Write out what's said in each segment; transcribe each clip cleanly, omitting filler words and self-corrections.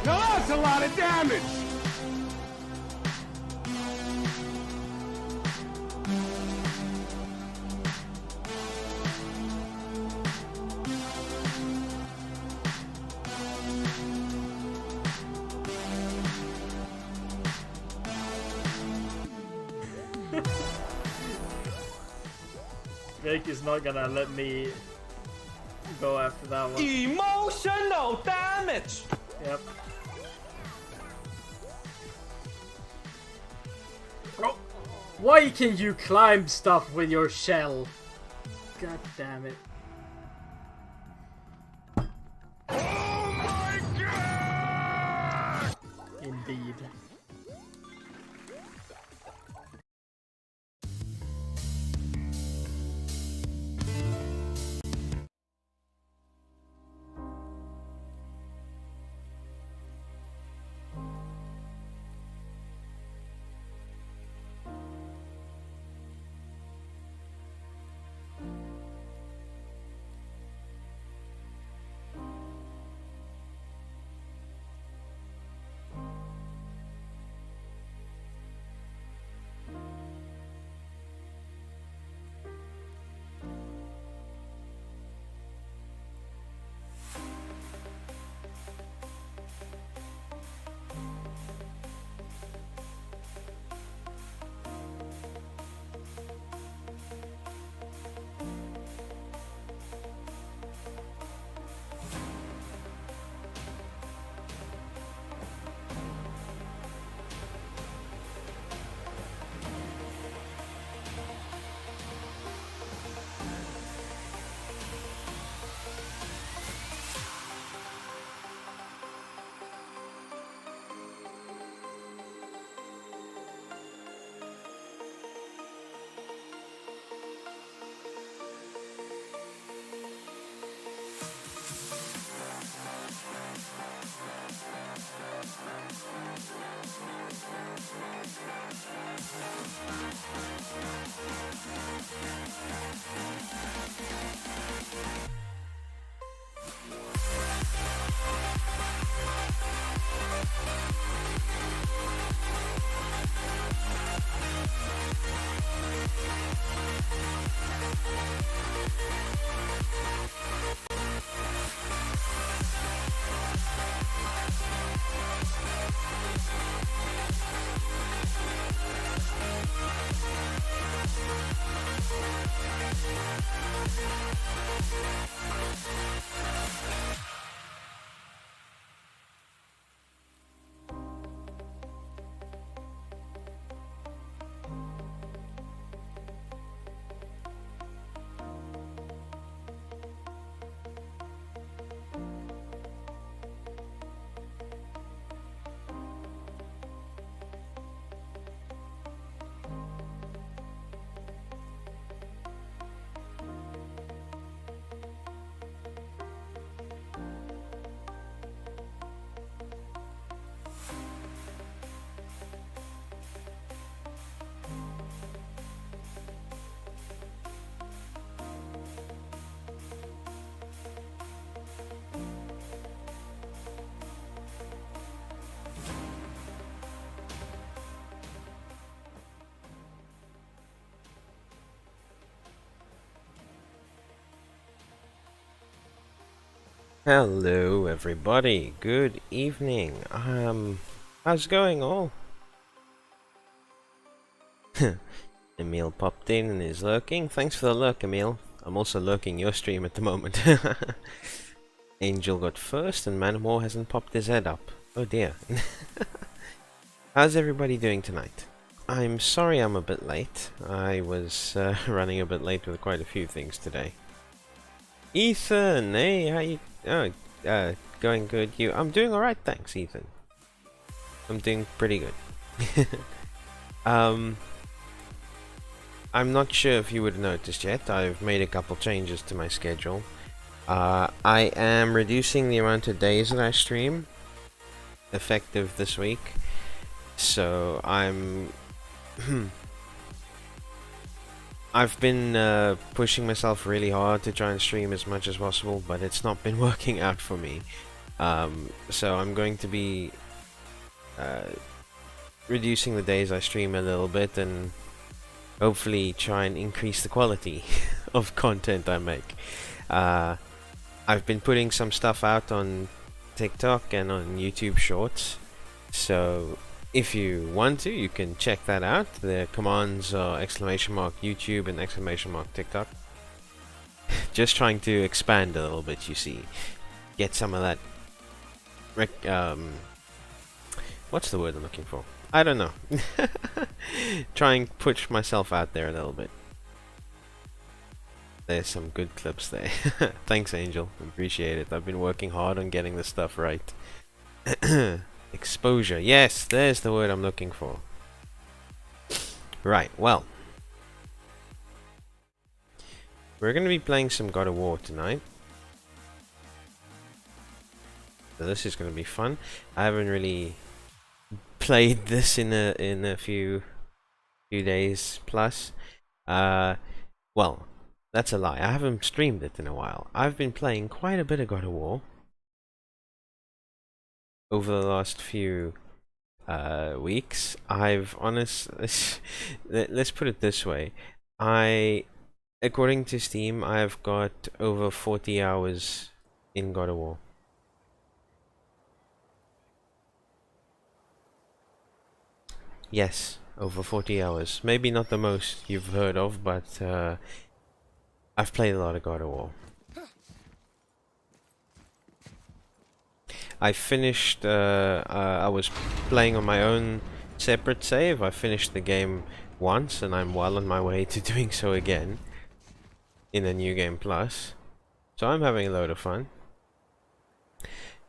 Now that's a lot of damage! Jake is not gonna let me go after that one. Emotional damage! Yep. Oh. Why can you climb stuff with your shell? God damn it. Oh my god! Indeed. Hello everybody, good evening. How's it going all? Emil popped in and is lurking. Thanks for the lurk, Emil. I'm also lurking your stream at the moment. Angel got first and Manamore hasn't popped his head up. Oh dear. How's everybody doing tonight? I'm sorry I'm a bit late. I was running a bit late with quite a few things today. Ethan, hey, how you? Oh, going good. You? I'm doing all right, thanks, Ethan. I'm doing pretty good. I'm not sure if you would have noticed yet. I've made a couple changes to my schedule. I am reducing the amount of days that I stream, effective this week. So I'm. I've been pushing myself really hard to try and stream as much as possible, but it's not been working out for me. So I'm going to be reducing the days I stream a little bit and hopefully try and increase the quality of content I make. I've been putting some stuff out on TikTok and on YouTube Shorts, so if you want to, you can check that out. The commands are !YouTube and !TikTok. Just trying to expand a little bit, you see. Get some of that what's the word I'm looking for? I don't know. Try and push myself out there a little bit. There's some good clips there. Thanks, Angel. Appreciate it. I've been working hard on getting this stuff right. Exposure. Yes, there's the word I'm looking for. Right, well. We're going to be playing some God of War tonight. So this is going to be fun. I haven't really played this in a few days plus. Well, that's a lie. I haven't streamed it in a while. I've been playing quite a bit of God of War over the last few weeks. Let's put it this way. According to Steam, I've got over 40 hours in God of War. Yes, over 40 hours. Maybe not the most you've heard of, but I've played a lot of God of War. I finished, I was playing on my own separate save. I finished the game once, and I'm well on my way to doing so again in a New Game Plus. So I'm having a load of fun.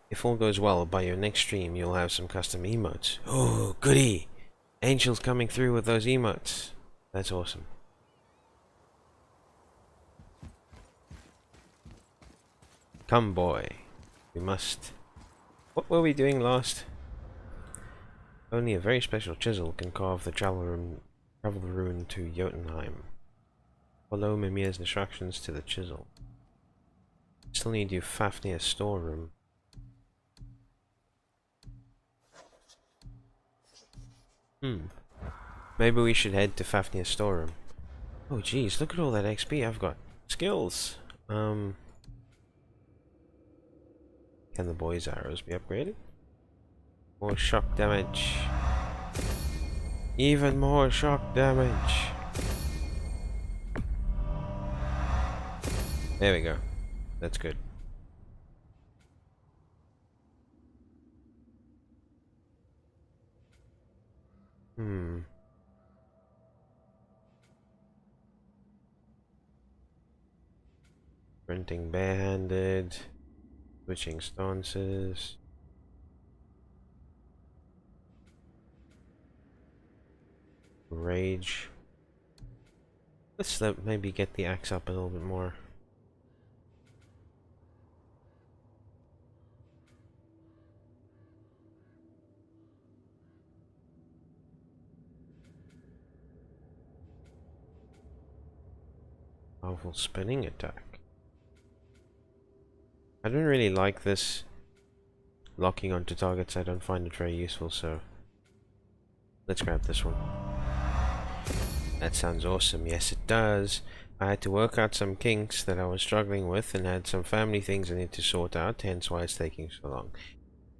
If all goes well, by your next stream, you'll have some custom emotes. Oh, goody! Angel's coming through with those emotes. That's awesome. Come, boy. We must... What were we doing last? Only a very special chisel can carve the travel rune to Jotunheim. Follow Mimir's instructions to the chisel. Still need you Fafnir's storeroom. Maybe we should head to Fafnir's storeroom. Oh geez, look at all that XP I've got. Skills! Can the boy's arrows be upgraded? More shock damage. Even more shock damage. There we go. That's good. Sprinting barehanded. Switching stances. Rage. Let's maybe get the axe up a little bit more. Powerful spinning attack. I don't really like this locking onto targets. I don't find it very useful, so let's grab this one. That sounds awesome. Yes, it does. I had to work out some kinks that I was struggling with and had some family things I need to sort out, hence why it's taking so long.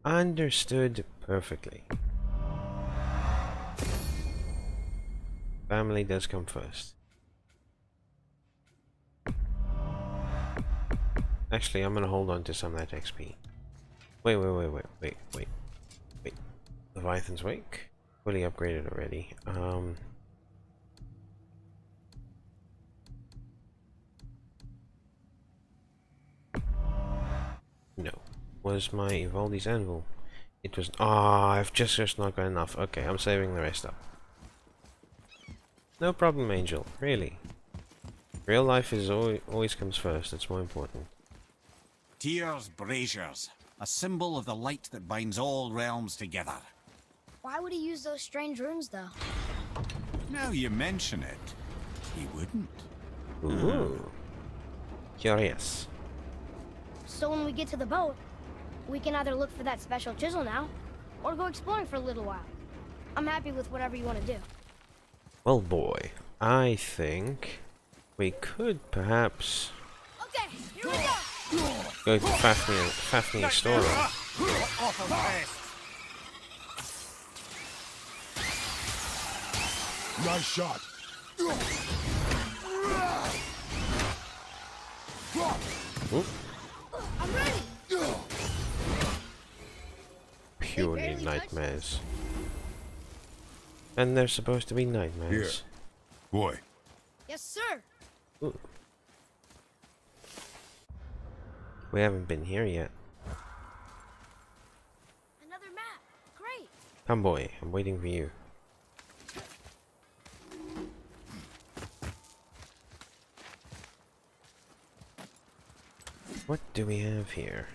Understood perfectly. Family does come first. Actually, I'm gonna hold on to some of that XP. Wait. Leviathan's Wake? Fully upgraded already. No. Was my Evaldi's Anvil? It was... I've just not got enough. Okay, I'm saving the rest up. No problem, Angel. Really. Real life is always comes first. It's more important. Tyr's braziers, a symbol of the light that binds all realms together. Why would he use those strange runes, though? Now you mention it, he wouldn't. Ooh. Curious. So when we get to the boat, We can either look for that special chisel now, or go exploring for a little while. I'm happy with whatever you want to do. Well, boy, I think we could perhaps Okay, here we go! go to Fafnir's storeroom. Awful fast. Nice shot. Oop. I'm ready! Purely barely nightmares. And they're supposed to be nightmares. Boy. Yes, sir! Ooh. We haven't been here yet. Another map! Great! Come, boy, I'm waiting for you. What do we have here?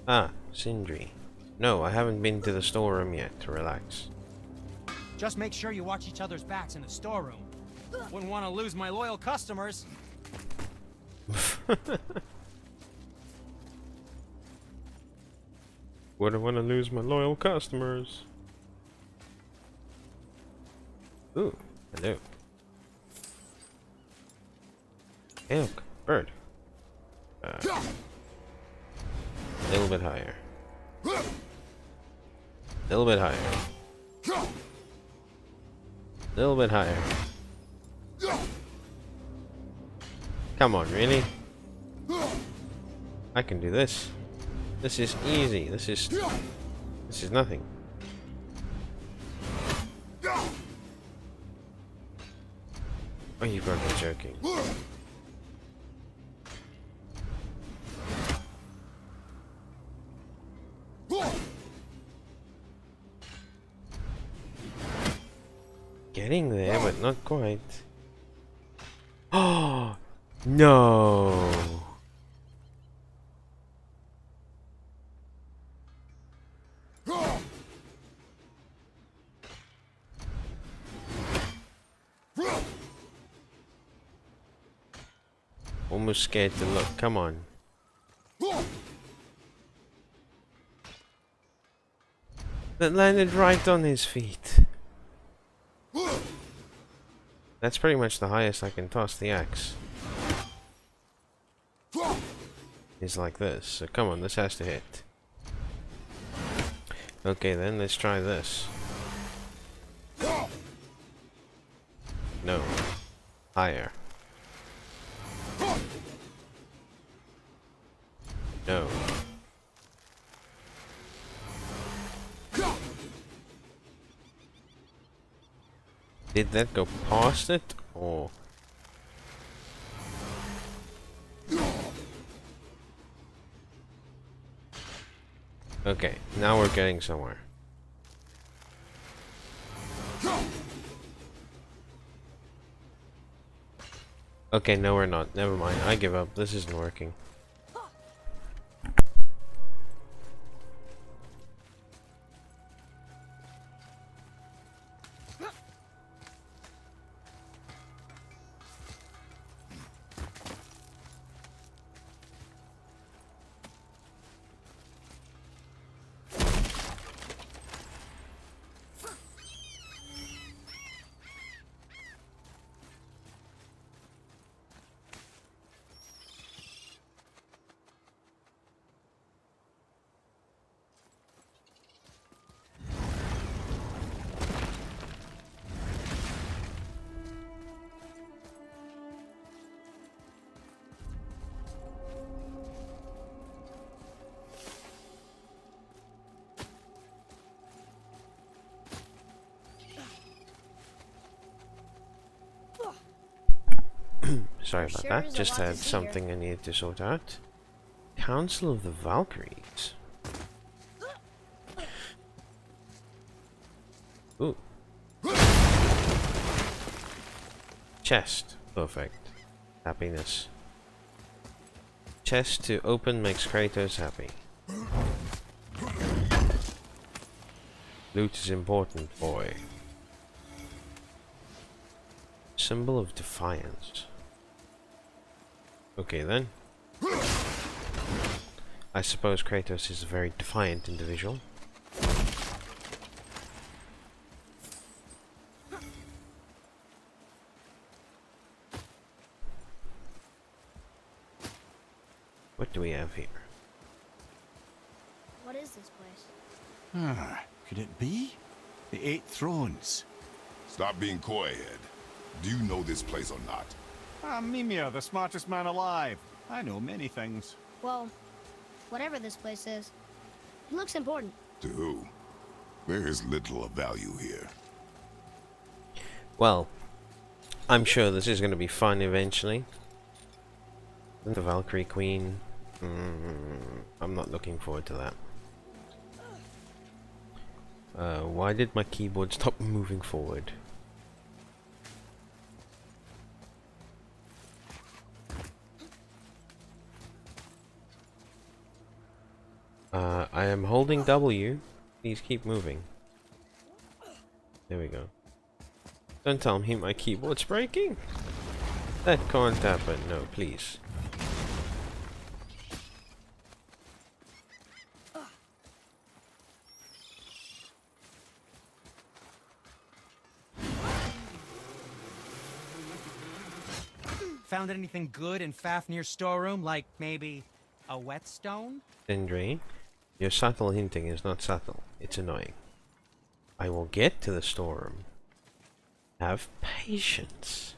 Ah, Sindri. No, I haven't been to the storeroom yet to relax. Just make sure you watch each other's backs in the storeroom. Wouldn't want to lose my loyal customers. Wouldn't want to lose my loyal customers. Ooh, hello. Hey, look, bird. A little bit higher. Little bit higher. Little bit higher. Come on, really? I can do this. This is easy. This is nothing. Oh, you've got to be joking. Getting there, but not quite. Oh no! Almost scared to look. Come on. That landed right on his feet. That's pretty much the highest I can toss the axe. Is like this. So come on, this has to hit. Okay then, let's try this. No. Higher. No. Did that go past it, or? Okay, now we're getting somewhere. Okay, no we're not. Never mind. I give up. This isn't working. Sorry about that, just had something I needed to sort out. Council of the Valkyries. Ooh. Chest. Perfect. Happiness. Chest to open makes Kratos happy. Loot is important, boy. Symbol of defiance. Okay then. I suppose Kratos is a very defiant individual. What do we have here? What is this place? Ah, could it be? The 8 thrones. Stop being coy, Head. Do you know this place or not? I'm Mimir, the smartest man alive. I know many things. Well, whatever this place is, it looks important. To who? There is little of value here. Well, I'm sure this is going to be fun eventually. The Valkyrie Queen. I'm not looking forward to that. Why did my keyboard stop moving forward? I am holding W. Please keep moving. There we go. Don't tell me my keyboard's breaking. That can't happen. No, please. Found anything good in Fafnir's storeroom, like maybe a whetstone? Sindri, your subtle hinting is not subtle. It's annoying. I will get to the storeroom. Have patience.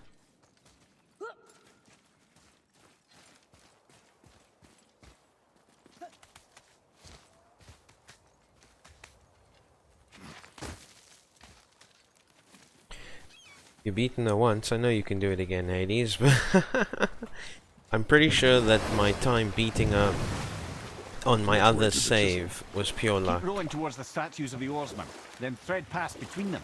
You've beaten her once, I know you can do it again, Hades, but I'm pretty sure that my time beating her on my other save was pure luck. Keep rowing towards the statues of the oarsmen, then thread past between them.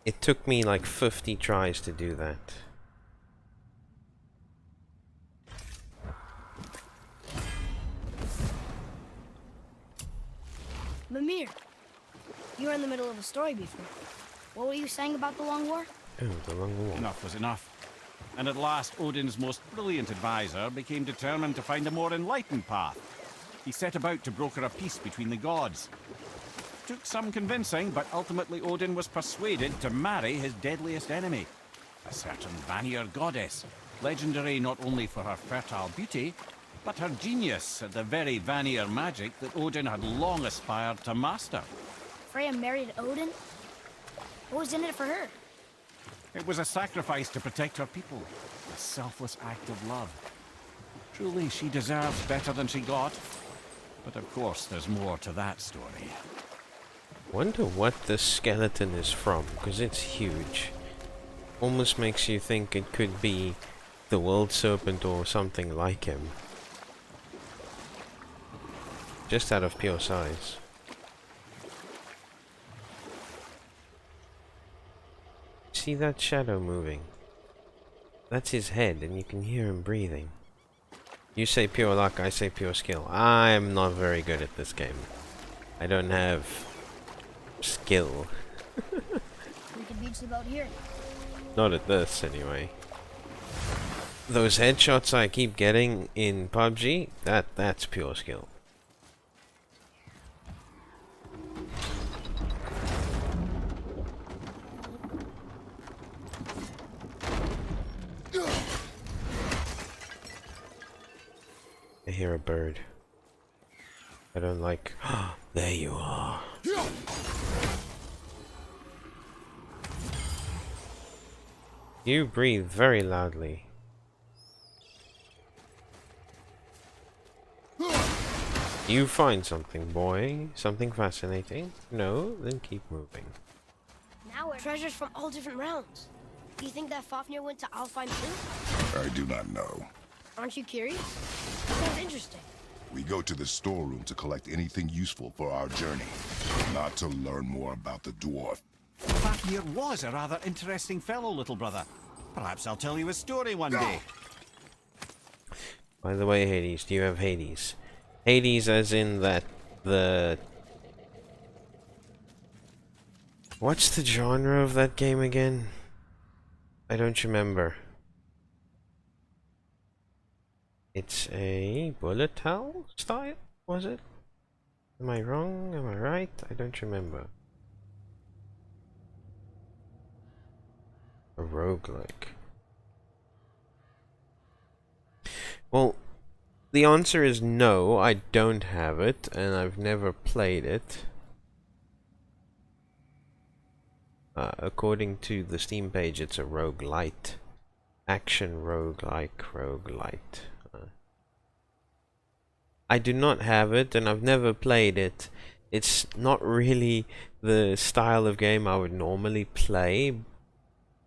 It took me like 50 tries to do that. Mimir, you were in the middle of a story before. What were you saying about the Long War? Oh, the long wall. Enough was enough. And at last, Odin's most brilliant advisor became determined to find a more enlightened path. He set about to broker a peace between the gods. Took some convincing, but ultimately Odin was persuaded to marry his deadliest enemy, a certain Vanir goddess, legendary not only for her fertile beauty, but her genius at the very Vanir magic that Odin had long aspired to master. Freya married Odin? What was in it for her? It was a sacrifice to protect her people, a selfless act of love. Truly, she deserves better than she got. But of course, there's more to that story. Wonder what this skeleton is from, because it's huge. Almost makes you think it could be the World Serpent or something like him. Just out of pure size. See that shadow moving? That's his head, and you can hear him breathing. You say pure luck, I say pure skill. I'm not very good at this game. I don't have skill. We could beach the boat here. Not at this, anyway. Those headshots I keep getting in PUBG, that's pure skill. I hear a bird. I don't like... There you are. You breathe very loudly. You find something, boy? Something fascinating? No? Then keep moving. Now we're treasures from all different realms. Do you think that Fafnir went to Alfheim too? I do not know. Aren't you curious? Sounds interesting. We go to the storeroom to collect anything useful for our journey, not to learn more about the dwarf. Fafnir was a rather interesting fellow, little brother. Perhaps I'll tell you a story one day. By the way, Hades, do you have Hades? Hades as in that the What's the genre of that game again? I don't remember. It's a bullet hell style, was it? Am I wrong? Am I right? I don't remember. A roguelike. Well, the answer is no, I don't have it, and I've never played it. According to the Steam page, it's a roguelite. Action roguelite. I do not have it, and I've never played it. It's not really the style of game I would normally play,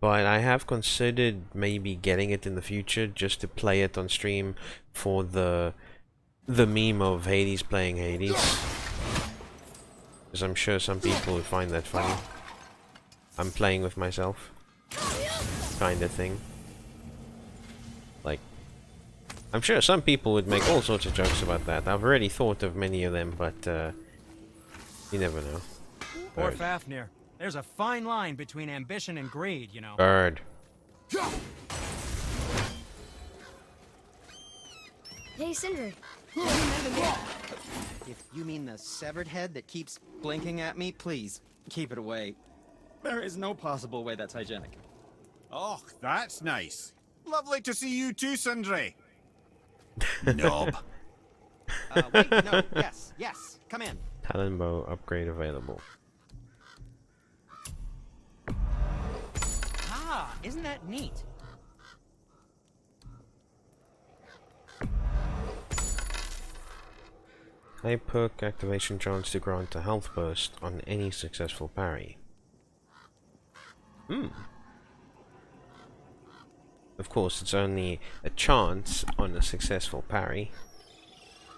but I have considered maybe getting it in the future just to play it on stream for the meme of Hades playing Hades. Because I'm sure some people would find that funny. I'm playing with myself. Kind of thing. Like, I'm sure some people would make all sorts of jokes about that. I've already thought of many of them, but you never know. Poor Fafnir. There's a fine line between ambition and greed, you know. Bird. Hey, Sindri. If you mean the severed head that keeps blinking at me, please, keep it away. There is no possible way that's hygienic. Oh, that's nice. Lovely to see you too, Sindri. Knob. Wait, no, yes, come in. Talon bow upgrade available. Ah, isn't that neat? High perk activation chance to grant a health burst on any successful parry. Of course, it's only a chance on a successful parry.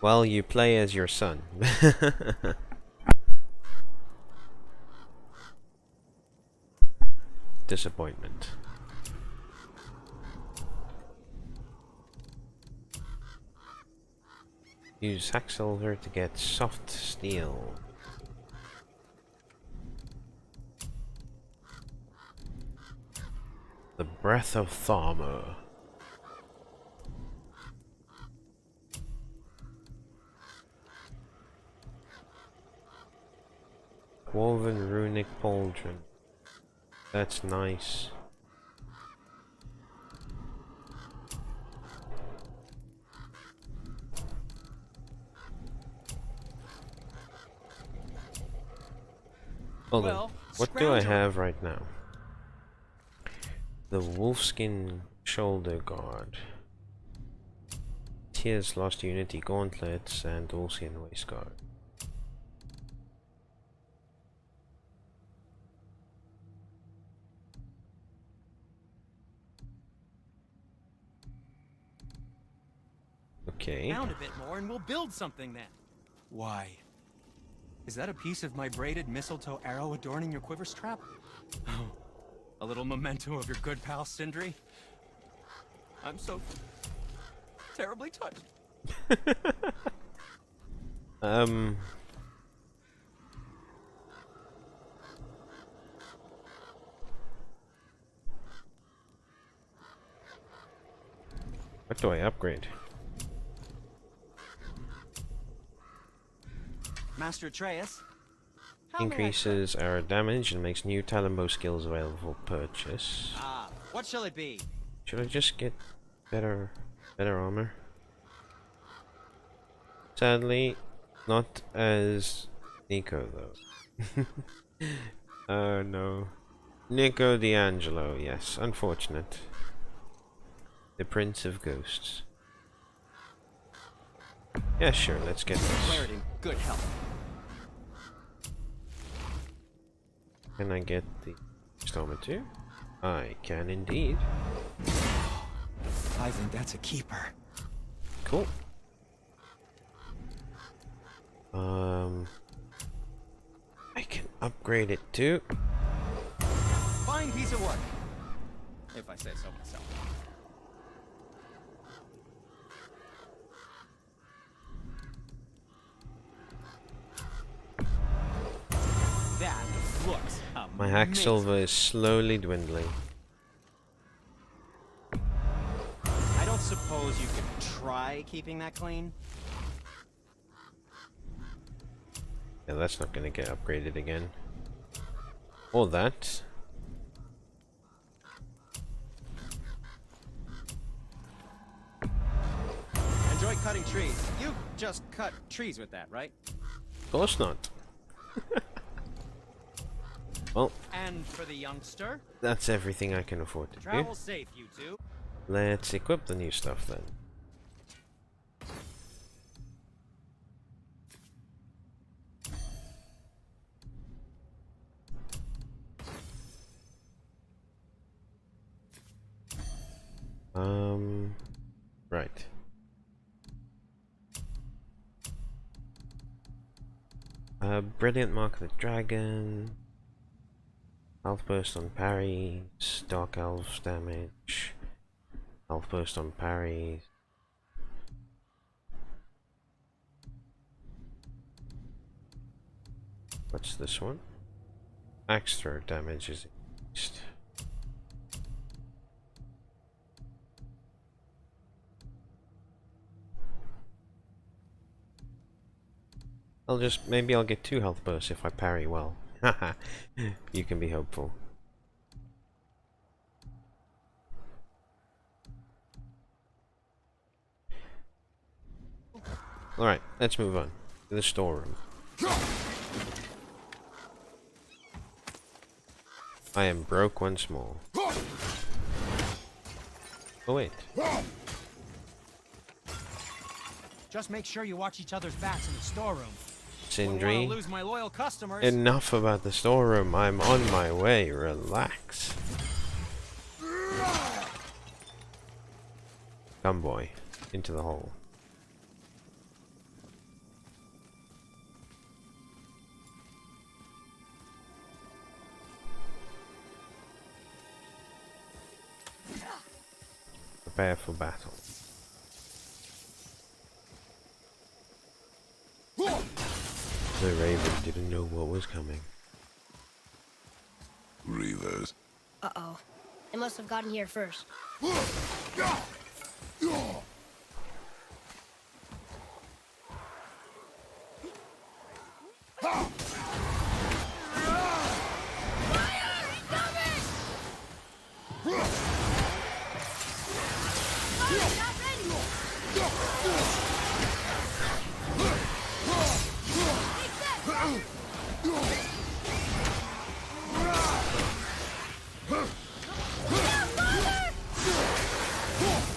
Well, you play as your son. Disappointment. Use Hacksilver to get soft steel. The Breath of Tharma. Woven Runic Pauldron. That's nice. Hold on. Well, What do I scroungel. have right now? The Wolfskin Shoulder Guard. Tears Lost Unity Gauntlets and Wolfskin Waistguard. Okay. Pound a bit more and we'll build something then. Why? Is that a piece of my braided mistletoe arrow adorning your quiver strap? Oh, a little memento of your good pal Sindri? I'm so terribly touched. What do I upgrade? Master Atreus. how may I Increases our damage and makes new Talonbow skills available for purchase. Ah, what shall it be? Should I just get better armor? Sadly, not as Nico though. Oh no. Nico D'Angelo, yes, unfortunate. The Prince of Ghosts. Yeah, sure, let's get this. Wear it in good health. Can I get the installment too? I can indeed. I think that's a keeper. Cool. I can upgrade it too. Fine piece of work. If I say so myself. That looks My hack silver is slowly dwindling. I don't suppose you could try keeping that clean? Yeah, that's not gonna get upgraded again. Or that. Enjoy cutting trees. You just cut trees with that, right? Of course not. Well, And for the youngster, that's everything I can afford to do. travel safe, you two. Let's equip the new stuff then. Right. Brilliant Mark of the Dragon. Health burst on parries. Dark Elves damage. Health burst on parries. What's this one? Axe throw damage is increased. Maybe I'll get 2 health bursts if I parry well. Haha, you can be hopeful. Alright, let's move on to the storeroom. I am broke once more. Oh wait. Just make sure you watch each other's backs in the storeroom. Wouldn't want to Sindri, lose my loyal customers. enough about the storeroom. I'm on my way. Relax. Come boy, into the hole. Prepare for battle. The Raven didn't know what was coming. Reavers. Uh-oh. They must have gotten here first.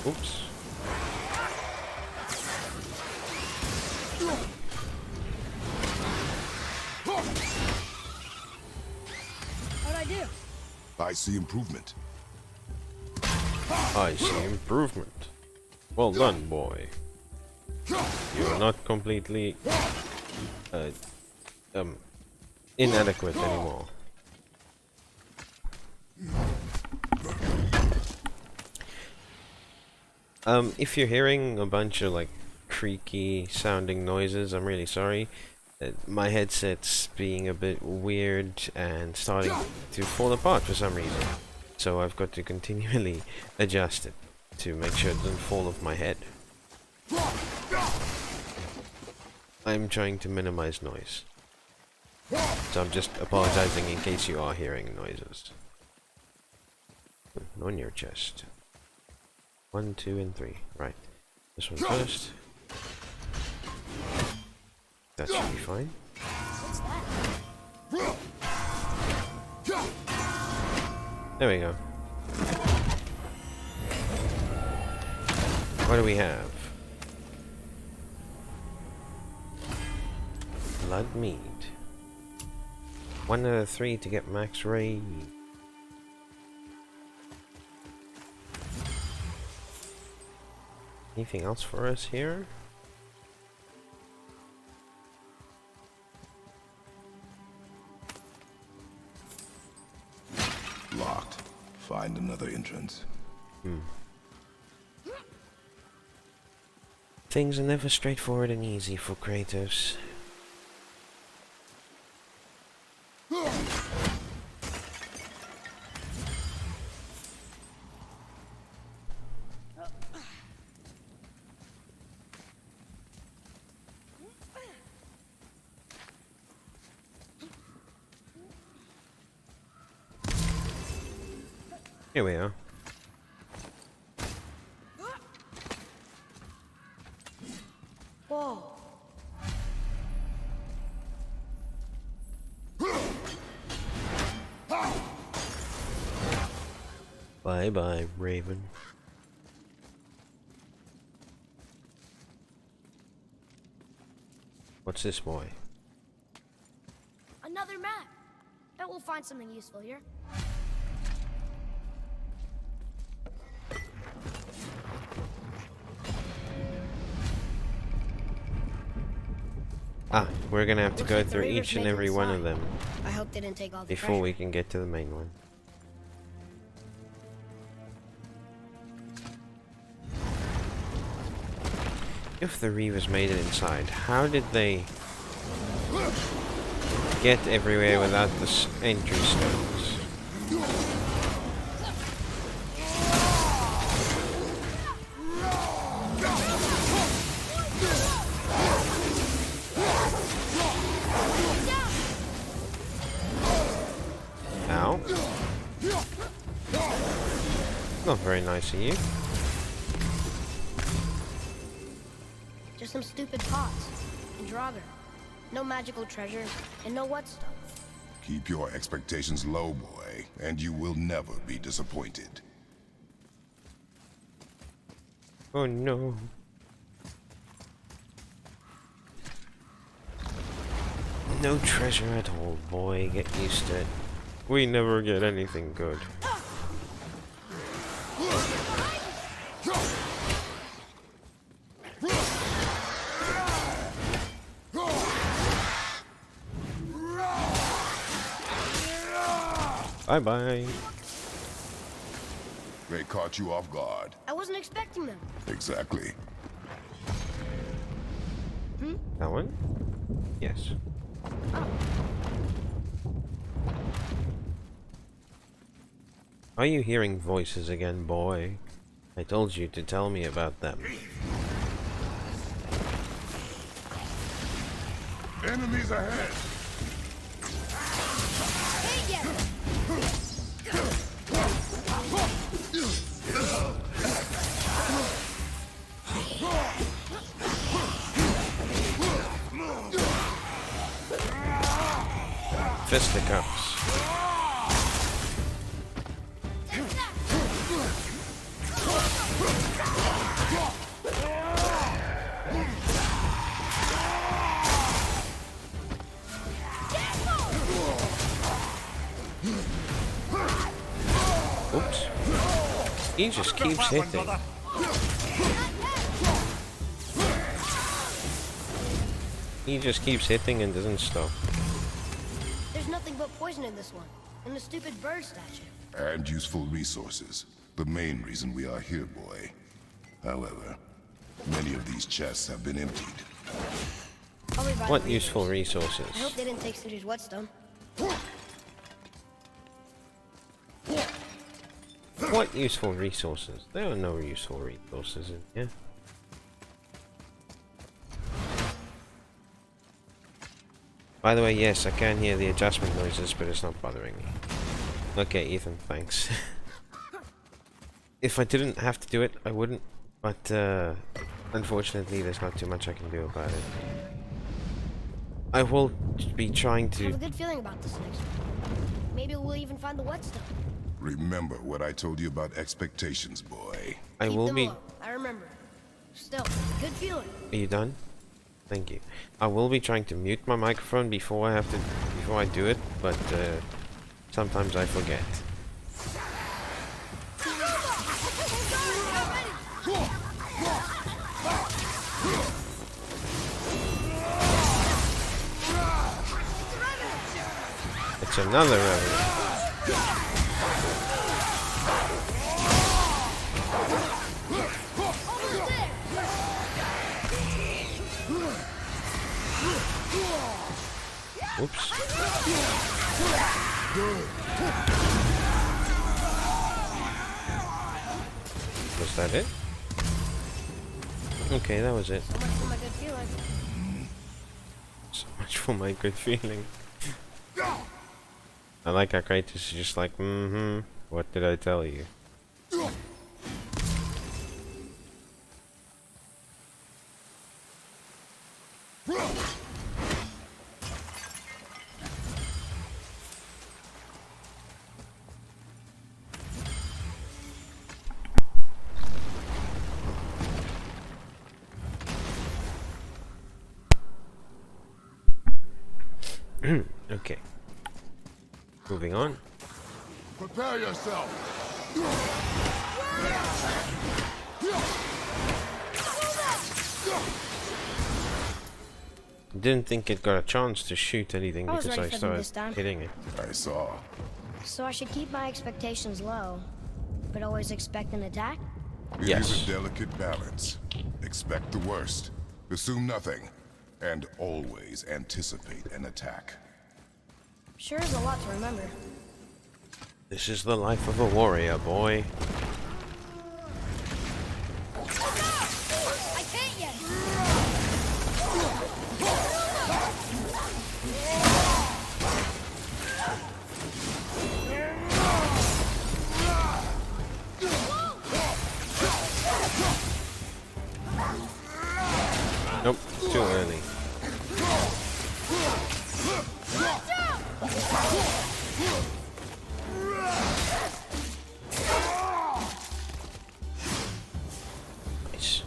Oops. How'd I do? I see improvement. I see improvement. Well done, boy. You're not completely inadequate anymore. If you're hearing a bunch of like creaky sounding noises, I'm really sorry. My headset's being a bit weird and starting to fall apart for some reason. So I've got to continually adjust it to make sure it doesn't fall off my head. I'm trying to minimize noise. So I'm just apologizing in case you are hearing noises. On your chest. 1, 2, and 3. Right. This one first. That should be fine. What's that? There we go. What do we have? Blood mead. 1 out of 3 to get max rage. Anything else for us here? Locked. Find another entrance. Things are never straightforward and easy for Kratos. Here we are. Whoa. Bye bye, Raven. What's this boy? Another map. Bet we'll find something useful here. Ah, we're gonna have to Looks go like the through Reavers each and made it every one of inside. them I hope they didn't take all the before treasure. we can get to the main one. If the Reavers made it inside, how did they get everywhere without the entry stones? Ow. Not very nice of you. Just some stupid pots and Draugr. No magical treasure and no what stuff. Keep your expectations low, boy, and you will never be disappointed. Oh no. No treasure at all, boy. Get used to it. We never get anything good. Bye bye. They caught you off guard. I wasn't expecting them. Exactly. That one? Yes. Are you hearing voices again, boy? I told you to tell me about them. Enemies ahead! Hey, yeah. Fisticuffs. Oops. He just keeps hitting. He just keeps hitting and doesn't stop. There's nothing but poison in this one. And the stupid bird statue. And useful resources. The main reason we are here, boy. However, many of these chests have been emptied. I'll revive What the useful Reavers. resources? I hope they didn't take Cinder's whetstone. What useful resources? There are no useful resources in here. By the way, yes, I can hear the adjustment noises, but it's not bothering me. Okay, Ethan, thanks. If I didn't have to do it, I wouldn't. But, unfortunately, there's not too much I can do about it. I will be trying I have a to... good feeling about this next one. Maybe we'll even find the whetstone. Remember what I told you about expectations, boy. I Keep will them be... low. I remember. Still, good feeling. Are you done? Thank you. I will be trying to mute my microphone before I do it, but sometimes I forget. It's another revenant. Oops. Was that it? Okay, that was it. So much for my good feeling. So much for my good feeling. I like how Kratos is just like, What did I tell you? Okay. Moving on. Prepare yourself. Didn't think it got a chance to shoot anything I was because ready I for them this started time. hitting it. I saw. So I should keep my expectations low, but always expect an attack? It Yes. is a delicate balance. Expect the worst, assume nothing, and always anticipate an attack. Sure is a lot to remember. This is the life of a warrior, boy. I can't yet! Nope, too early. Nice.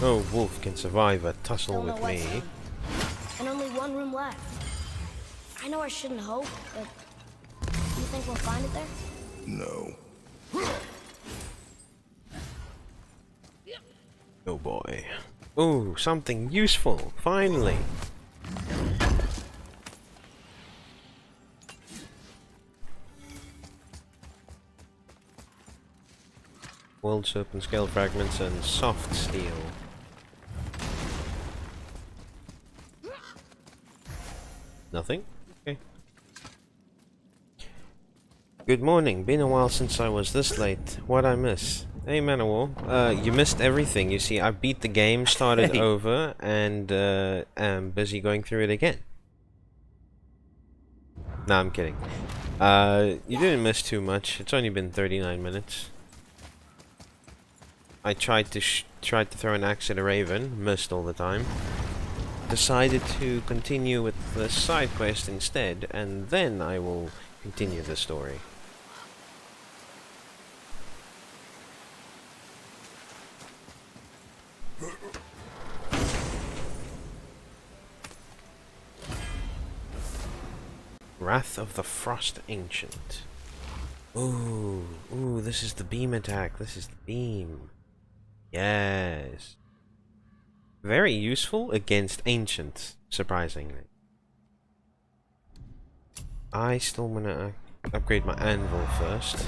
No wolf can survive a tussle Still no with wet me. zone. And only one room left. I know I shouldn't hope, but you think we'll find it there? No. Oh boy. Oh, something useful, finally. World Serpent Scale Fragments and Soft Steel. Nothing? Okay. Good morning. Been a while since I was this late. What'd I miss? Hey Manowar, you missed everything. You see, I beat the game, started over, and am busy going through it again. Nah, I'm kidding. You didn't miss too much. It's only been 39 minutes. I tried to throw an axe at a raven, missed all the time. Decided to continue with the side quest instead, and then I will continue the story. Wrath of the Frost Ancient. Ooh, this is the beam attack. This is the beam. Yes. Very useful against ancients, surprisingly. I still wanna upgrade my anvil first.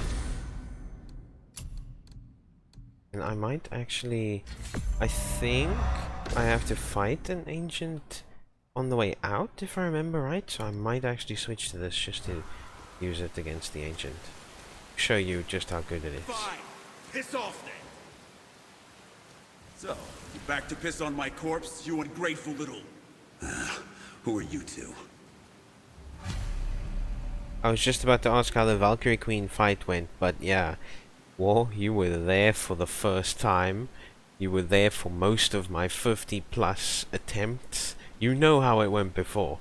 And I might actually... I think I have to fight an ancient on the way out, if I remember right. So I might actually switch to this just to use it against the ancient. Show you just how good it is. Fine. Piss off then. So, you back to piss on my corpse, you ungrateful little... who are you two? I was just about to ask how the Valkyrie Queen fight went, but yeah. War, you were there for the first time. You were there for most of my 50+ attempts. You know how it went before.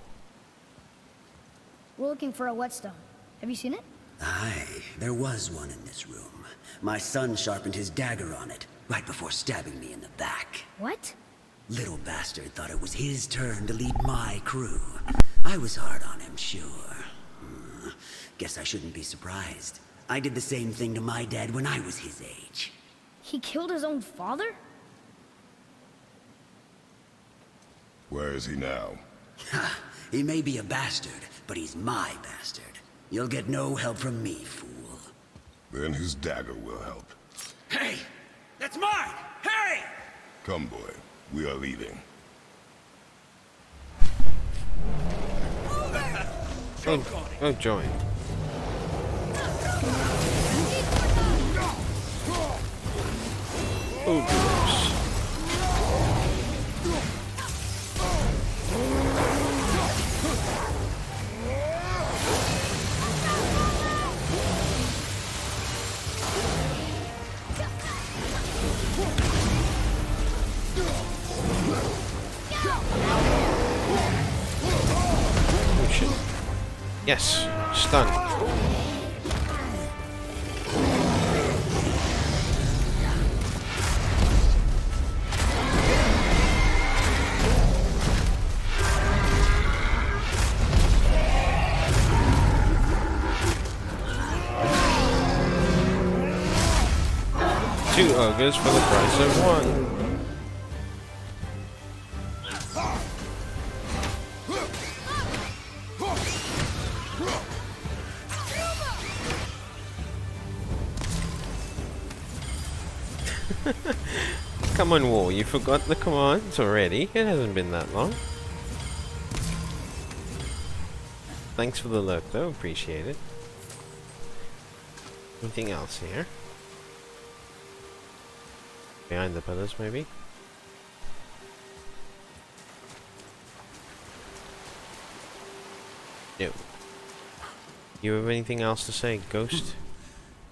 We're looking for a whetstone. Have you seen it? Aye, there was one in this room. My son sharpened his dagger on it, right before stabbing me in the back. What? Little bastard thought it was his turn to lead my crew. I was hard on him, sure. Guess I shouldn't be surprised. I did the same thing to my dad when I was his age. He killed his own father? Where is he now? Ha! He may be a bastard, but he's my bastard. You'll get no help from me, fool. Then his dagger will help. Hey! That's mine! Hey! Come, boy. We are leaving. Oh, join. Oh, goodness. Yes, stun. Two ogres for the price of one. Come on, War, you forgot the commands already? It hasn't been that long. Thanks for the lurk though, appreciate it. Anything else here? Behind the pillars, maybe? No. You have anything else to say, Ghost?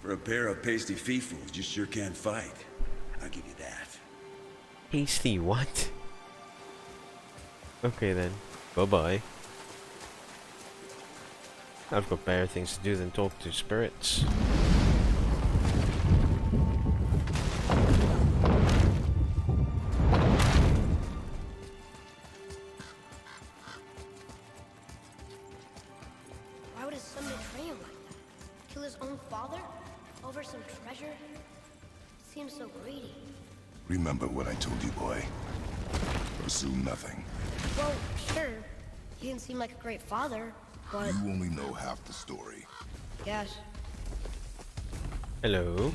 For a pair of pasty feefools, you sure can fight. I'll give you that. Pasty what? Okay then. Bye-bye. I've got better things to do than talk to spirits. Why would his son betray him like that? Kill his own father? Over some treasure? It seems so greedy. Remember what I told you, boy. Pursue nothing. Well, sure. He didn't seem like a great father, but... You only know half the story. Yes. Hello.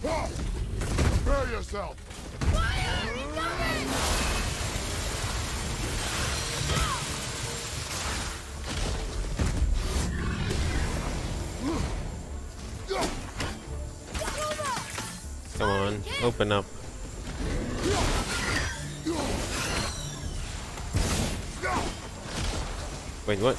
Prepare yourself! Come on, open up. Wait, what?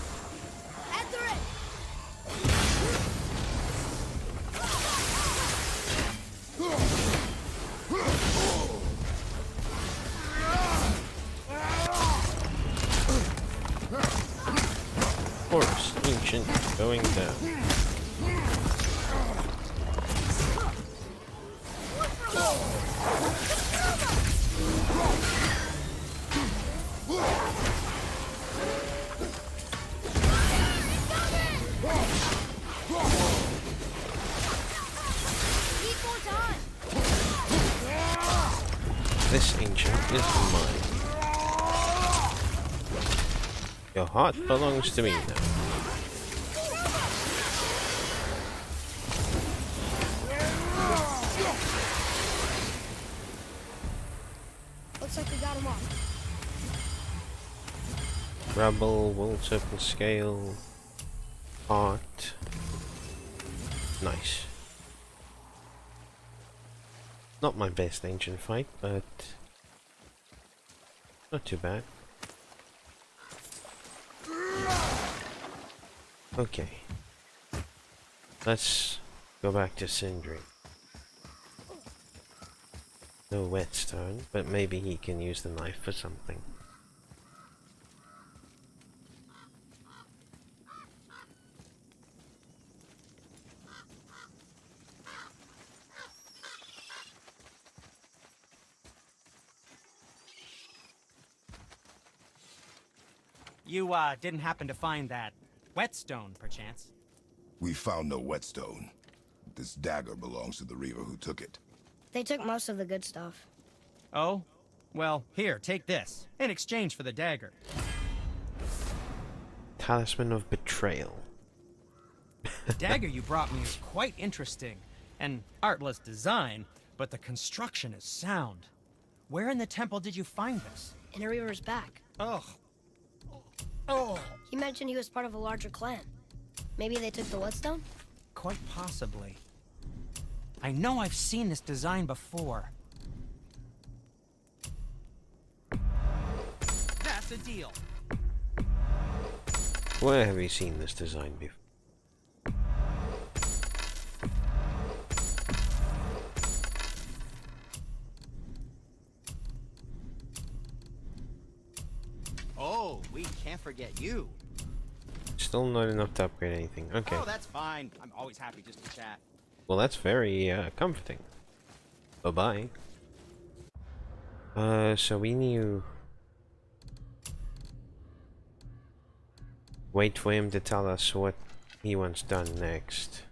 Forest ancient going down. This ancient is mine. Your heart belongs to me now. Looks like we got him off. Rubble, wool serpent scale, heart. Nice. Not my best ancient fight, but not too bad. Okay. Let's go back to Sindri. No whetstone, but maybe he can use the knife for something. You, didn't happen to find that whetstone, perchance? We found no whetstone. This dagger belongs to the Reaver who took it. They took most of the good stuff. Oh? Well, here, take this, in exchange for the dagger. Talisman of Betrayal. The dagger you brought me is quite interesting. An artless design, but the construction is sound. Where in the temple did you find this? In a Reaver's back. Ugh. Oh. He mentioned he was part of a larger clan. Maybe they took the whetstone? Quite possibly. I know I've seen this design before. That's a deal. Where have you seen this design before? Oh, we can't forget you. still not enough to upgrade anything. Okay. Oh, that's fine. I'm always happy just to chat. Well, that's very comforting. Bye-bye. So we need to wait for him to tell us what he wants done next.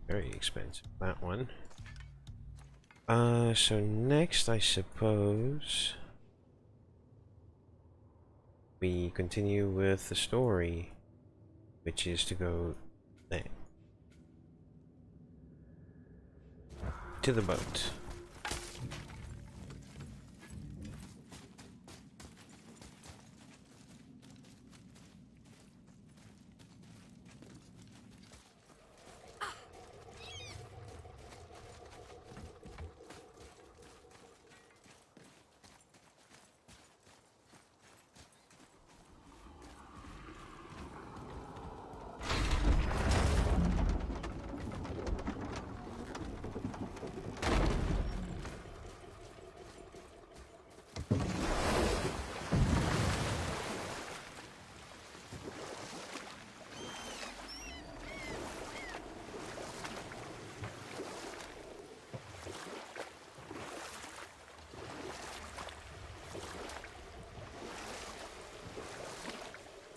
Very expensive, that one. So next, I suppose we continue with the story, which is to go there. To the boat.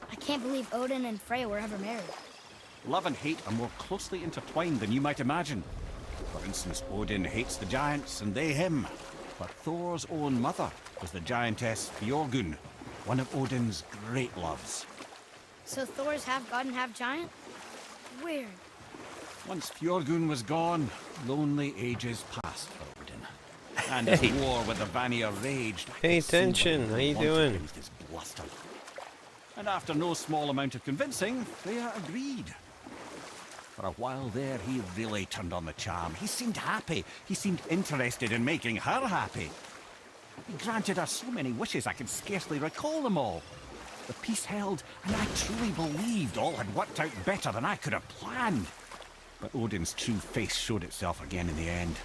I can't believe Odin and Freya were ever married. Love and hate are more closely intertwined than you might imagine. For instance, Odin hates the giants and they him. But Thor's own mother was the giantess Björgun, one of Odin's great loves. So Thor's half god and half giant? Weird. Once Fjörgun was gone, lonely ages passed for Odin. And as war with the Vanir raged, Pay attention, how you doing? With his bluster. And after no small amount of convincing, Freya agreed. For a while there, he really turned on the charm. He seemed happy. He seemed interested in making her happy. He granted her so many wishes I can scarcely recall them all. The peace held, and I truly believed all had worked out better than I could have planned. But Odin's true face showed itself again in the end.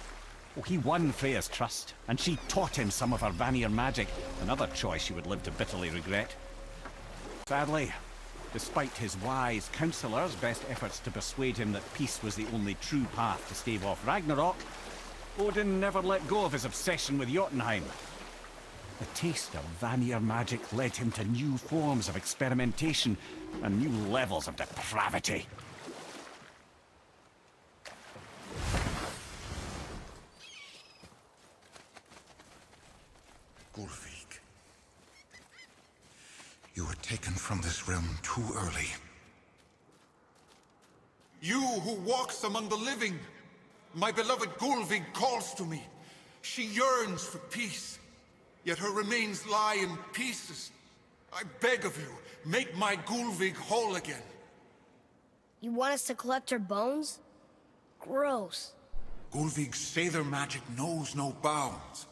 Oh, he won Freya's trust, and she taught him some of her Vanir magic, another choice she would live to bitterly regret. Sadly, despite his wise counselors' best efforts to persuade him that peace was the only true path to stave off Ragnarok, Odin never let go of his obsession with Jotunheim. The taste of Vanir magic led him to new forms of experimentation and new levels of depravity. Gulvik. You were taken from this realm too early. You who walks among the living! My beloved Gulvig calls to me. She yearns for peace, yet her remains lie in pieces. I beg of you, make my Gulvig whole again. You want us to collect her bones? Gross. Gulvig's Sather magic knows no bounds.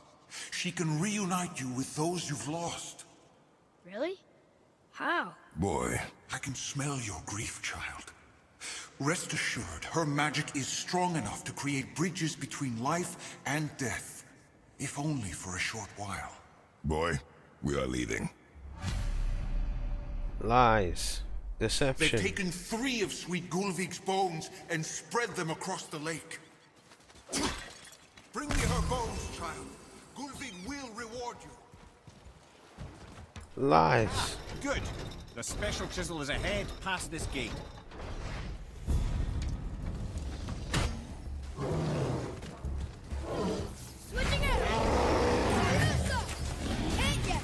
She can reunite you with those you've lost. Really? How? Boy. I can smell your grief, child. Rest assured, her magic is strong enough to create bridges between life and death. If only for a short while. Boy, we are leaving. Lies. Deception. They've taken 3 of Sweet Gulvig's bones and spread them across the lake. Bring me her bones, child. Gulvig will reward you. Lies. Good. The special chisel is ahead, past this gate. Switching it! Can't get!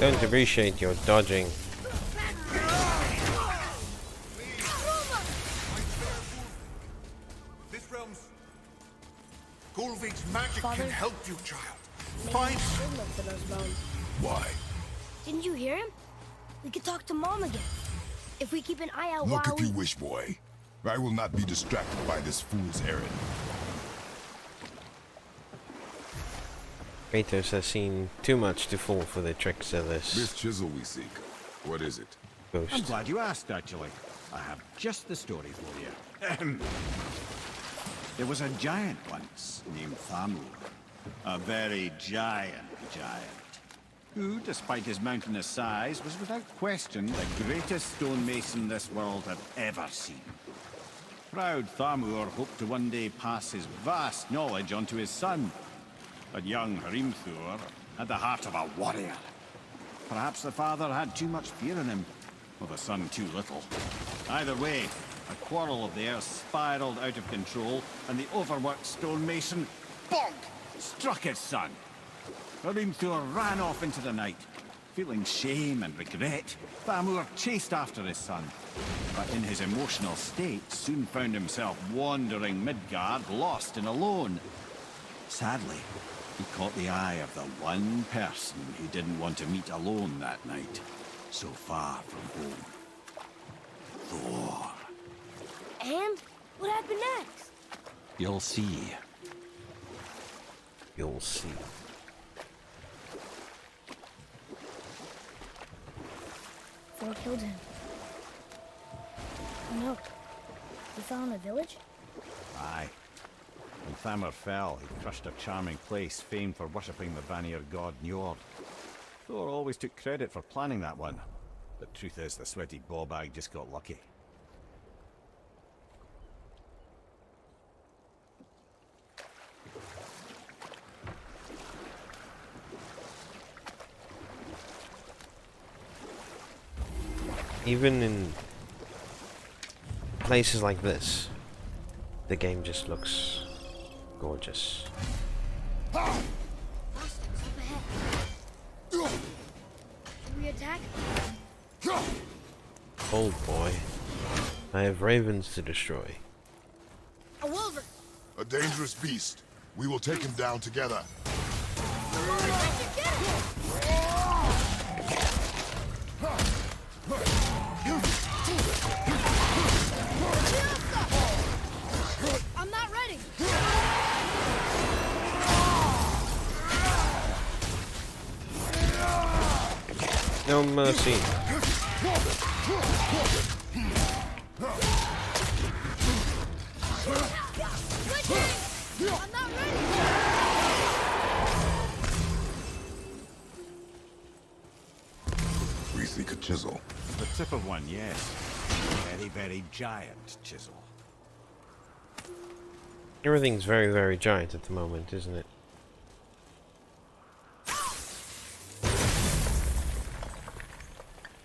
Don't appreciate your dodging. This realm's... Gulvig's magic Father? can help you, child. Maybe Find... we should look for those bones. Why? Didn't you hear him? We could talk to Mom again. If we keep an eye out Look while if you wish, boy. I will not be distracted by this fool's errand. Kratos has seen too much to fall for the tricks of This this chisel we seek, what is it? I'm ghost. glad you asked, actually. I have just the story for you. Ahem. There was a giant once named Thamur. A very giant, who, despite his mountainous size, was without question the greatest stonemason this world had ever seen. Proud Thamur hoped to one day pass his vast knowledge on to his son. But young Hrimthur had the heart of a warrior. Perhaps the father had too much fear in him, or the son too little. Either way, a quarrel of theirs spiraled out of control, and the overworked stonemason, bonk, struck his son. Hrimthur ran off into the night. Feeling shame and regret, Thamur chased after his son, but in his emotional state soon found himself wandering Midgard, lost and alone. Sadly, he caught the eye of the one person he didn't want to meet alone that night, so far from home. Thor. And what happened next? You'll see. You'll see. Thor killed him. Oh no. He fell in the village? Aye. When Thamur fell, he crushed a charming place famed for worshipping the Vanir god Njord. Thor always took credit for planning that one. The truth is, the sweaty ballbag just got lucky. Even in places like this, the game just looks gorgeous. Bastards up ahead. Should we attack? Old boy, I have ravens to destroy. A wolverine! A dangerous beast. We will take him down together. I'm not ready! No mercy. I'm not ready! We seek a chisel. The tip of one, yes. Very, very giant chisel. Everything's very, very giant at the moment, isn't it?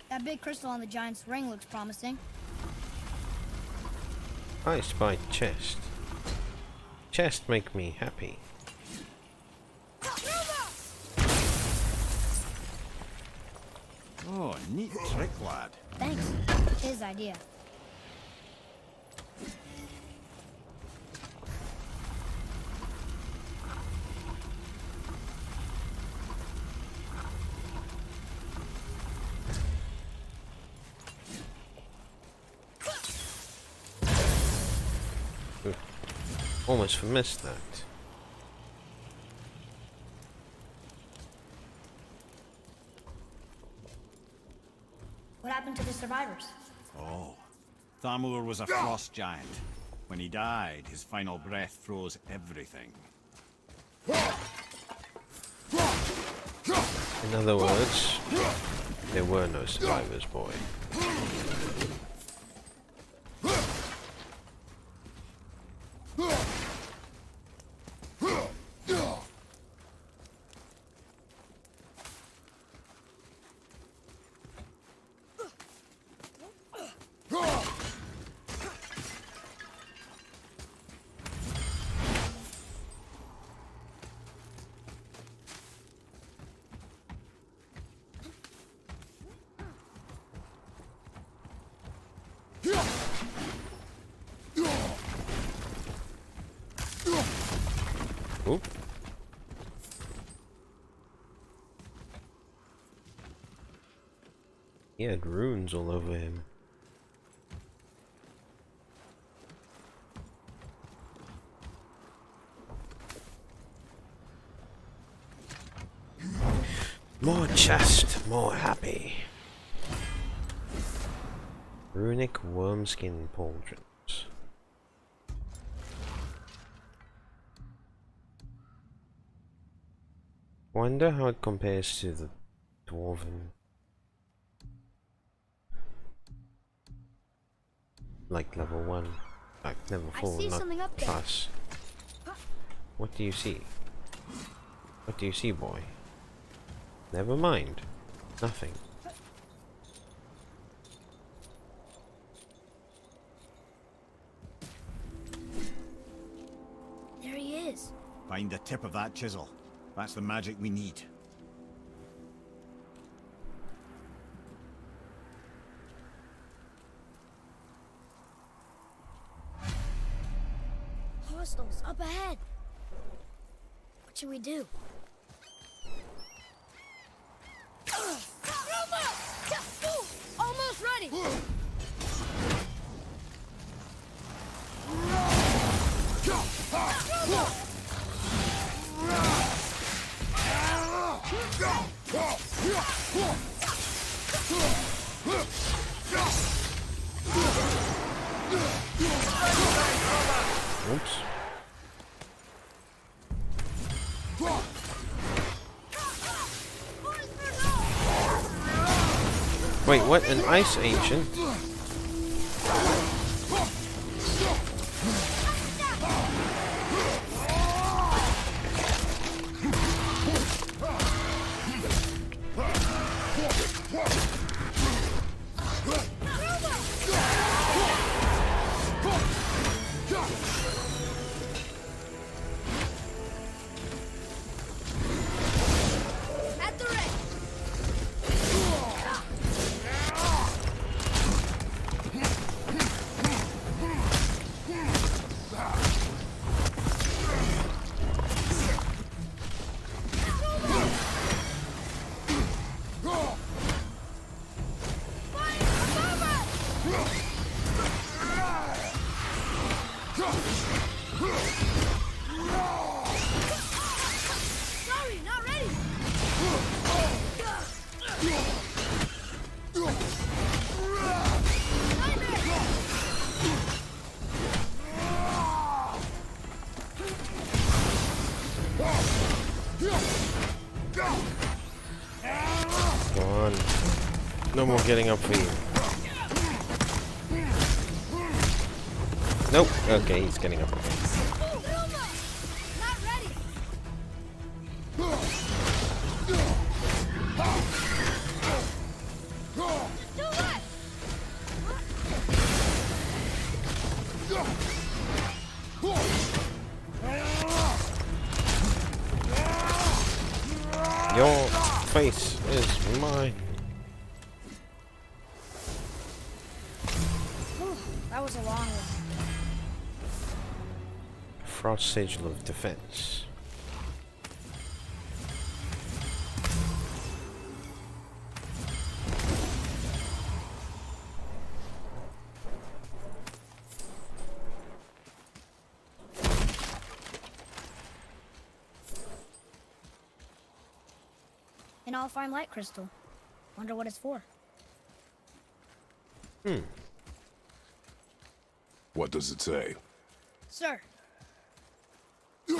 That big crystal on the giant's ring looks promising. I spy chest. Chest make me happy. Oh, neat trick, lad. Thanks. His idea. Almost missed that. What happened to the survivors? Oh. Thamur was a frost giant. When he died, his final breath froze everything. In other words, there were no survivors, boy. He had runes all over him. More chest, more happy. Runic wormskin pauldrons. Wonder how it compares to the dwarven. Like level 1. Like level 4, see not something up there. plus. What do you see? What do you see, boy? Never mind. Nothing. There he is. Find the tip of that chisel. That's the magic we need. Hostiles up ahead. What should we do? Almost ready. Oops. Wait, what? An ice ancient? At the ready. Sorry, not ready. Come on. No more getting up for you. Nope. Okay, he's getting up. Not ready. Do what? Your face is mine. That was a long one. Frost Sigil of Defense. An all-fine light crystal. Wonder what it's for. What does it say? Sir. To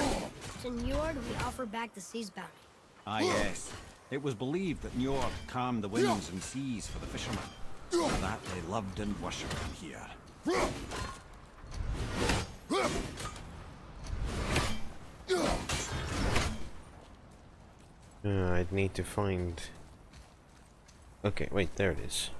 Njord, we offer back the sea's bounty. Ah, yes. It was believed that Njord calmed the winds and seas for the fishermen. For that they loved and worshipped him here. I'd need to find... Okay, wait, there it is.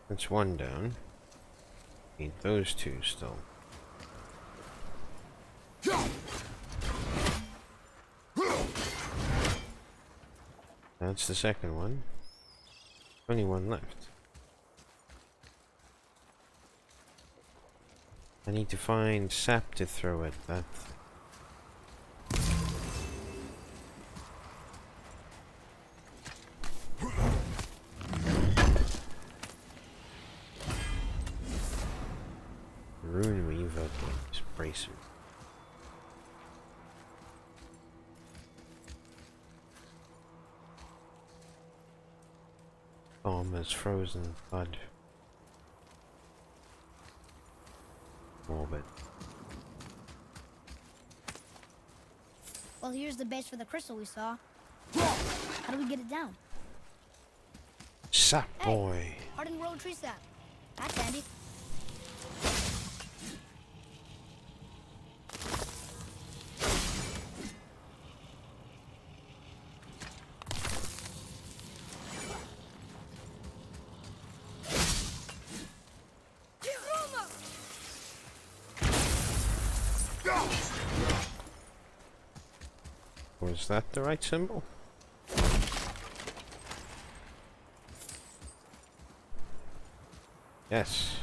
That's one down. Need those two still. That's the second one. Only one left. I need to find sap to throw at that. Rune revoking bracer. Almost frozen blood. Orbit. Well, here's the base for the crystal we saw. How do we get it down? Sap boy. Hey, hardened road tree sap. That's handy. Was that the right symbol? Yes.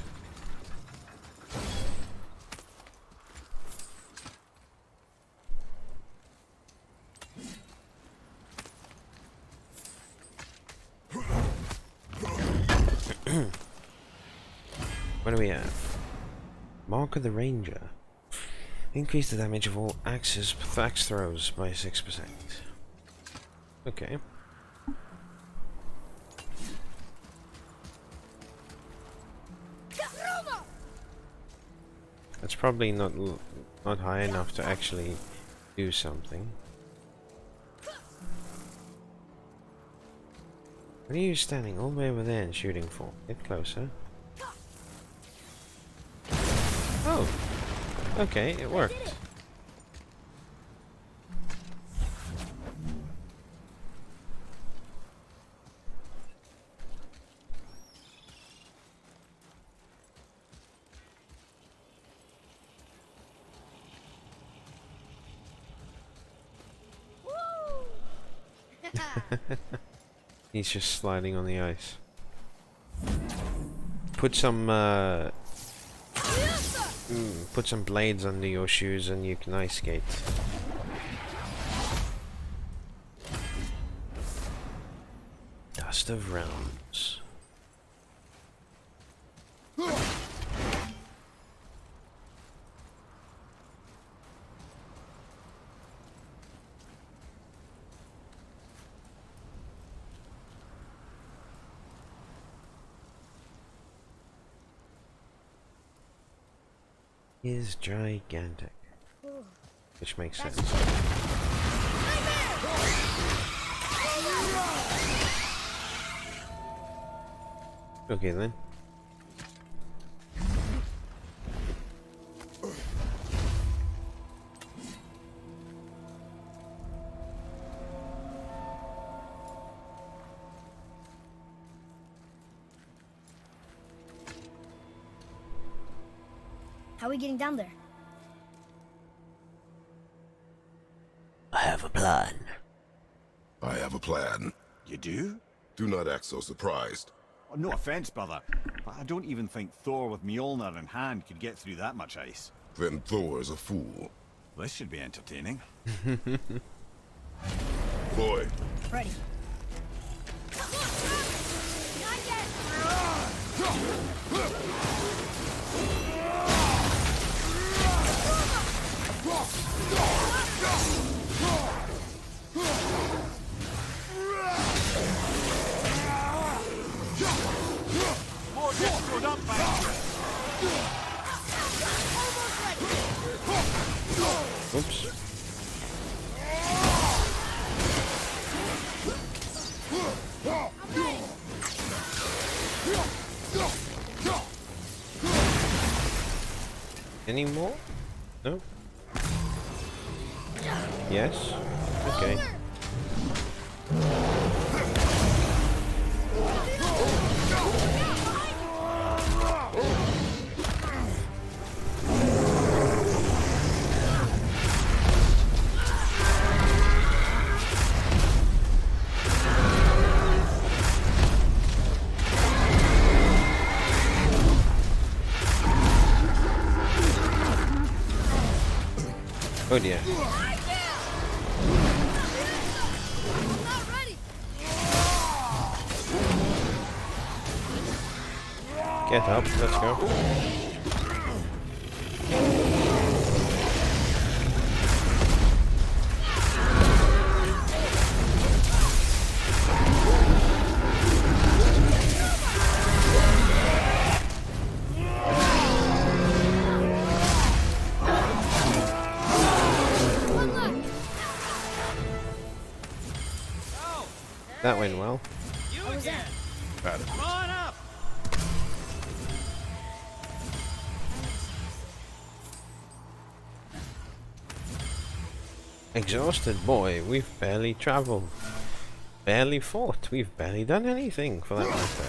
What do we have? Mark of the Ranger. Increase the damage of all axe throws by 6%. Okay. That's probably not high enough to actually do something. What are you standing all the way over there and shooting for? Get closer. Oh! Okay, it worked. He's just sliding on the ice. Put some put some blades under your shoes and you can ice skate. Dust of Realms. Is gigantic, which makes sense. Okay then. How are we getting down there? I have a plan. I have a plan. You do? Do not act so surprised. Oh, no offense, brother, but I don't even think Thor with Mjolnir in hand could get through that much ice. Then Thor is a fool. This should be entertaining. Boy. Ready. Boar gets screwed up by Oops. Any more? No? Yes? Okay. Oh dear. Get up, let's go. That went well. What was that? Come on up! Exhausted boy, we've barely traveled. Barely fought. We've barely done anything for that matter.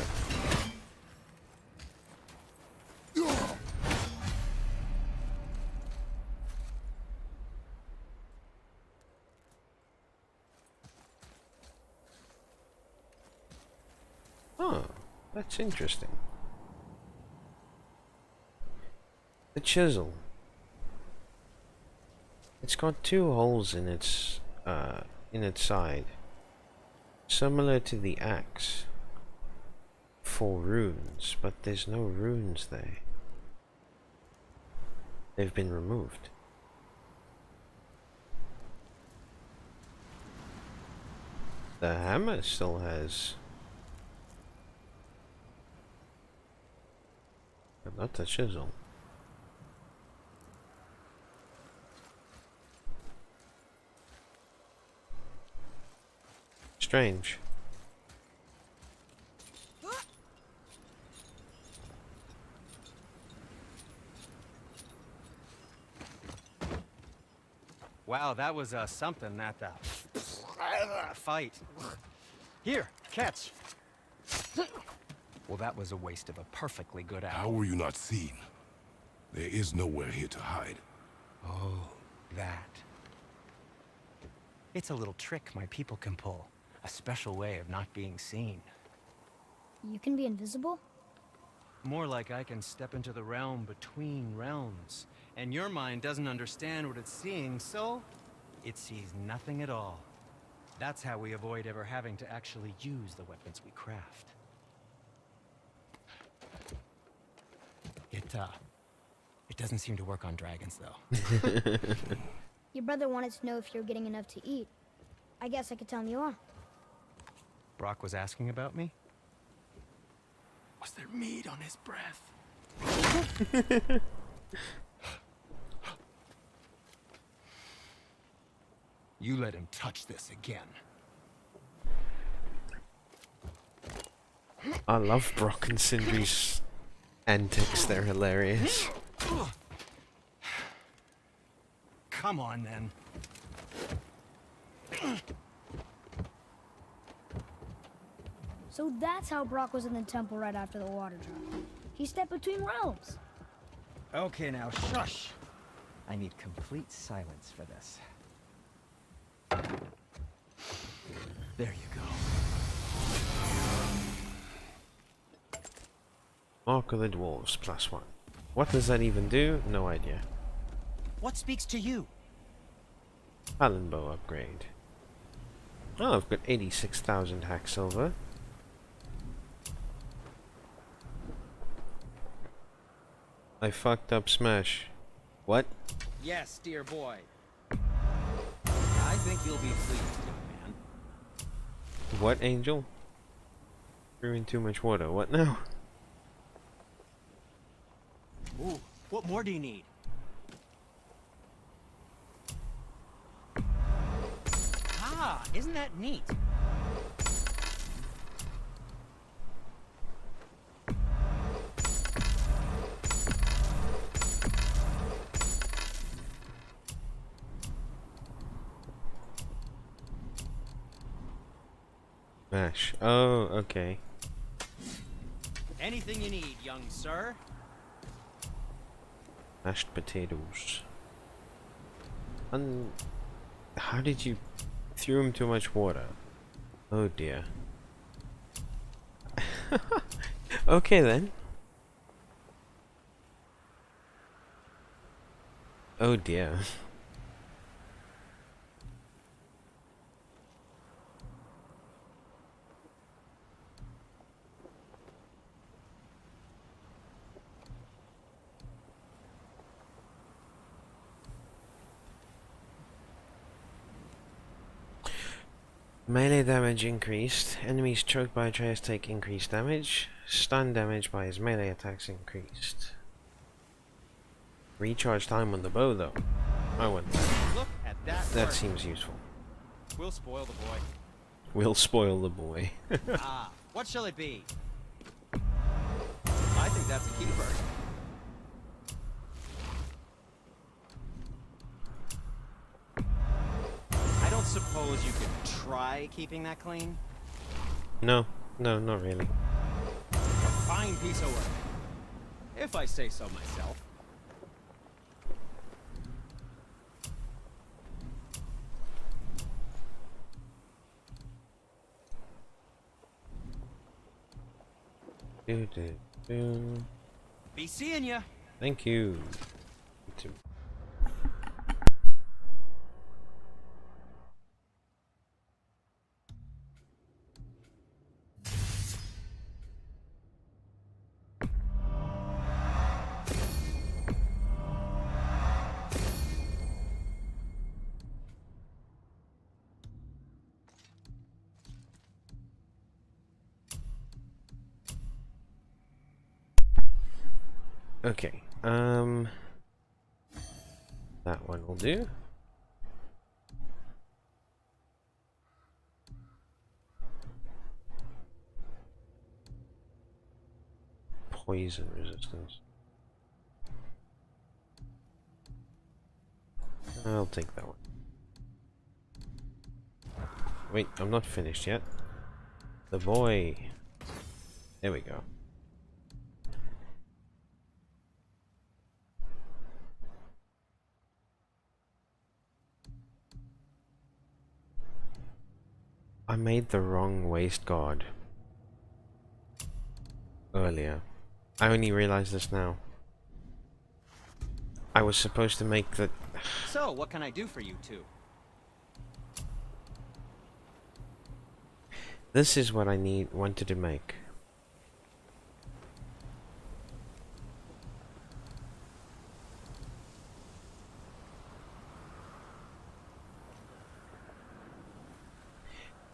Oh, that's interesting. The chisel. It's got two holes in its side, similar to the axe for runes, but there's no runes there. They've been removed. The hammer still has, but not the chisel. Strange. Wow, that was something, that fight. Here, catch. Well, that was a waste of a perfectly good How apple. were you not seen? There is nowhere here to hide. Oh, that. It's a little trick my people can pull. A special way of not being seen. You can be invisible? More like I can step into the realm between realms. And your mind doesn't understand what it's seeing, so it sees nothing at all. That's how we avoid ever having to actually use the weapons we craft. It doesn't seem to work on dragons, though. Your brother wanted to know if you're getting enough to eat. I guess I could tell him you are. Brock was asking about me? Was there meat on his breath? You let him touch this again. I love Brock and Sindri's antics, they're hilarious. Come on, then. So that's how Brock was in the temple right after the water drop. He stepped between realms. Okay, now shush. I need complete silence for this. There you go. Mark of the Dwarves, +1. What does that even do? No idea. What speaks to you? Talon bow upgrade. Oh, I've got 86,000 hack silver. I fucked up Smash. What? Yes, dear boy. I think you'll be pleased, young man. What, Angel? Threw in too much water. What now? Ooh, what more do you need? Ah, isn't that neat? Smash. Oh, okay. Anything you need, young sir. Mashed potatoes. How did you threw him too much water? Oh dear. Okay then. Oh dear. Melee damage increased. Enemies choked by Atreus take increased damage. Stun damage by his melee attacks increased. Recharge time on the bow though. I want that. Look at that. That work. seems useful. We'll spoil the boy. We'll spoil the boy. Ah, what shall it be? I think that's a keeper. I don't suppose you could try keeping that clean? No, not really. A fine piece of work. If I say so myself. Be seeing ya. Thank you. Okay, that one will do. Poison resistance. I'll take that one. Wait, I'm not finished yet. The boy. There we go. I made the wrong waist guard earlier. I only realized this now. I was supposed to make the... So, what can I do for you two? This is what I wanted to make.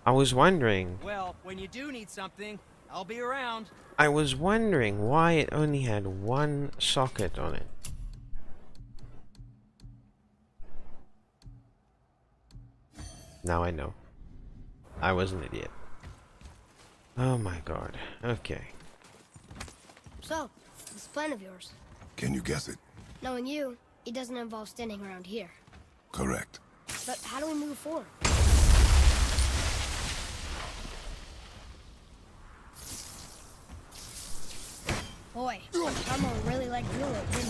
I was wondering... Well, when you do need something, I'll be around. I was wondering why it only had one socket on it. Now I know. I was an idiot. Oh my god. Okay. So, this plan of yours. Can you guess it? Knowing you, it doesn't involve standing around here. Correct. But how do we move forward? Boy, Elmo really liked Rune, didn't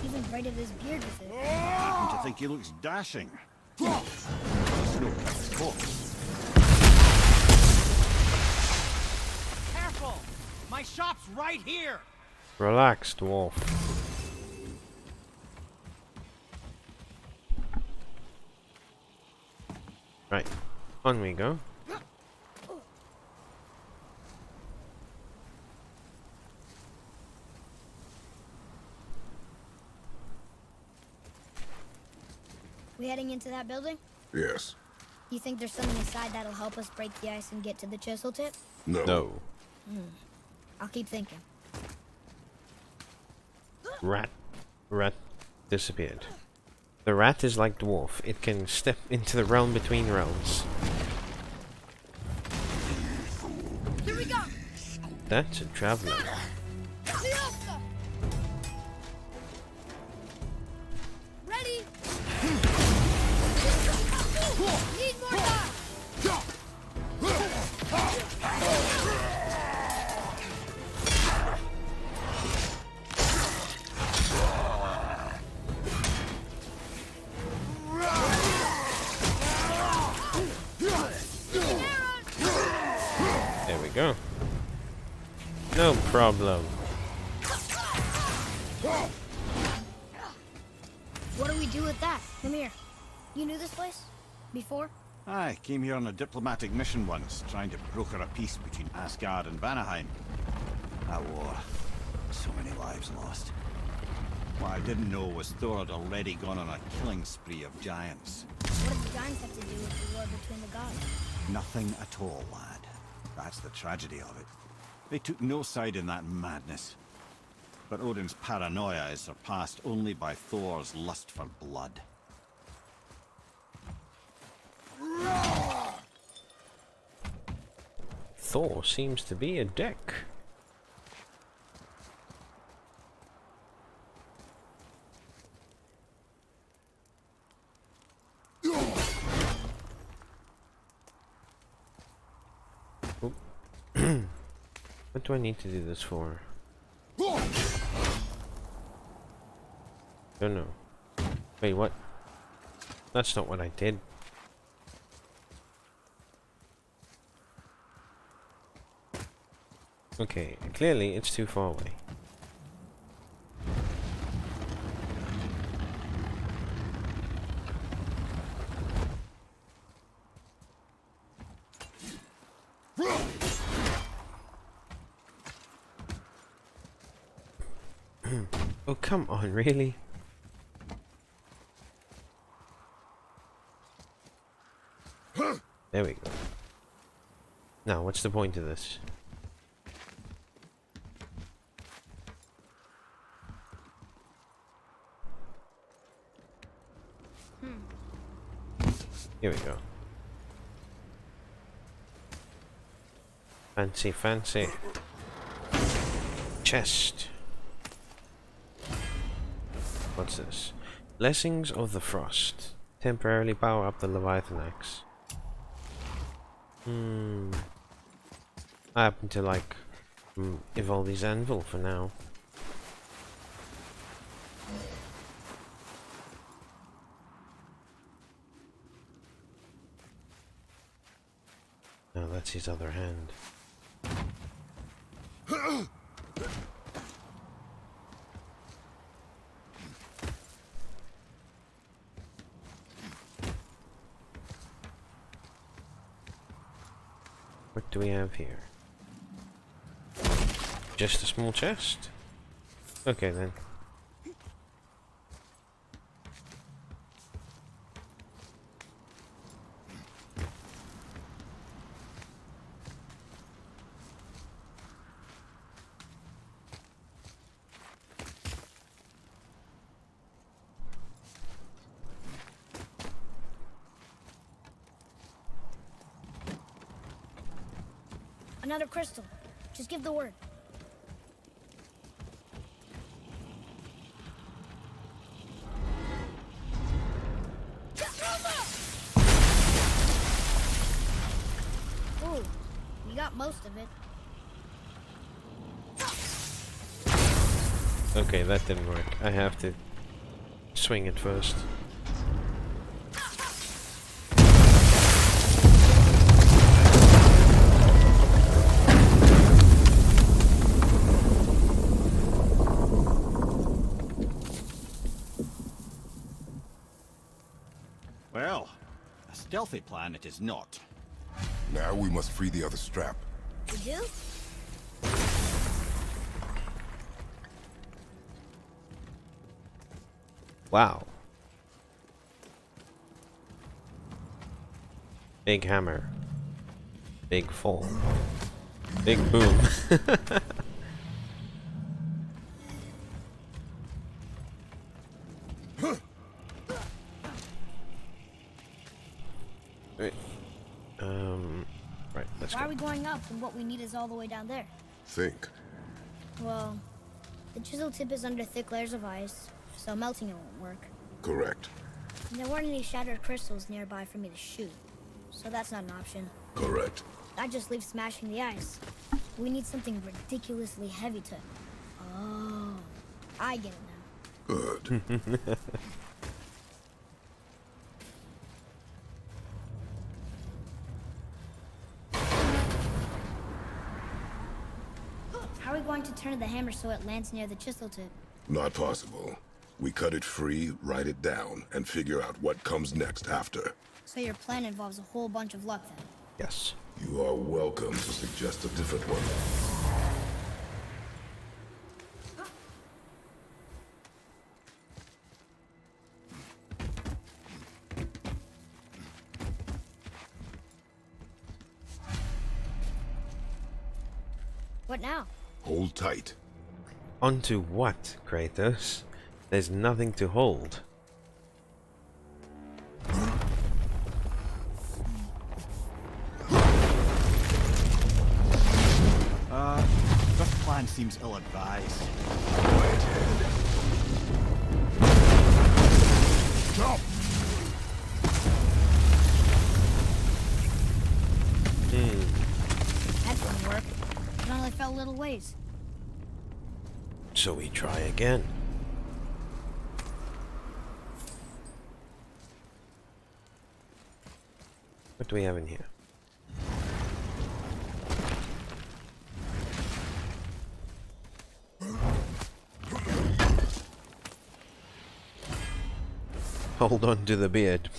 he? Even braided his beard with it. I happen to think he looks dashing. Snow-capped corpse. Careful! My shop's right here! Relax, dwarf. Right. On we go. We heading into that building? Yes. You think there's something inside that'll help us break the ice and get to the chisel tip? No. No. I'll keep thinking. Rat. Rat disappeared. The rat is like dwarf. It can step into the realm between realms. Here we go! That's a traveler. Ready? Need more time! There we go. No problem. What do we do with that? Come here. You knew this place? Before? I came here on a diplomatic mission once, trying to broker a peace between Asgard and Vanaheim. That war. So many lives lost. What I didn't know was Thor had already gone on a killing spree of giants. What did the giants have to do with the war between the gods? Nothing at all, lad. That's the tragedy of it. They took no side in that madness. But Odin's paranoia is surpassed only by Thor's lust for blood. Thor seems to be a dick. Oop. What do I need to do this for? Don't know. Wait, what? That's not what I did. Okay, clearly it's too far away. Oh, come on, really? There we go. Now, what's the point of this? Here we go. Fancy, fancy. Chest. What's this? Blessings of the Frost. Temporarily power up the Leviathan axe. I happen to like Ivaldi's anvil for now. No, that's his other hand. What do we have here? Just a small chest? Okay then. Another crystal. Just give the word. Ooh, you got most of it. Okay, that didn't work. I have to swing it first. Well, a stealthy plan it is not. Now we must free the other strap. We do? Wow. Big hammer. Big fall. Big boom. Wait. Right, let's Why go. are we going up when what we need is all the way down there? Think. Well, the chisel tip is under thick layers of ice, so melting it won't work. Correct. And there weren't any shattered crystals nearby for me to shoot, so that's not an option. Correct. I just leave smashing the ice. We need something ridiculously heavy to... Oh, I get it now. Good. How are we going to turn the hammer so it lands near the chisel tip? Not possible. We cut it free, write it down, and figure out what comes next after. So your plan involves a whole bunch of luck then? Yes. You are welcome to suggest a different one. What now? Hold tight. Onto what, Kratos? There's nothing to hold. This plan seems ill-advised. Quiet head. Jump! That didn't work. It only fell little ways. So we try again. What do we have in here? Hold on to the beard.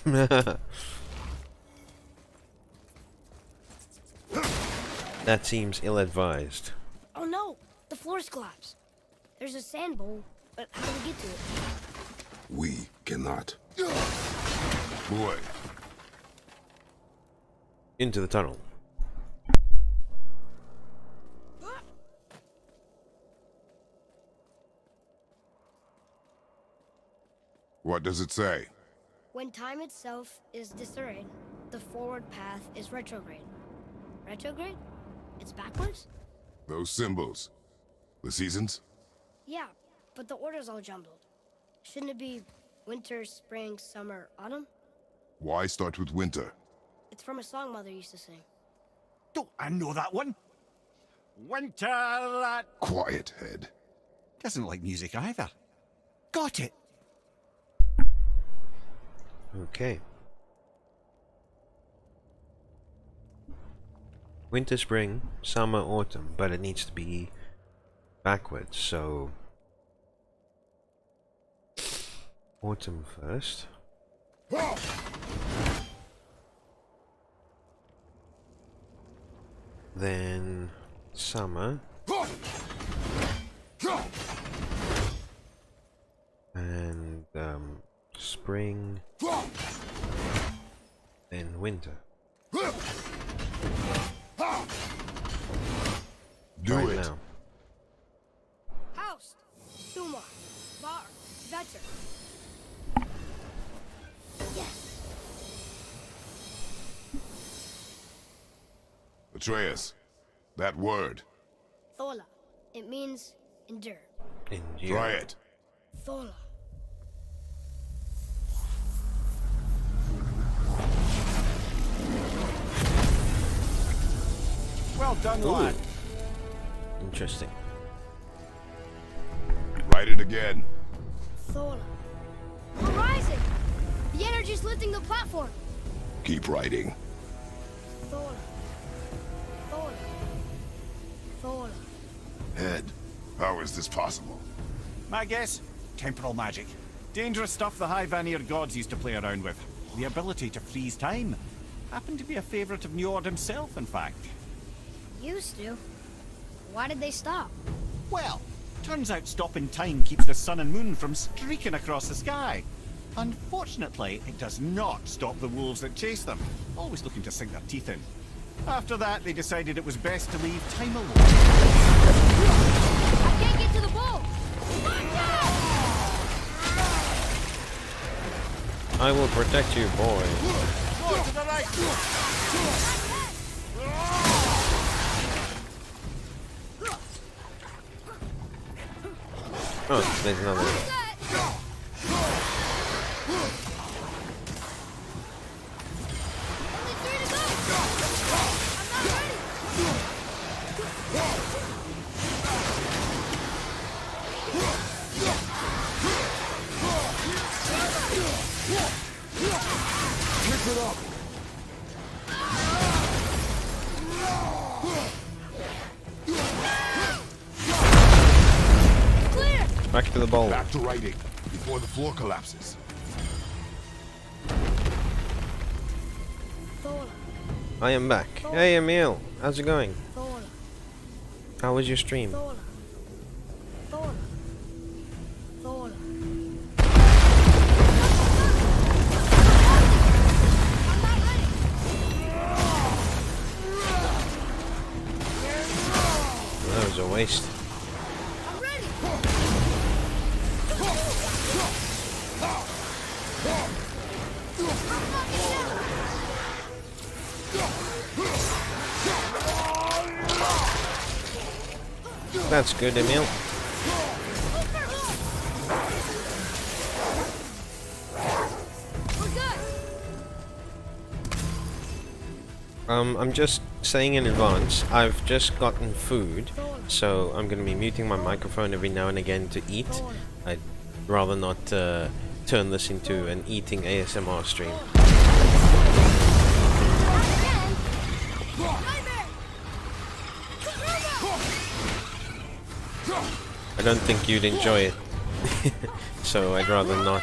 That seems ill-advised. Oh no! The floor's collapsed. There's a sand bowl, but how do we get to it? We cannot. Boy, Into the tunnel. what does it say? When time itself is disarrayed, the forward path is retrograde. Retrograde? It's backwards? Those symbols. The seasons? Yeah, but the order's all jumbled. Shouldn't it be winter, spring, summer, autumn? Why start with winter? It's from a song Mother used to sing. Don't I know that one? Winter that Quiet head. doesn't like music either. Got it. Okay. Winter, spring, summer, autumn, but it needs to be backwards, so autumn first. Then summer. And spring. Then winter. Do Right it. now. House, Suma, Bar, Vetter. Yes! Atreus, that word. Thola. It means endure. Endure. Try it. Thola. Well done, lad. Interesting. Write it again. Thola. We're rising! The energy's lifting the platform! Keep writing. Thola. Thola. Thola. Head, how is this possible? My guess? Temporal magic. Dangerous stuff the High Vanir gods used to play around with. The ability to freeze time. Happened to be a favorite of Njord himself, in fact. Used to. Why did they stop? Well, turns out stopping time keeps the sun and moon from streaking across the sky. Unfortunately, it does not stop the wolves that chase them, always looking to sink their teeth in. After that, they decided it was best to leave time alone. I can't get to the bowl! I will protect you, boy. More to the right! Oh, there's another one. Only 3 to go! I'm not Pick it up. clear! Back to the bowl. Back to writing before the floor collapses. Thola. I am back. Hey, Emil. How's it going? Thola. How was your stream? Thola. Thola. Thola. I'm not ready! Oh a waste. I'm ready. That's good, Emil. I'm just saying in advance, I've just gotten food, so I'm going to be muting my microphone every now and again to eat. I'd rather not turn this into an eating ASMR stream. I don't think you'd enjoy it, so I'd rather not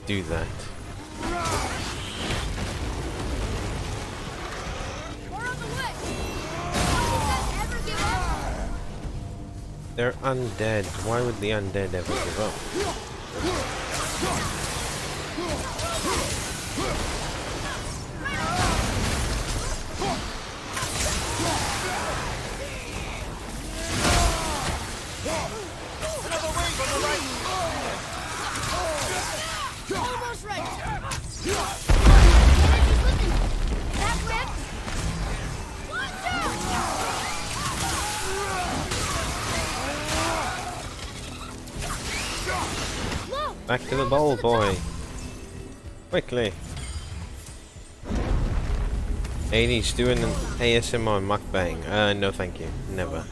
do that. They're undead. Why would the undead ever give up? Almost ready. Back to the bowl, boy. Quickly. 80's doing an ASMR mukbang. No thank you. Never.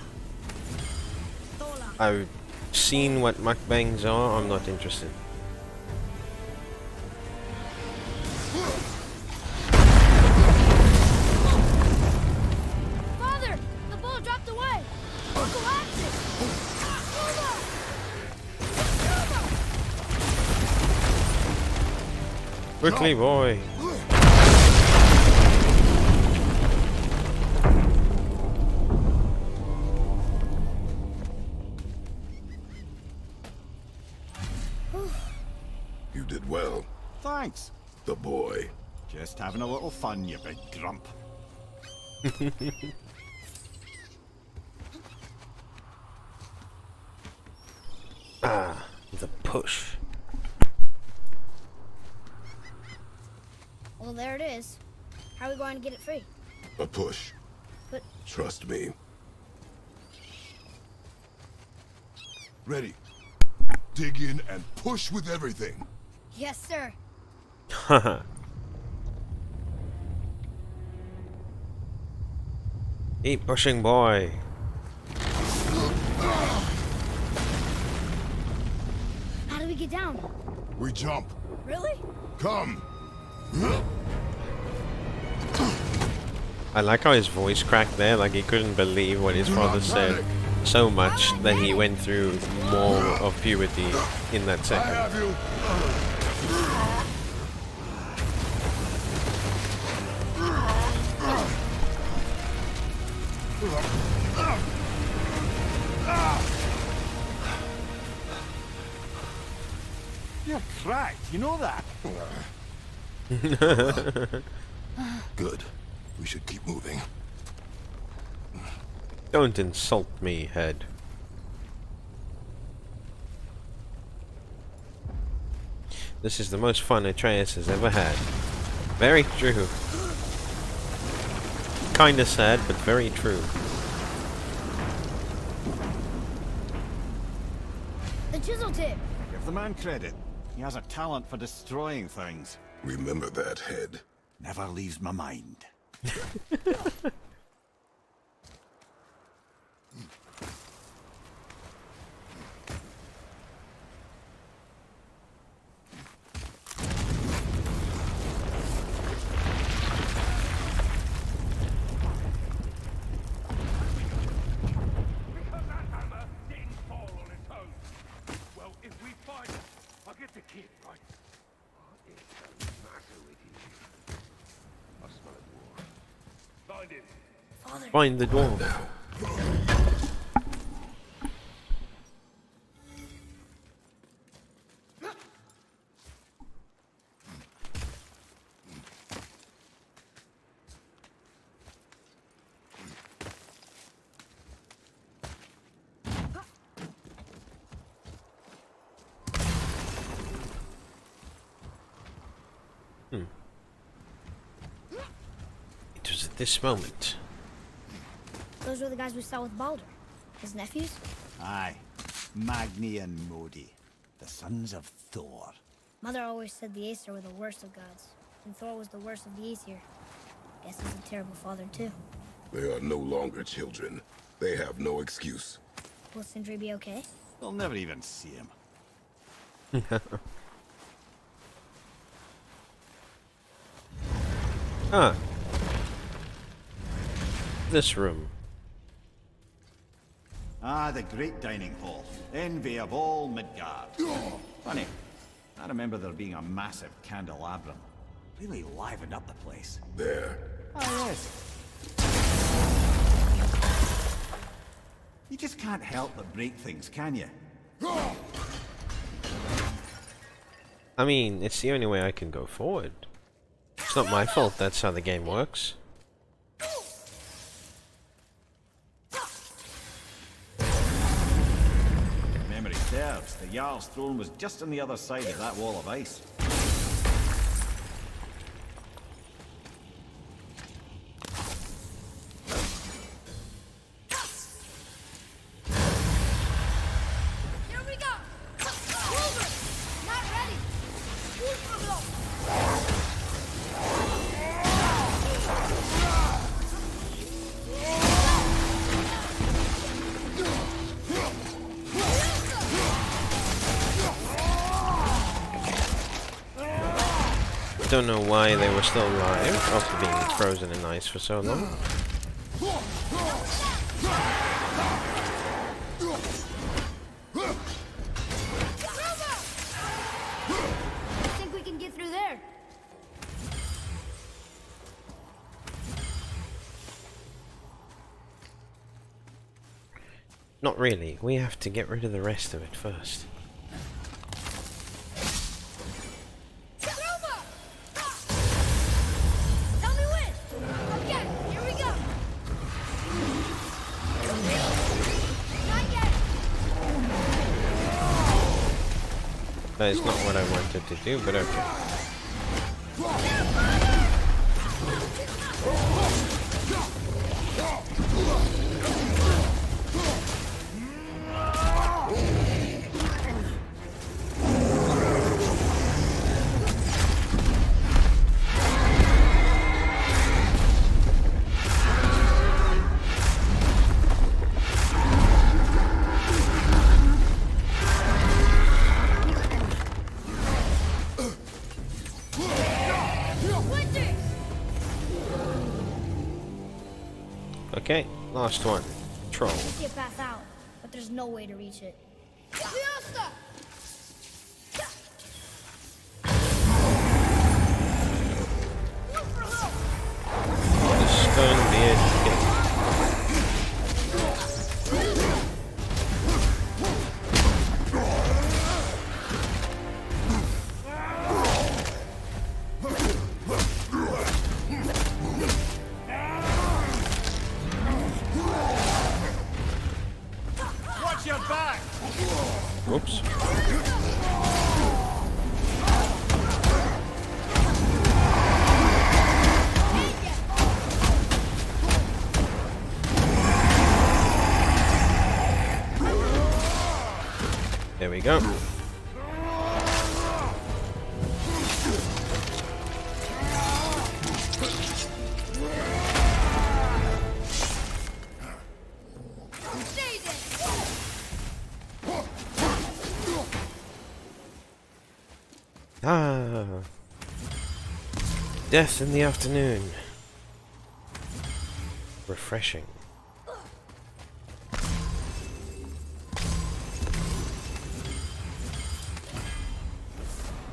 I've seen what mukbangs are. I'm not interested. Father, the ball dropped away. Uncle Axis. Quickly, boy. You did well, Thanks. the boy. Just having a little fun, you big grump. Ah, the push. Well, there it is. How are we going to get it free? A push. But Trust me. Ready. Dig in and push with everything. yes, sir. Haha. Keep pushing, boy. How do we get down? We jump. Really? Come. I like how his voice cracked there, like he couldn't believe what his father said so much that he went through more of puberty in that I second. have you. You're cracked, you know that? Good. We should keep moving. Don't insult me, head. This is the most fun Atreus has ever had. Very true. Kinda sad, but very true. The chisel tip. Give the man credit. He has a talent for destroying things. Remember that, head. Never leaves my mind. Find the door. this moment. Those were the guys we saw with Baldur. His nephews? Aye. Magni and Modi, the sons of Thor. Mother always said the Aesir were the worst of gods, and Thor was the worst of the Aesir. Guess he's a terrible father, too. They are no longer children. They have no excuse. Will Sindri be okay? They'll never even see him. Ah. This room. Ah, the great dining hall. Envy of all Midgard. Funny, I remember there being a massive candelabrum. Really livened up the place. There. Ah, yes. You just can't help but break things, can you? I mean, it's the only way I can go forward. It's not my fault, that's how the game works. If memory serves, the Jarl's throne was just on the other side of that wall of ice. Here we go! Over! Not ready! Don't know why they were still alive after being frozen in ice for so long. I think we can get through there. Not really, we have to get rid of the rest of it first. Tell me when! Okay, here we go! Not yet! That is not what I wanted to do, but okay. Okay, last one. Troll. I see a path out, but there's no way to reach it. The stone beard king. Watch your back! Whoops. There we go. Ah, death in the afternoon. Refreshing.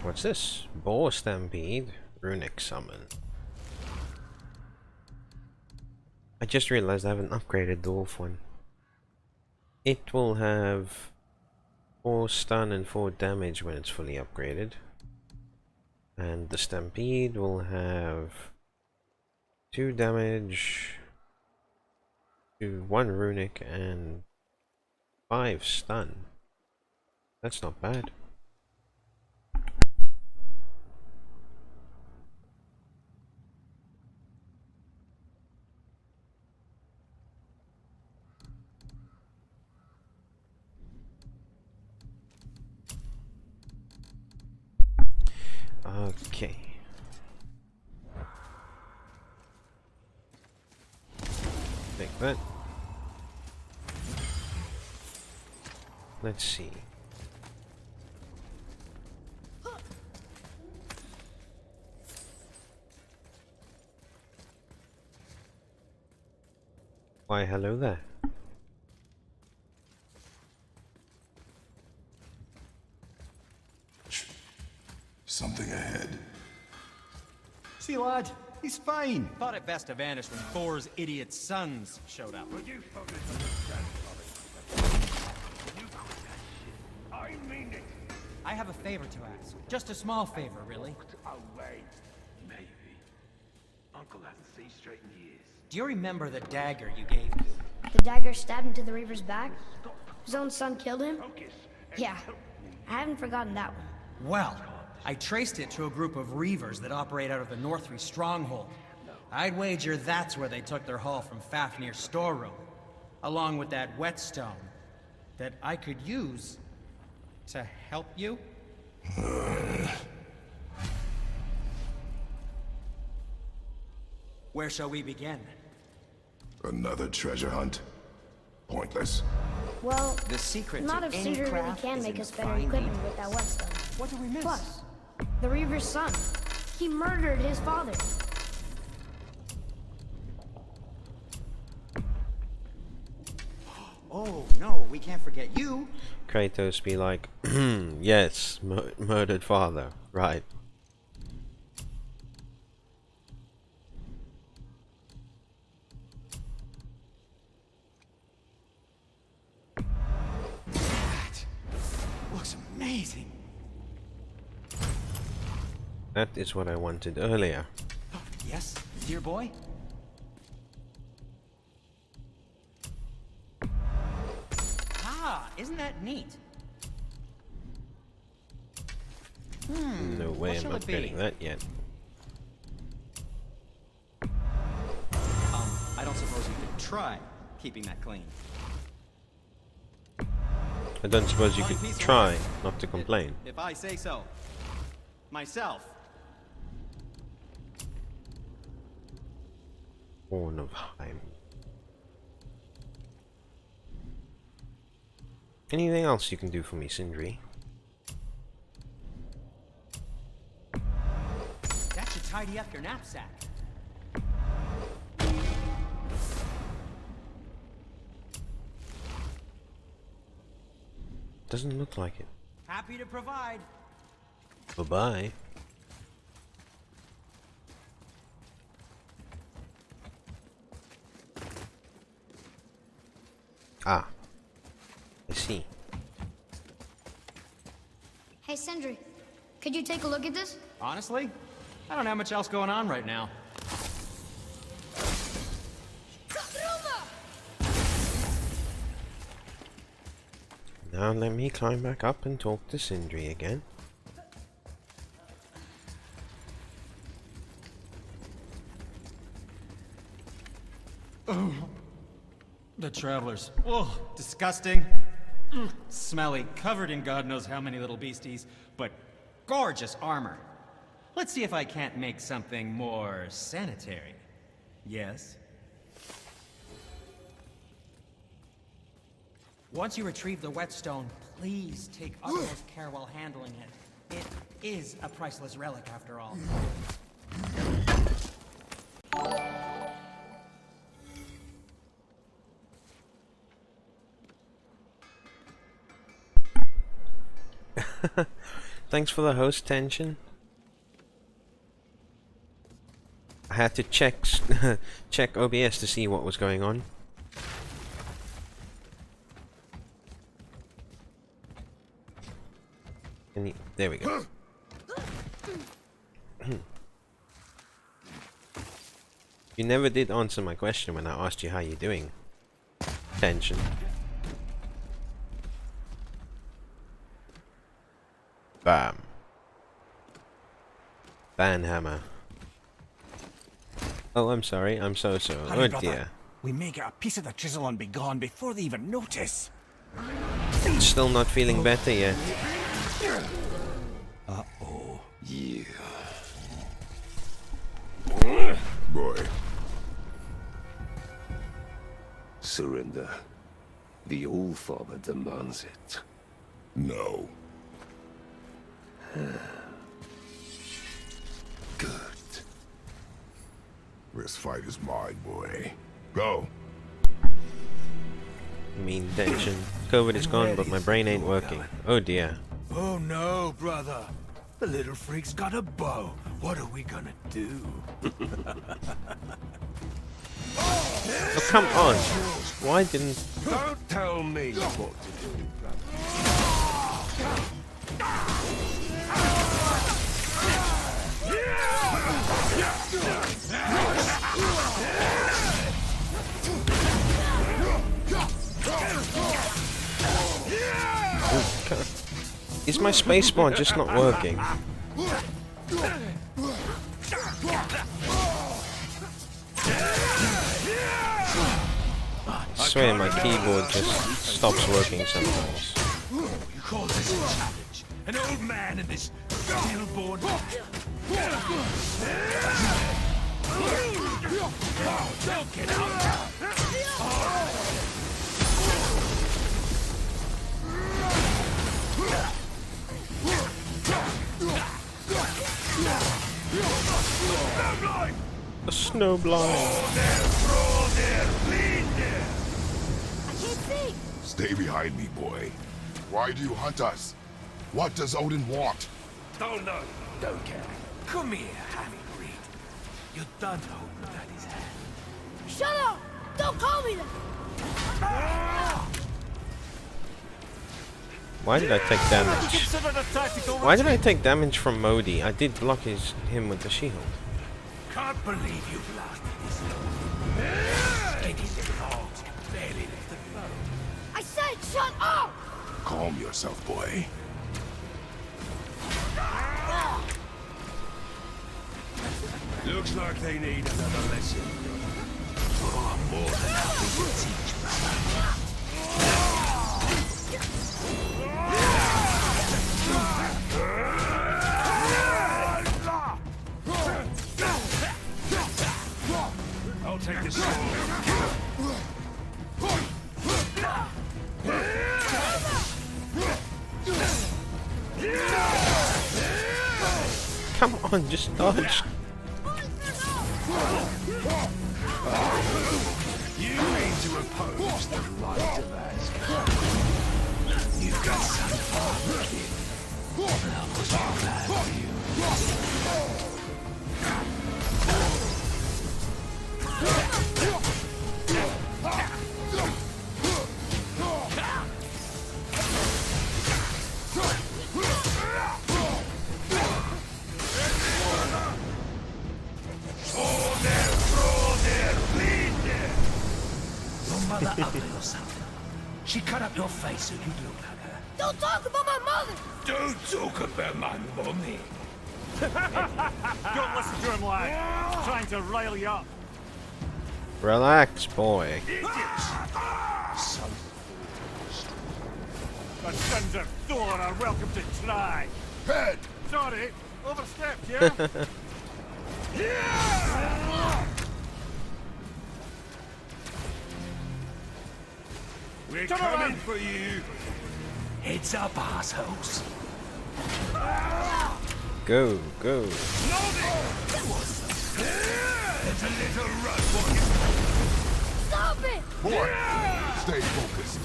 What's this? Boar Stampede, Runic summon. I just realized I haven't upgraded the wolf one. It will have 4 stun and 4 damage when it's fully upgraded. And the Stampede will have 2 damage, 1 Runic, and 5 stun. That's not bad. that. Let's see. Why, hello there. Something ahead. See, lad, he's fine. Thought it best to vanish when Thor's idiot sons showed up. I have a favor to ask. Just a small favor, really. Away. Maybe. Uncle hasn't seen straight in years. Do you remember the dagger you gave me? The dagger stabbed into the Reaver's back? His own son killed him? Yeah, I haven't forgotten that one. Well, I traced it to a group of Reavers that operate out of the Northry stronghold. I'd wager that's where they took their haul from Fafnir's storeroom, along with that whetstone that I could use to help you. Where shall we begin? Another treasure hunt? Pointless. Well, The secret not to if any Cinder really craft can is make in us better finding equipment with that whetstone. What do we miss? Plus, the Reaver's son. He murdered his father. Oh, no, we can't forget you. Kratos be like, yes, murdered father, right. Looks amazing. That is what I wanted earlier. Yes, dear boy? Ah, isn't that neat? No way what I'm shall not it be? getting that yet. I don't suppose you could try keeping that clean. I don't suppose you Fine could piece of try work. not to complain. If I say so. Myself. Horn of Heim. Anything else you can do for me, Sindri? That should tidy up your knapsack. Doesn't look like it. Happy to provide. Bye-bye. Ah. I see. Hey, Sindri, could you take a look at this? Honestly, I don't have much else going on right now. Now let me climb back up and talk to Sindri again. The travelers. Oh, disgusting. Smelly, covered in God knows how many little beasties, but gorgeous armor. Let's see if I can't make something more sanitary. Yes? Once you retrieve the whetstone, please take utmost care while handling it. It is a priceless relic after all. Thanks for the host, Tension. I had to check check OBS to see what was going on. There we go. You never did answer my question when I asked you how you're doing. Tension. Bam. Banhammer. Oh, I'm sorry. I'm so. Oh dear. We may get a piece of the chisel and be gone before they even notice. Still not feeling better yet. Uh-oh. Yeah. Boy. Surrender. The All-Father demands it. No. Good. This fight is mine, boy. Go. Mean tension. COVID is gone, but my brain ain't working. Oh dear. Oh no, brother. The little freak's got a bow. What are we gonna do? Oh, come on. Why didn't... Don't tell me what to do, brother. Is my spacebar just not working? I swear my keyboard just stops working sometimes. You call this a challenge? An old man in this stillborn... Don't get out! A snow blind. Stay behind me, boy. Why do you hunt us? What does Odin want? Don't know. Don't care. Come here, Harry Reed. You're done holding Daddy's hand. Shut up! Don't call me that! Why did I take damage? Why did I take damage from Modi? I did block him with the shield. Can't believe you blasted this long. Skinny little hogs barely left the boat. I said shut up! Calm yourself, boy. Looks like they need another lesson. Oh, I'm more than happy to teach, brother. I'll take this sword. Come on, just dodge. You mean to oppose the light of Asgard? You've got some fun with it. I was glad for you. Mother ugly or something. She cut up your face so you'd look like her. Don't talk about my mother! Don't talk about my mommy. Don't listen to him, lad. Trying to rile you up. Relax, boy. The sons of Thor are welcome to try. Head! Sorry, overstepped, yeah? We're coming for you. Heads up, assholes. Go, go. There's a little run for you. Stop it! Boy, stay focused.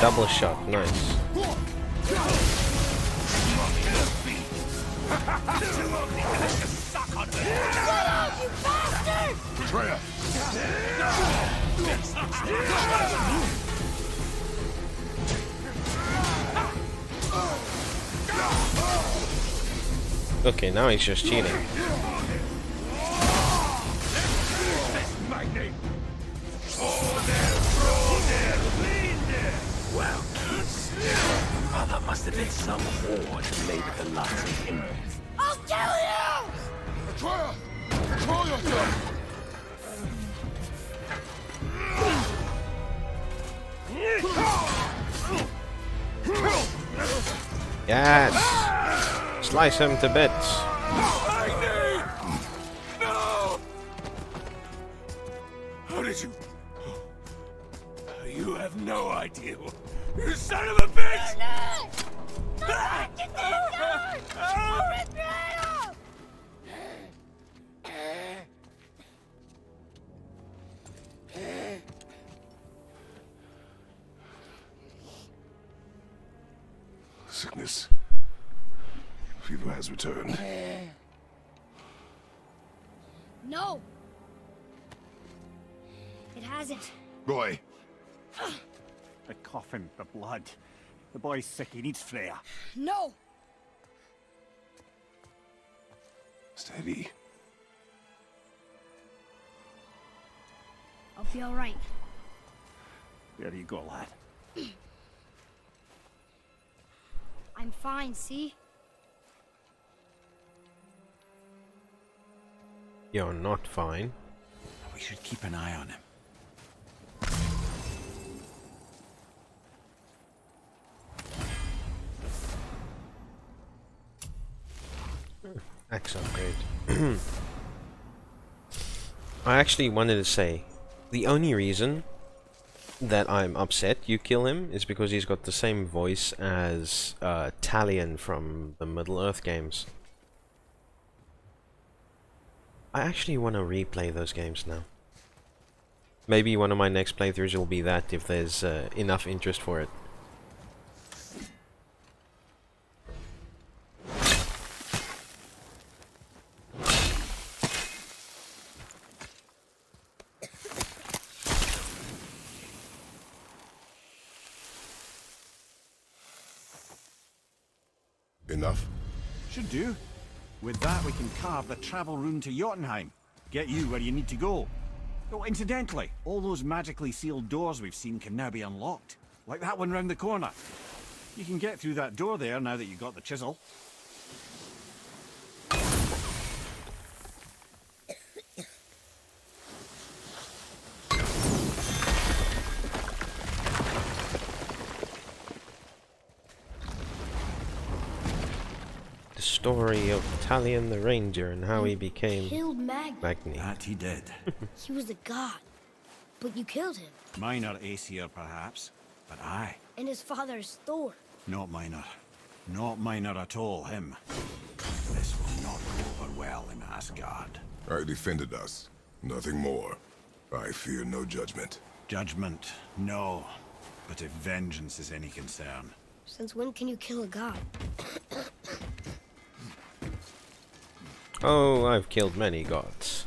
Double shot, nice. Shut up, you bastard! Betrayer! Okay, now he's just cheating. Well, kids, Mother must have been some whore to lay with the likes of him. I'll kill you! Atreya! Control yourself! Yes! Slice him to bits. No! How did you... You have no idea. You son of a bitch! Sickness. Fever has returned. No! It hasn't. Roy! The coffin, the blood. The boy's sick, he needs Freya. No! Steady. I'll be alright. There you go, lad. I'm fine, see? You're not fine. We should keep an eye on him. Axe upgrade. I actually wanted to say, the only reason that I'm upset you kill him is because he's got the same voice as Talion from the Middle-earth games. I actually want to replay those games now. Maybe one of my next playthroughs will be that, if there's enough interest for it. Enough? Should do. With that, we can carve the travel rune to Jotunheim. Get you where you need to go. Oh, incidentally, all those magically sealed doors we've seen can now be unlocked. Like that one round the corner. You can get through that door there now that you've got the chisel. The story of Talion the Ranger and how he became Killed Magni. That he did. He was a god. But you killed him. Minor Aesir, perhaps. But I. And his father's Thor. Not minor. Not minor at all, him. This will not go over well in Asgard. I defended us. Nothing more. I fear no judgment. Judgment, no. But if vengeance is any concern. Since when can you kill a god? Oh, I've killed many gods.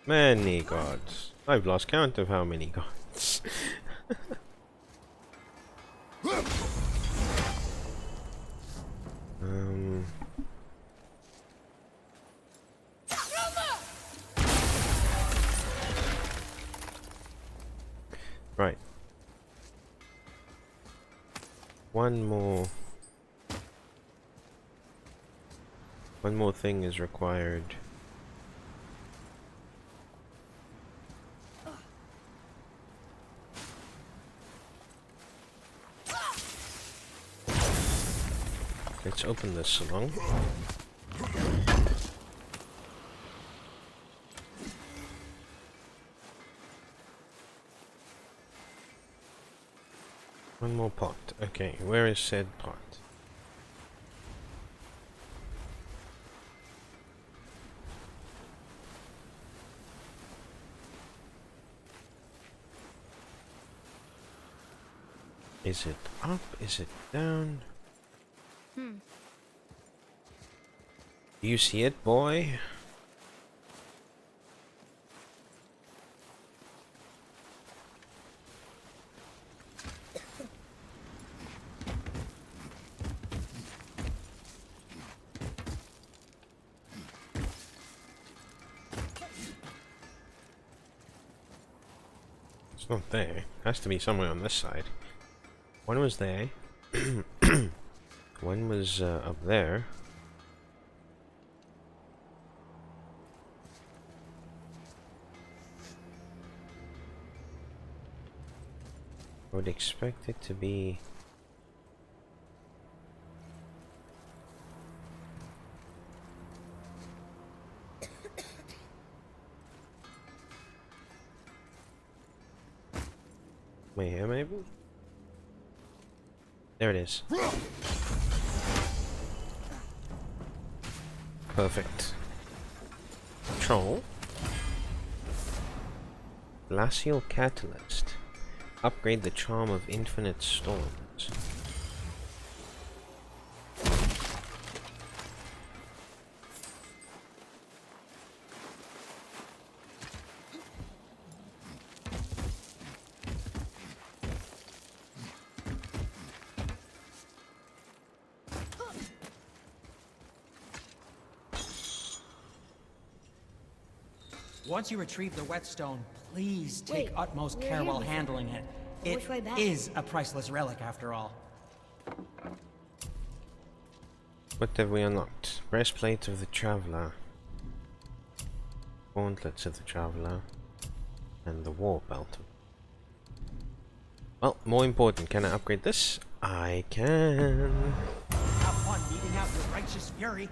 Many gods. I've lost count of how many gods. Right. One more thing is required. Let's open this salon. One more pot. Okay, where is said pot? Is it up? Is it down? Do you see it, boy? It's not there. It has to be somewhere on this side. One was there. One was up there. I would expect it to be... Wait, here maybe? There it is. Perfect. Control. Glacial Catalyst. Upgrade the charm of infinite storms. Once you retrieve the whetstone, please take Wait, utmost we're care here while before. handling it. But which way It back? is a priceless relic after all. What have we unlocked? Breastplate of the Traveler. Gauntlets of the Traveler. And the War Belt. Well, more important, can I upgrade this? I can. Have fun meeting out your righteous fury.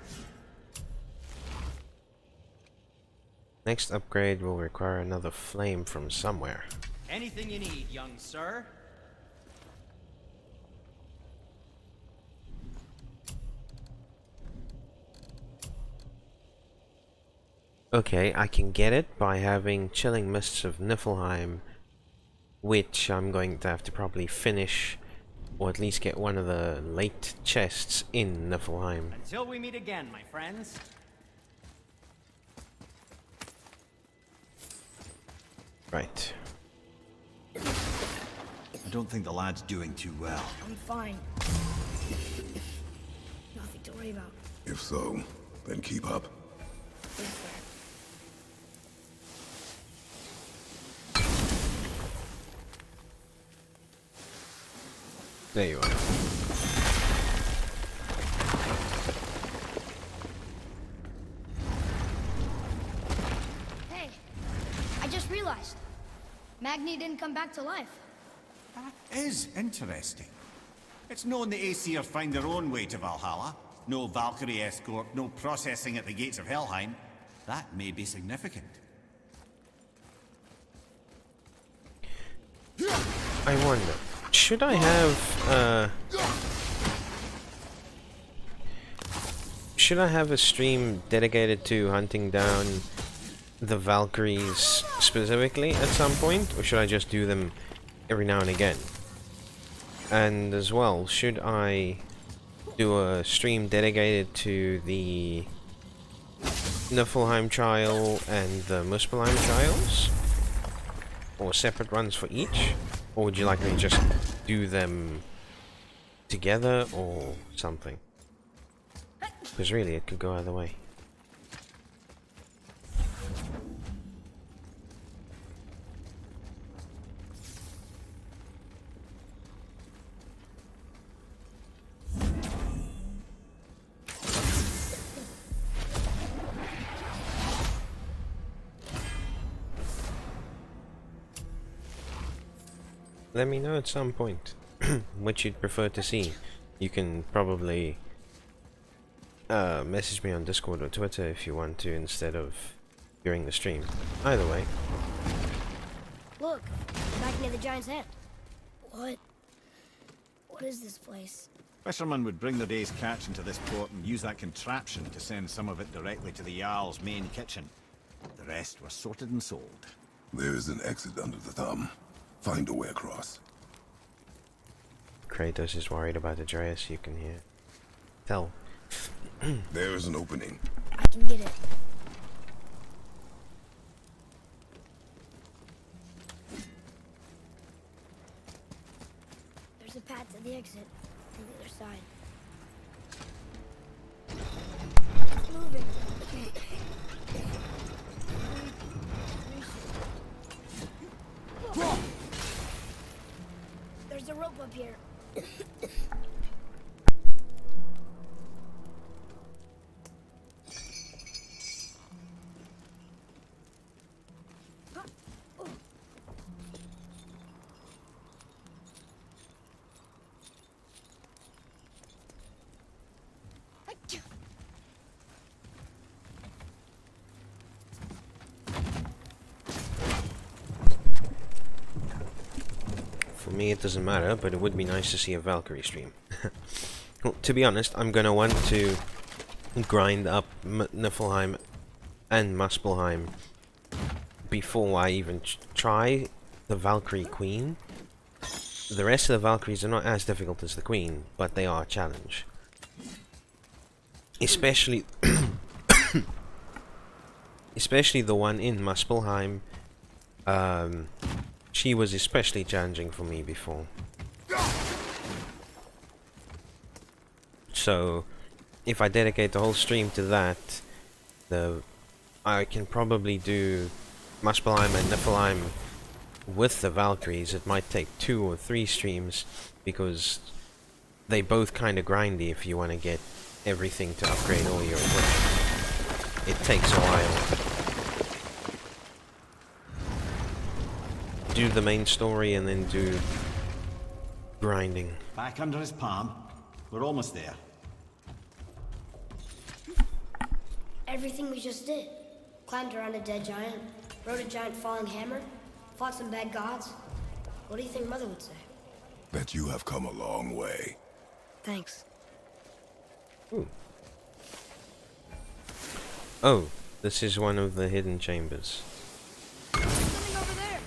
Next upgrade will require another flame from somewhere. Anything you need, young sir. Okay, I can get it by having Chilling Mists of Niflheim, which I'm going to have to probably finish, or at least get one of the late chests in Niflheim. Until we meet again, my friends. Right. I don't think the lad's doing too well. I'm fine. Nothing to worry about. If so, then keep up. Yes, sir. There you are. Hey, I just realized. Magni didn't come back to life. That is interesting. It's known the Aesir find their own way to Valhalla. No Valkyrie escort, no processing at the gates of Helheim. That may be significant. I wonder, should I have a stream dedicated to hunting down the Valkyries specifically at some point, or should I just do them every now and again? And as well, should I do a stream dedicated to the Niflheim trial and the Muspelheim trials? Or separate runs for each? Or would you like me to just do them together or something? Because really it could go either way. Let me know at some point what you'd prefer to see. You can probably message me on Discord or Twitter if you want to, instead of during the stream. Either way. Look, back near the giant's hand. What? What is this place? Fishermen would bring their day's catch into this port and use that contraption to send some of it directly to the Jarl's main kitchen. The rest were sorted and sold. There is an exit under the thumb. Find a way across. Kratos is worried about Atreus, you can hear. Tell. There is an opening. I can get it. There's a path to the exit on the other side. It's moving. There's a rope up here. For me, it doesn't matter, but it would be nice to see a Valkyrie stream. Well, to be honest, I'm gonna want to grind up Niflheim and Muspelheim before I even try the Valkyrie Queen. The rest of the Valkyries are not as difficult as the Queen, but they are a challenge. Especially the one in Muspelheim. She was especially challenging for me before. So, if I dedicate the whole stream to that, I can probably do Muspelheim and Niflheim with the Valkyries. It might take 2 or 3 streams, because they both kind of grindy if you want to get everything to upgrade all your equipment. It takes a while. Do the main story and then do grinding. Back under his palm. We're almost there. Everything we just did. Climbed around a dead giant, rode a giant falling hammer, fought some bad gods. What do you think Mother would say? That you have come a long way. Thanks. Ooh. Oh, this is one of the hidden chambers. Something over there!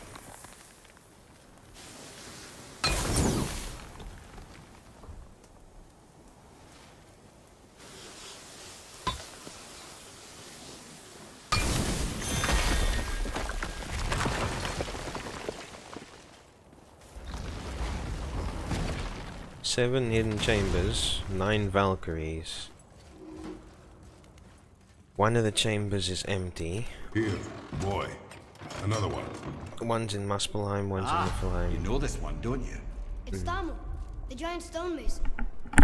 7 hidden chambers, 9 Valkyries. One of the chambers is empty. Here, boy. Another one. One's in Muspelheim, one's in Niflheim. You know this one, don't you? It's Damu, the giant stonemason.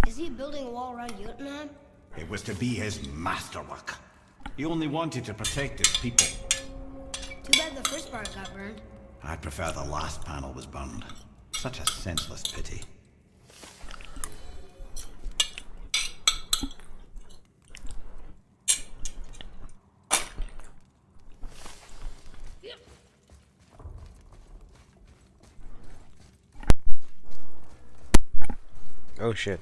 Is he building a wall around Jotunheim? It was to be his masterwork. He only wanted to protect his people. Too bad the first part got burned. I'd prefer the last panel was burned. Such a senseless pity. Oh shit.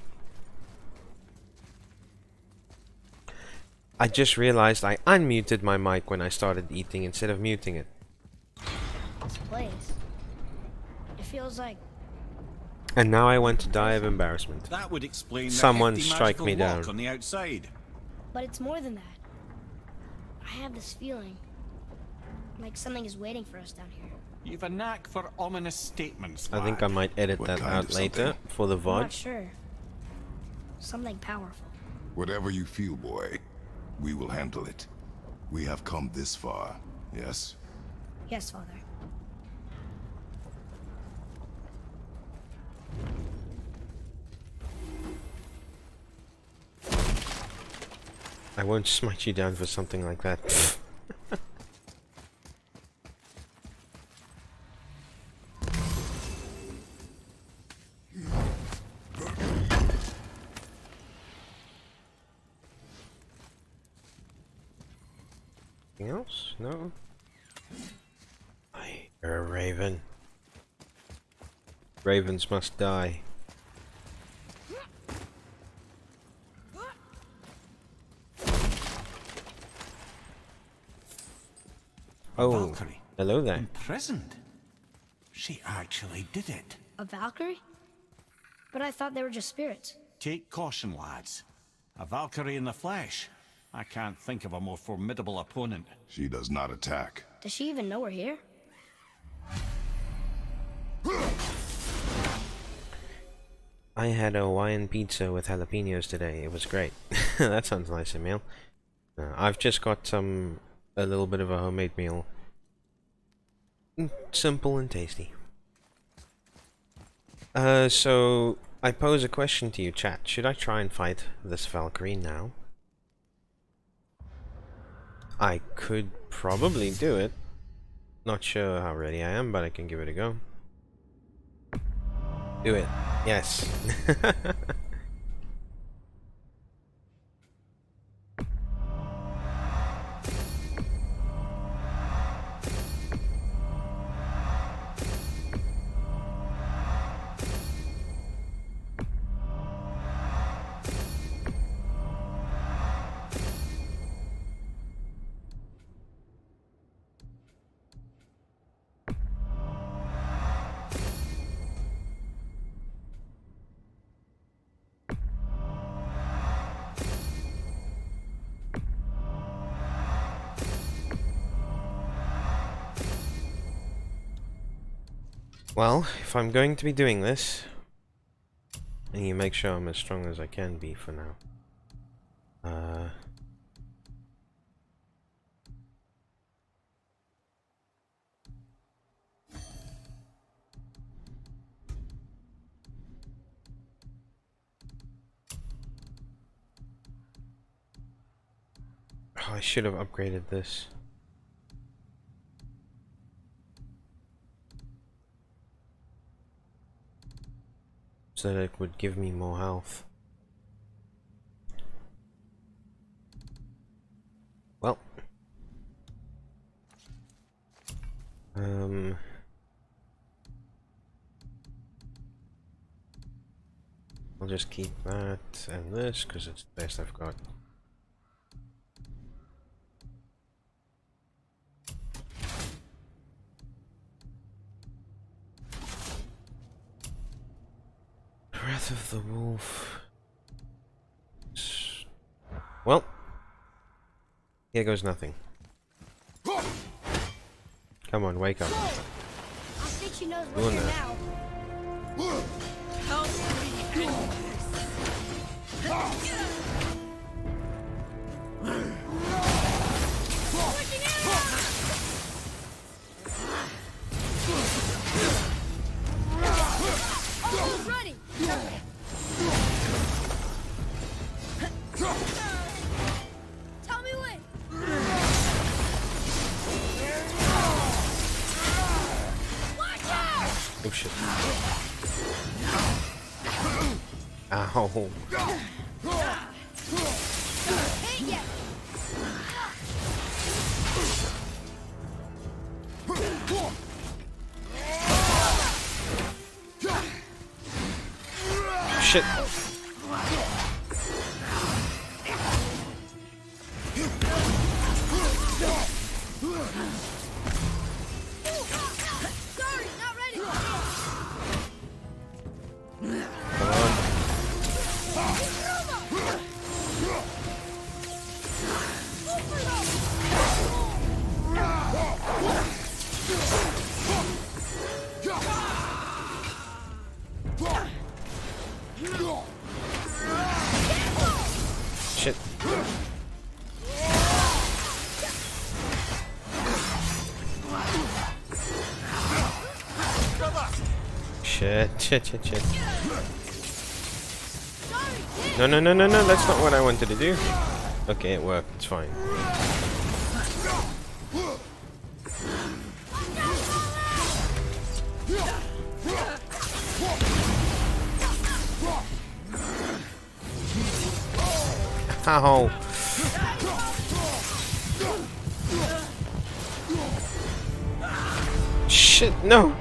I just realized I unmuted my mic when I started eating instead of muting it. This place. It feels like... And now I want to die of embarrassment. That would explain Someone the hefty strike me magical lock down. on the outside. But it's more than that. I have this feeling. Like something is waiting for us down here. You've a knack for ominous statements, I think I lad. might edit What that kind out of later something? for the I'm VOD. not sure. Something powerful. Whatever you feel, boy, we will handle it. We have come this far, yes? Yes, Father. I won't smite you down for something like that. Anything else? No? I hear a raven. Ravens must die. Oh, Valkyrie. hello there. Imprisoned? She actually did it. A Valkyrie? But I thought they were just spirits. Take caution, lads. A Valkyrie in the flesh. I can't think of a more formidable opponent. She does not attack. Does she even know we're here? I had a Hawaiian pizza with jalapenos today. It was great. That sounds nice, Emil. I've just got a little bit of a homemade meal. Simple and tasty. So I pose a question to you, chat. Should I try and fight this Valkyrie now? I could probably do it. Not sure how ready I am, but I can give it a go. Do it. Yes. Well, if I'm going to be doing this, I need to make sure I'm as strong as I can be for now. Oh, I should have upgraded this. So that it would give me more health. Well. I'll just keep that and this because it's the best I've got. Wrath of the Wolf. Well, here goes nothing. Come on, wake up. I think she knows Doing we're here that. now. Help me end Oh, he's running! Tell me when! Watch out! Oh shit. Ow. Hey, yeah. Shit. Sorry, not ready. Come on. Shit. Shit. No, that's not what I wanted to do. Okay, it worked, it's fine. Ow. Shit, no!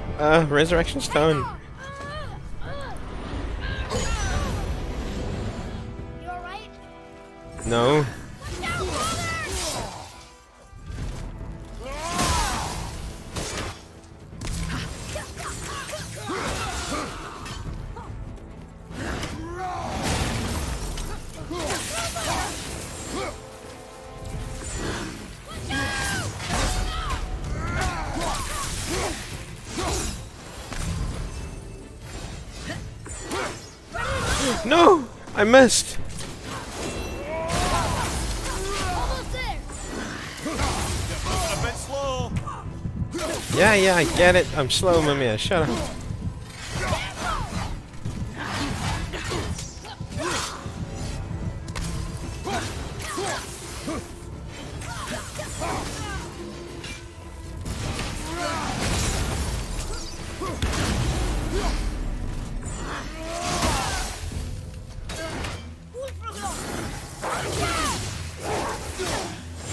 Resurrection Stone. You alright? No. No! I missed! Almost there. A bit slow. Yeah, I get it. I'm slow, Mamiya. Shut up.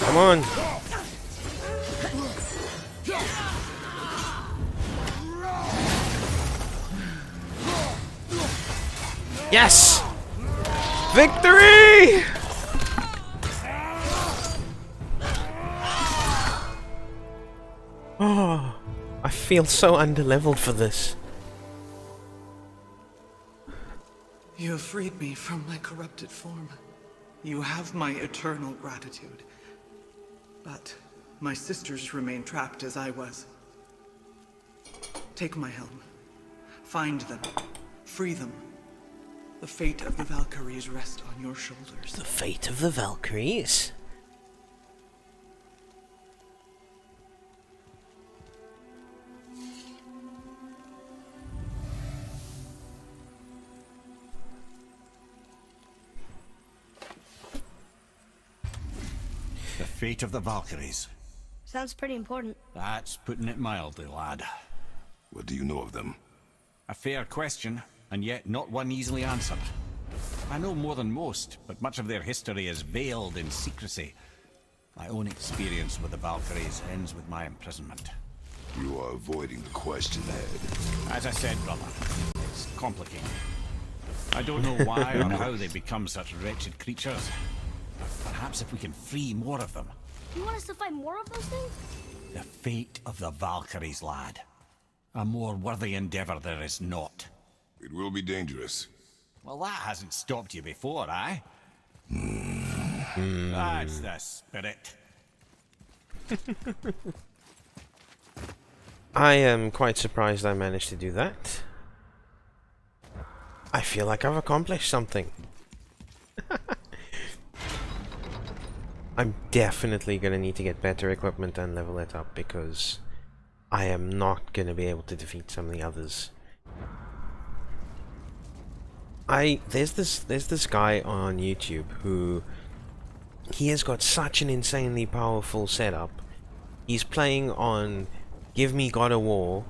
Come on. Yes! Victory! Oh, I feel so underleveled for this. You have freed me from my corrupted form. You have my eternal gratitude. But my sisters remain trapped as I was. Take my helm. Find them. Free them. The fate of the Valkyries rests on your shoulders. The fate of the Valkyries? The fate of the Valkyries. Sounds pretty important. That's putting it mildly, lad. What do you know of them? A fair question, and yet not one easily answered. I know more than most, but much of their history is veiled in secrecy. My own experience with the Valkyries ends with my imprisonment. You are avoiding the question, Ed. As I said, brother, it's complicated. I don't know why or how they become such wretched creatures. Perhaps if we can free more of them. You want us to fight more of those things? The fate of the Valkyries, lad. A more worthy endeavor there is not. It will be dangerous. Well, that hasn't stopped you before, eh? That's the spirit. I am quite surprised I managed to do that. I feel like I've accomplished something. I'm definitely gonna need to get better equipment and level it up, because I am not gonna be able to defeat some of the others. There's this guy on YouTube who he has got such an insanely powerful setup. He's playing on Give Me God of War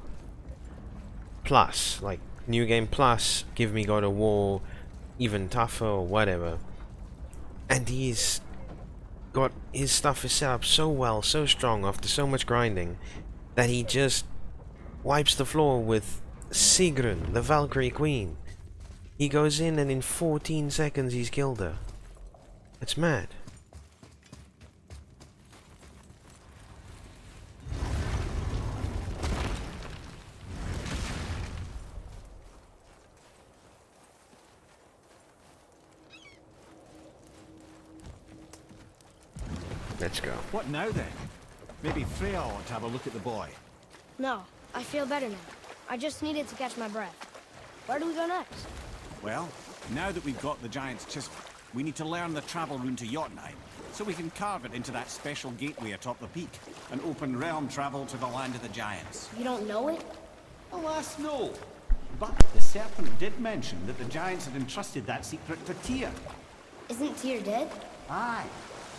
Plus, like New Game Plus, Give Me God of War Even Tougher or whatever, and he's got his stuff is set up so well, so strong after so much grinding, that he just wipes the floor with Sigrun, the Valkyrie Queen. He goes in and in 14 seconds he's killed her. It's mad. Let's go. What now then? Maybe Freya ought to have a look at the boy. No, I feel better now. I just needed to catch my breath. Where do we go next? Well, now that we've got the giant's chisel, we need to learn the travel rune to Jotunheim, so we can carve it into that special gateway atop the peak, and open realm travel to the land of the giants. You don't know it? Alas, no. But the serpent did mention that the giants had entrusted that secret to Tyr. Isn't Tyr dead? Aye,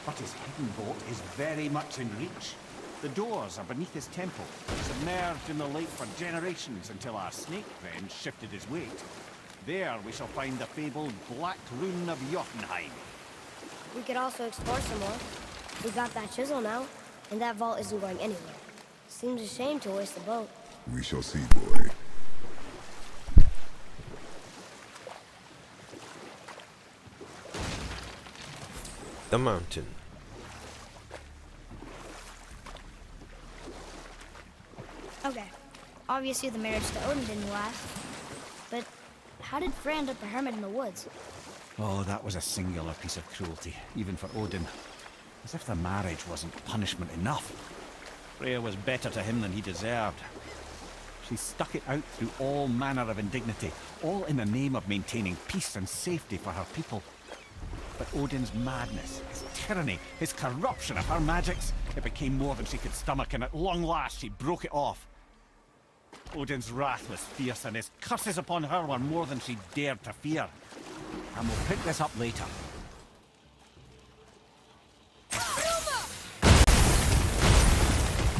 but his hidden vault is very much in reach. The doors are beneath his temple, submerged in the lake for generations until our snake friend shifted his weight. There we shall find the fabled Black Rune of Jotunheim. We could also explore some more. We got that chisel now, and that vault isn't going anywhere. Seems a shame to waste the boat. We shall see, boy. The mountain. Okay. Obviously the marriage to Odin didn't last. But how did Frey end up a hermit in the woods? Oh, that was a singular piece of cruelty, even for Odin. As if the marriage wasn't punishment enough. Freya was better to him than he deserved. She stuck it out through all manner of indignity, all in the name of maintaining peace and safety for her people. But Odin's madness, his tyranny, his corruption of her magics, it became more than she could stomach, and at long last she broke it off. Odin's wrath was fierce, and his curses upon her were more than she dared to fear. And we'll pick this up later.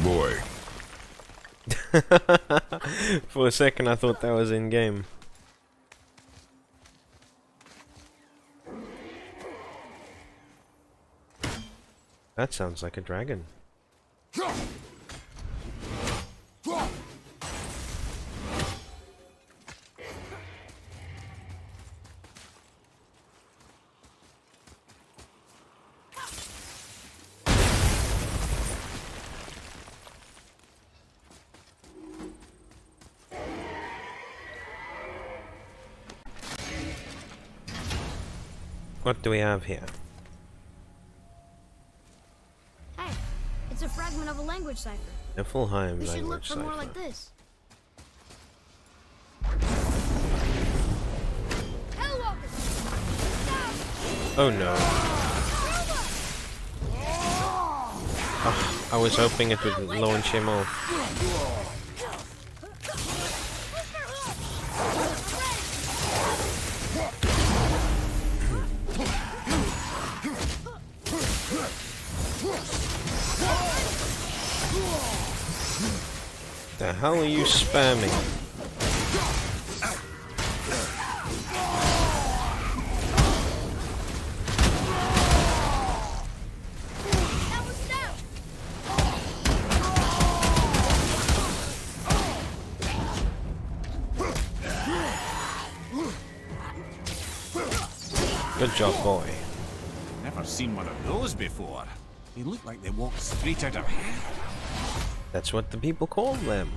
Boy. For a second I thought that was in game. That sounds like a dragon. What do we have here? Hey, it's a fragment of a language cipher. A Helheim We should look language for more cipher. like this. Oh no. Oh, I was hoping it would launch him off. The hell are you spamming? Good job, boy. Never seen one of those before. They look like they walked straight out of hell. That's what the people call them.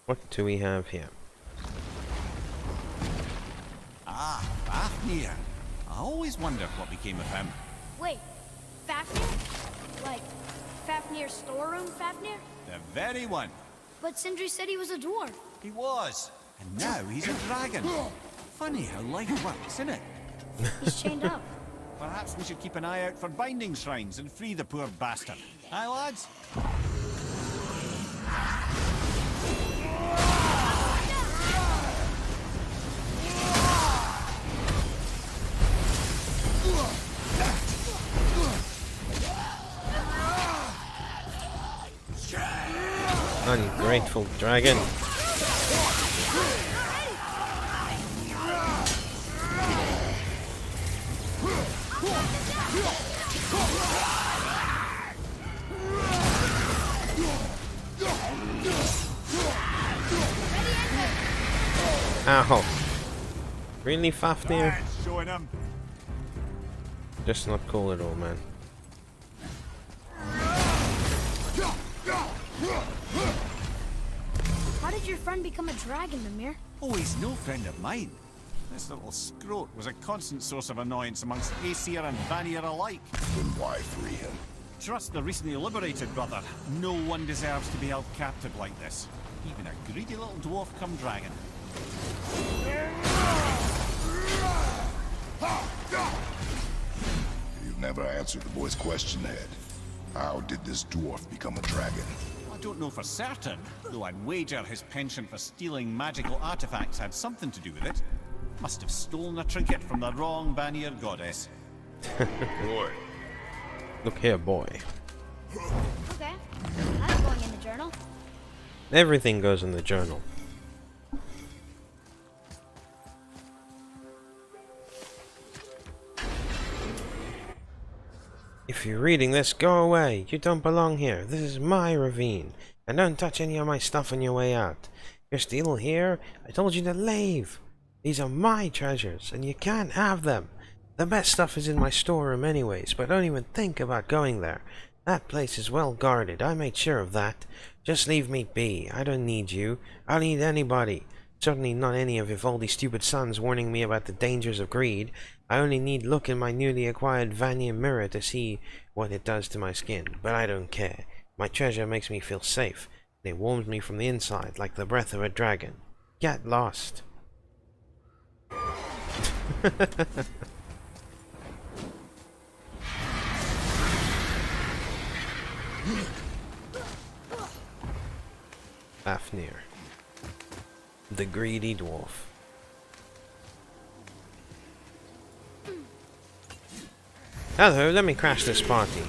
What do we have here? Ah, Fafnir. I always wondered what became of him. Wait, Fafnir? Like, Fafnir's storeroom Fafnir? The very one. But Sindri said he was a dwarf. He was. And now he's a dragon. Funny how life works, isn't it? He's chained up. Perhaps we should keep an eye out for binding shrines and free the poor bastard. Aye, lads? Ungrateful dragon. Ow. Really, Fafnir? Showing him. Just not cool at all, man. How did your friend become a dragon, Mimir? Oh, he's no friend of mine. This little scrote was a constant source of annoyance amongst Aesir and Vanir alike. Then why free him? Trust the recently liberated brother. No one deserves to be held captive like this. Even a greedy little dwarf come dragon. You've never answered the boy's question, Ed. How did this dwarf become a dragon? I don't know for certain, though I'd wager his penchant for stealing magical artifacts had something to do with it. Must have stolen a trinket from the wrong Vanir goddess. Boy. Look here, boy. Okay, that's going in the journal. Everything goes in the journal. If you're reading this, go away. You don't belong here. This is my ravine. And don't touch any of my stuff on your way out. You're still here? I told you to leave. These are my treasures, and you can't have them. The best stuff is in my storeroom anyways, but don't even think about going there. That place is well guarded. I made sure of that. Just leave me be. I don't need you. I don't need anybody. Certainly not any of Vivaldi's stupid sons warning me about the dangers of greed. I only need look in my newly acquired Vanir mirror to see what it does to my skin, but I don't care. My treasure makes me feel safe, and it warms me from the inside like the breath of a dragon. Get lost. Fafnir, the greedy dwarf. Hello, let me crash this party.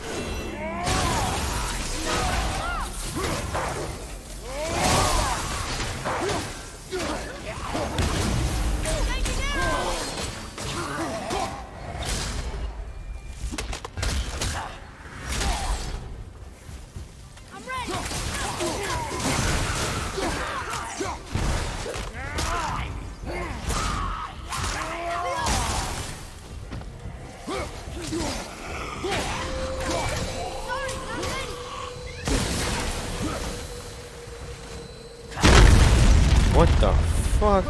What the fuck?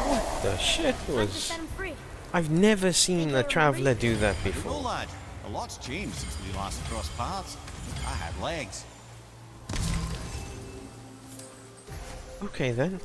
What the shit Time to was... set him free. I've never seen a traveller do that No, before. lad. A lot's changed since we last crossed paths. I had legs. Okay then.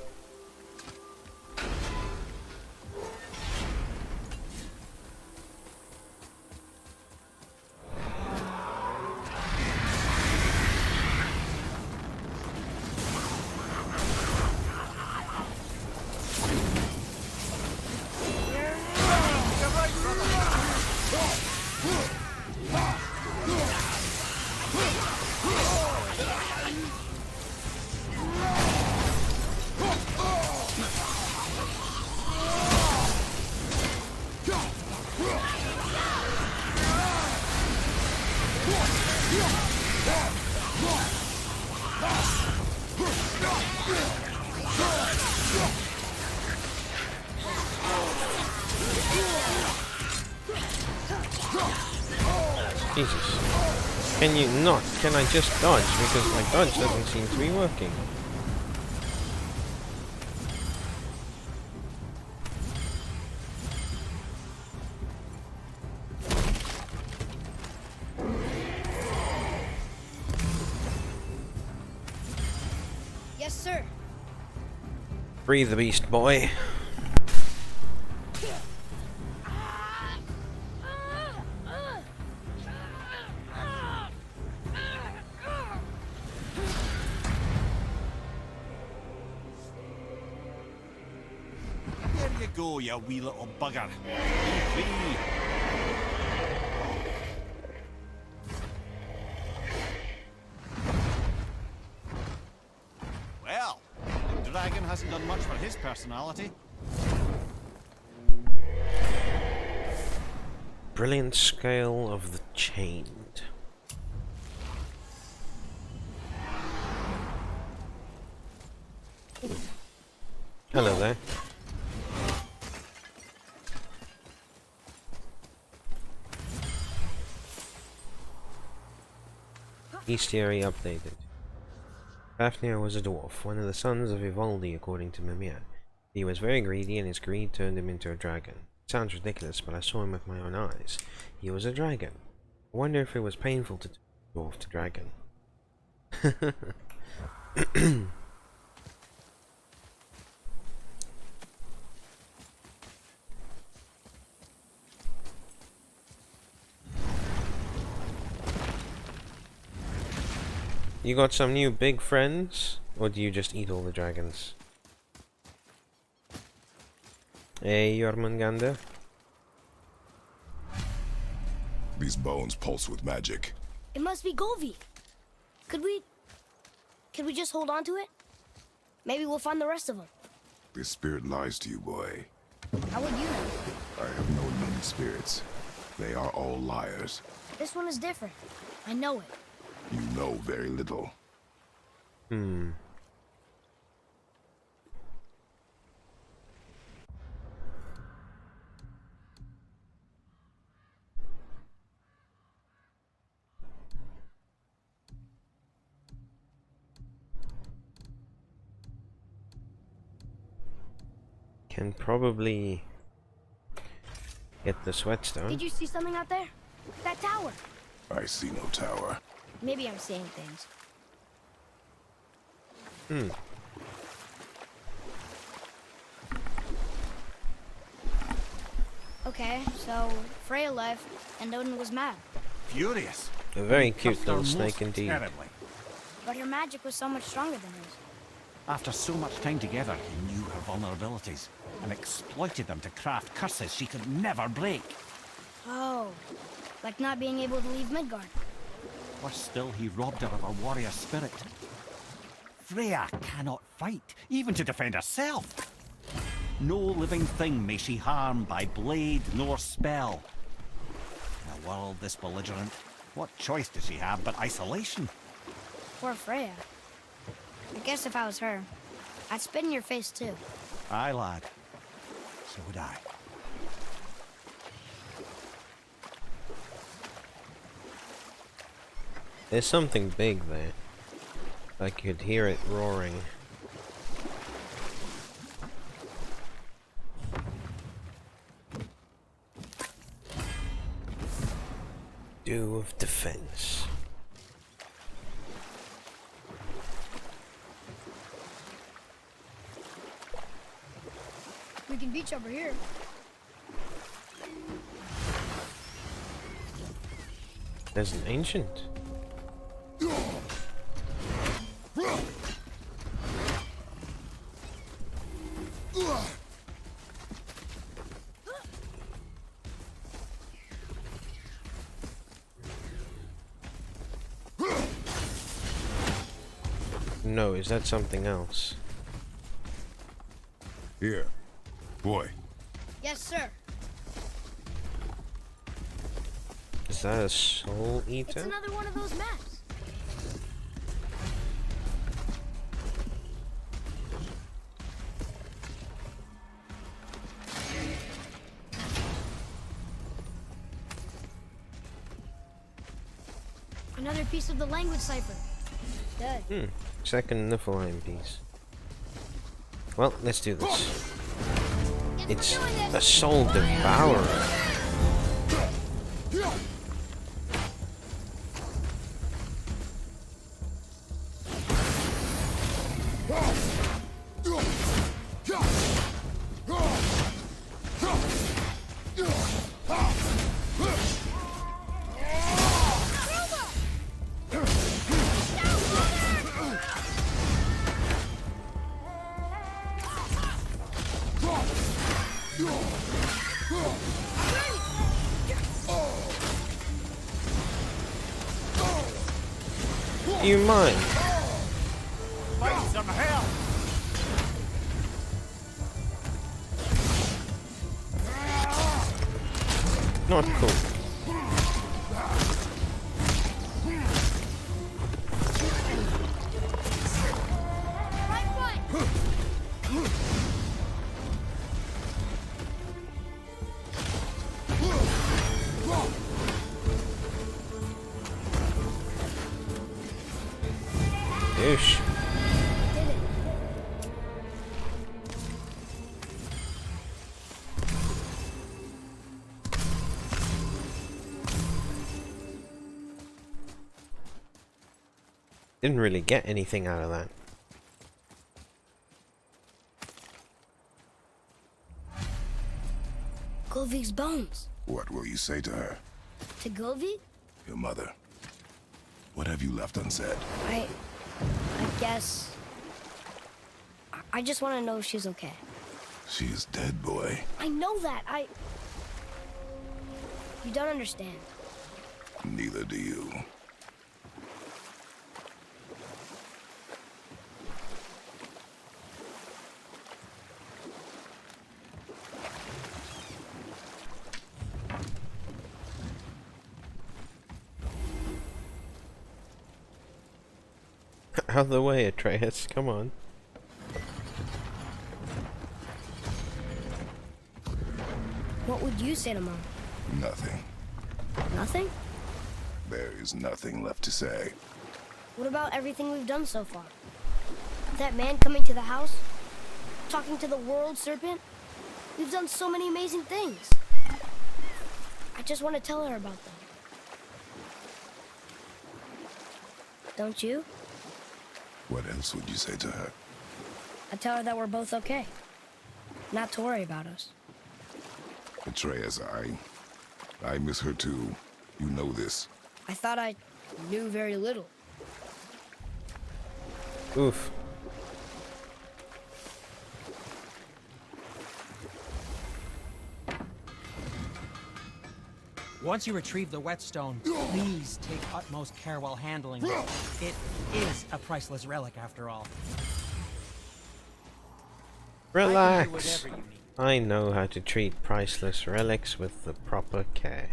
Jesus. Can you not? Can I just dodge? Because my dodge doesn't seem to be working. Yes, sir. Breathe the beast, boy. There you go, you wee little bugger. Be free. Well, the dragon hasn't done much for his personality. Brilliant scale of the chained. Hello there. Bestiary updated. Fafnir was a dwarf, one of the sons of Ivaldi according to Mimir. He was very greedy and his greed turned him into a dragon. It sounds ridiculous, but I saw him with my own eyes. He was a dragon. I wonder if it was painful to turn a dwarf to dragon. You got some new big friends? Or do you just eat all the dragons? Hey, Jormungandr. These bones pulse with magic. It must be Golvi. Could we just hold on to it? Maybe we'll find the rest of them. This spirit lies to you, boy. How would you know? I have known many spirits. They are all liars. This one is different. I know it. You know very little. Can probably get the sweatstone. Did you see something out there? That tower. I see no tower. Maybe I'm seeing things. Okay, so Freya left, and Odin was mad. Furious. A very He cute cuffed little her snake most indeed. terribly. But her magic was so much stronger than his. After so much time together, he knew her vulnerabilities and exploited them to craft curses she could never break. Oh, like not being able to leave Midgard. Worse still, he robbed her of her warrior spirit. Freya cannot fight, even to defend herself. No living thing may she harm by blade nor spell. In a world this belligerent, what choice does she have but isolation? Poor Freya. I guess if I was her, I'd spit in your face too. Aye, lad. So would I. There's something big there. I could hear it roaring. Shoe of defense. We can beach over here. There's an ancient. No, is that something else? Here. Boy. Yes, sir. Is that a soul eater? It's another one of those maps. Another piece of the language cipher. Good. Second Niflheim piece. Well, let's do this. It's a soul devourer. Do you mind? Fight some hell! Not cool. Douche. Didn't really get anything out of that. Golvik's bones. What will you say to her? To Govik? Your mother. What have you left unsaid? I guess... I just want to know if she's okay. She is dead, boy. I know that. You don't understand. Neither do you. Out of the way, Atreus. Come on. What would you say to Mom? Nothing. Nothing? There is nothing left to say. What about everything we've done so far? That man coming to the house? Talking to the world serpent? We've done so many amazing things. I just want to tell her about them. Don't you? What else would you say to her? I tell her that we're both okay. Not to worry about us. Atreus, I miss her too. You know this. I thought I knew very little. Oof. Once you retrieve the whetstone, please take utmost care while handling it. It is a priceless relic, after all. Relax. I know how to treat priceless relics with the proper care.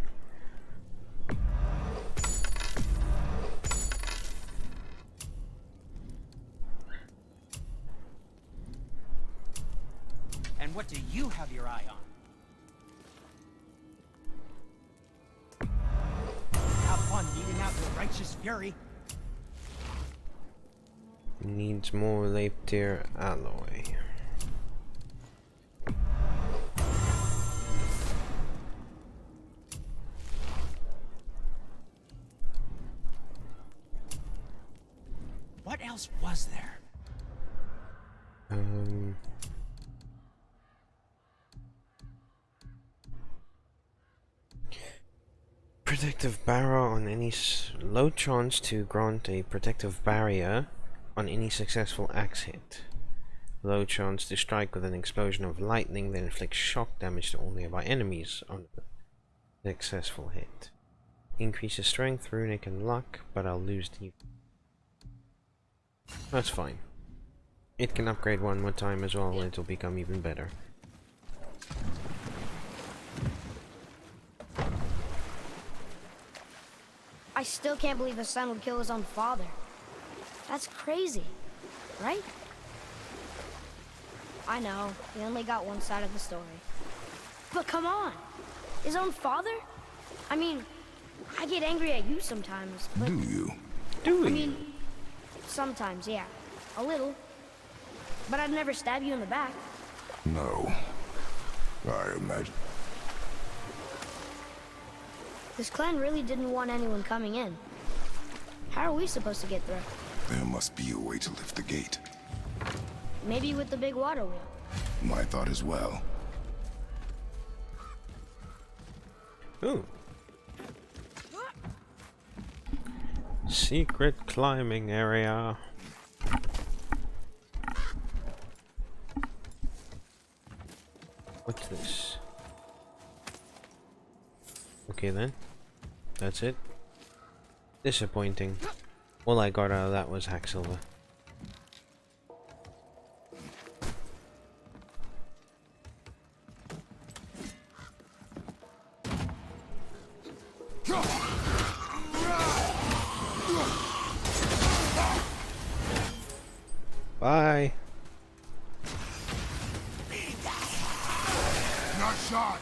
And what do you have your eye on? Have fun meeting out your righteous fury. Needs more Laptir alloy. What else was there? Protective barrier on any low chance to grant a protective barrier on any successful axe hit. Low chance to strike with an explosion of lightning that inflicts shock damage to all nearby enemies on a successful hit. Increases strength, runic, and luck, but I'll lose the... That's fine. It can upgrade one more time as well, and it'll become even better. I still can't believe a son would kill his own father. That's crazy, right? I know, we only got one side of the story. But come on! His own father? I mean, I get angry at you sometimes, but... Do you? Do we? I mean, sometimes, yeah. A little. But I'd never stab you in the back. No. I imagine. This clan really didn't want anyone coming in. How are we supposed to get through? There must be a way to lift the gate. Maybe with the big water wheel. My thought as well. Ooh. Secret climbing area. What's this? Okay then. That's it. Disappointing. All I got out of that was Hacksilver. Bye. Not shot.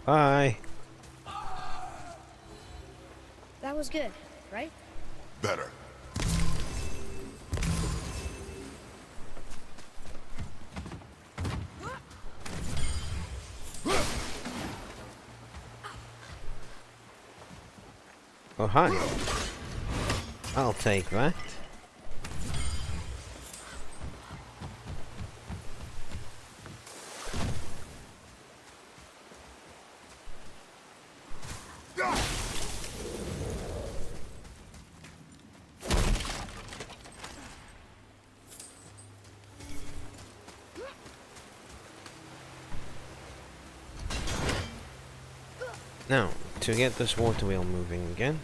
Bye. That was good, right? Better. Oh, hi. I'll take that. Now, to get this water wheel moving again.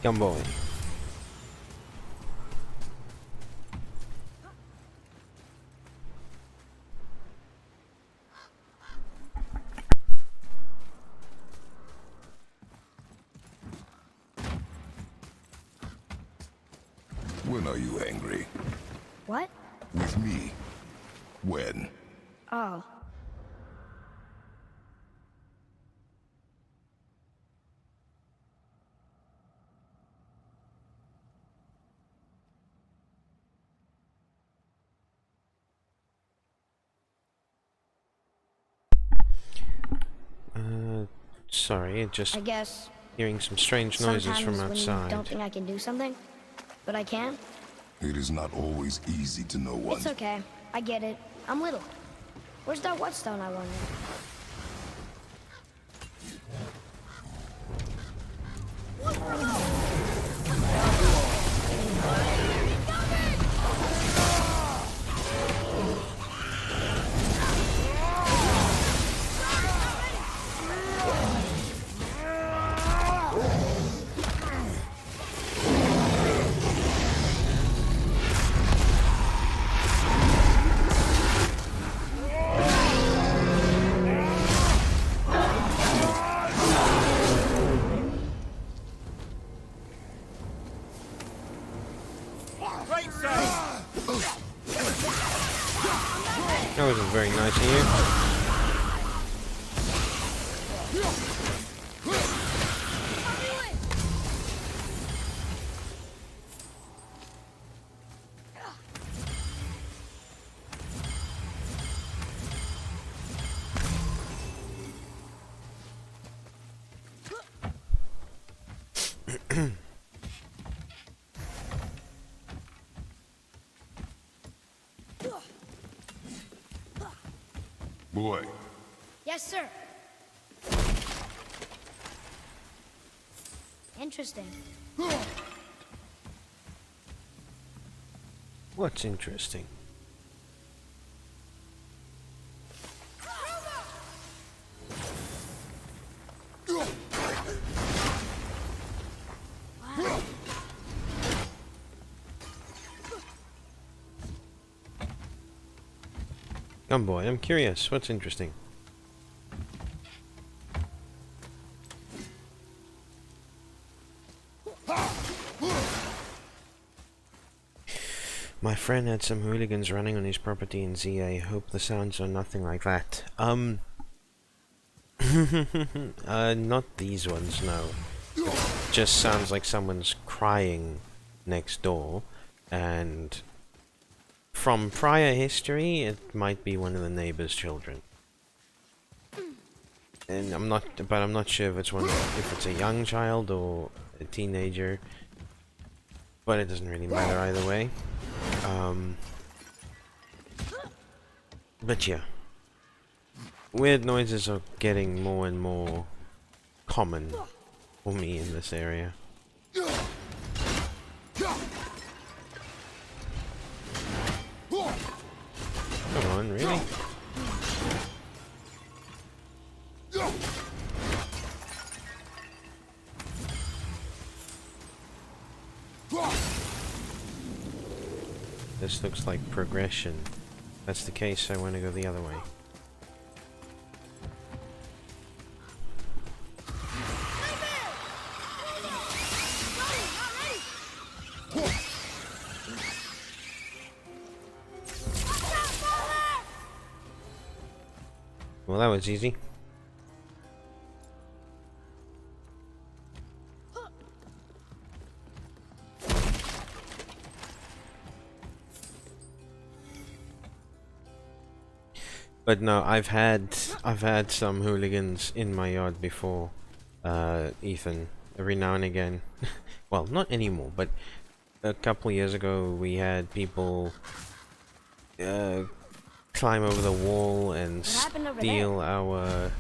Come boy. When are you angry? What? With me. When? Oh. Sorry, just I guess hearing some strange noises from sometimes when you outside. don't think I can do something, but I can. It is not always easy to know one. It's okay. I get it. I'm little. Where's that whetstone, I wonder? wasn't very nice of you. Boy, Yes, sir. Interesting. What's interesting? Come boy, I'm curious. What's interesting? My friend had some hooligans running on his property in ZA. Hope the sounds are nothing like that. Not these ones, no. It just sounds like someone's crying next door, and from prior history, it might be one of the neighbor's children. And I'm not sure if it's a young child or a teenager. But it doesn't really matter either way. But yeah. Weird noises are getting more and more common for me in this area. Come on, really? This looks like progression. If that's the case, I want to go the other way. Well, that was easy. But no, I've had some hooligans in my yard before, Ethan. Every now and again. Well, not anymore, but a couple years ago we had people climb over the wall and steal our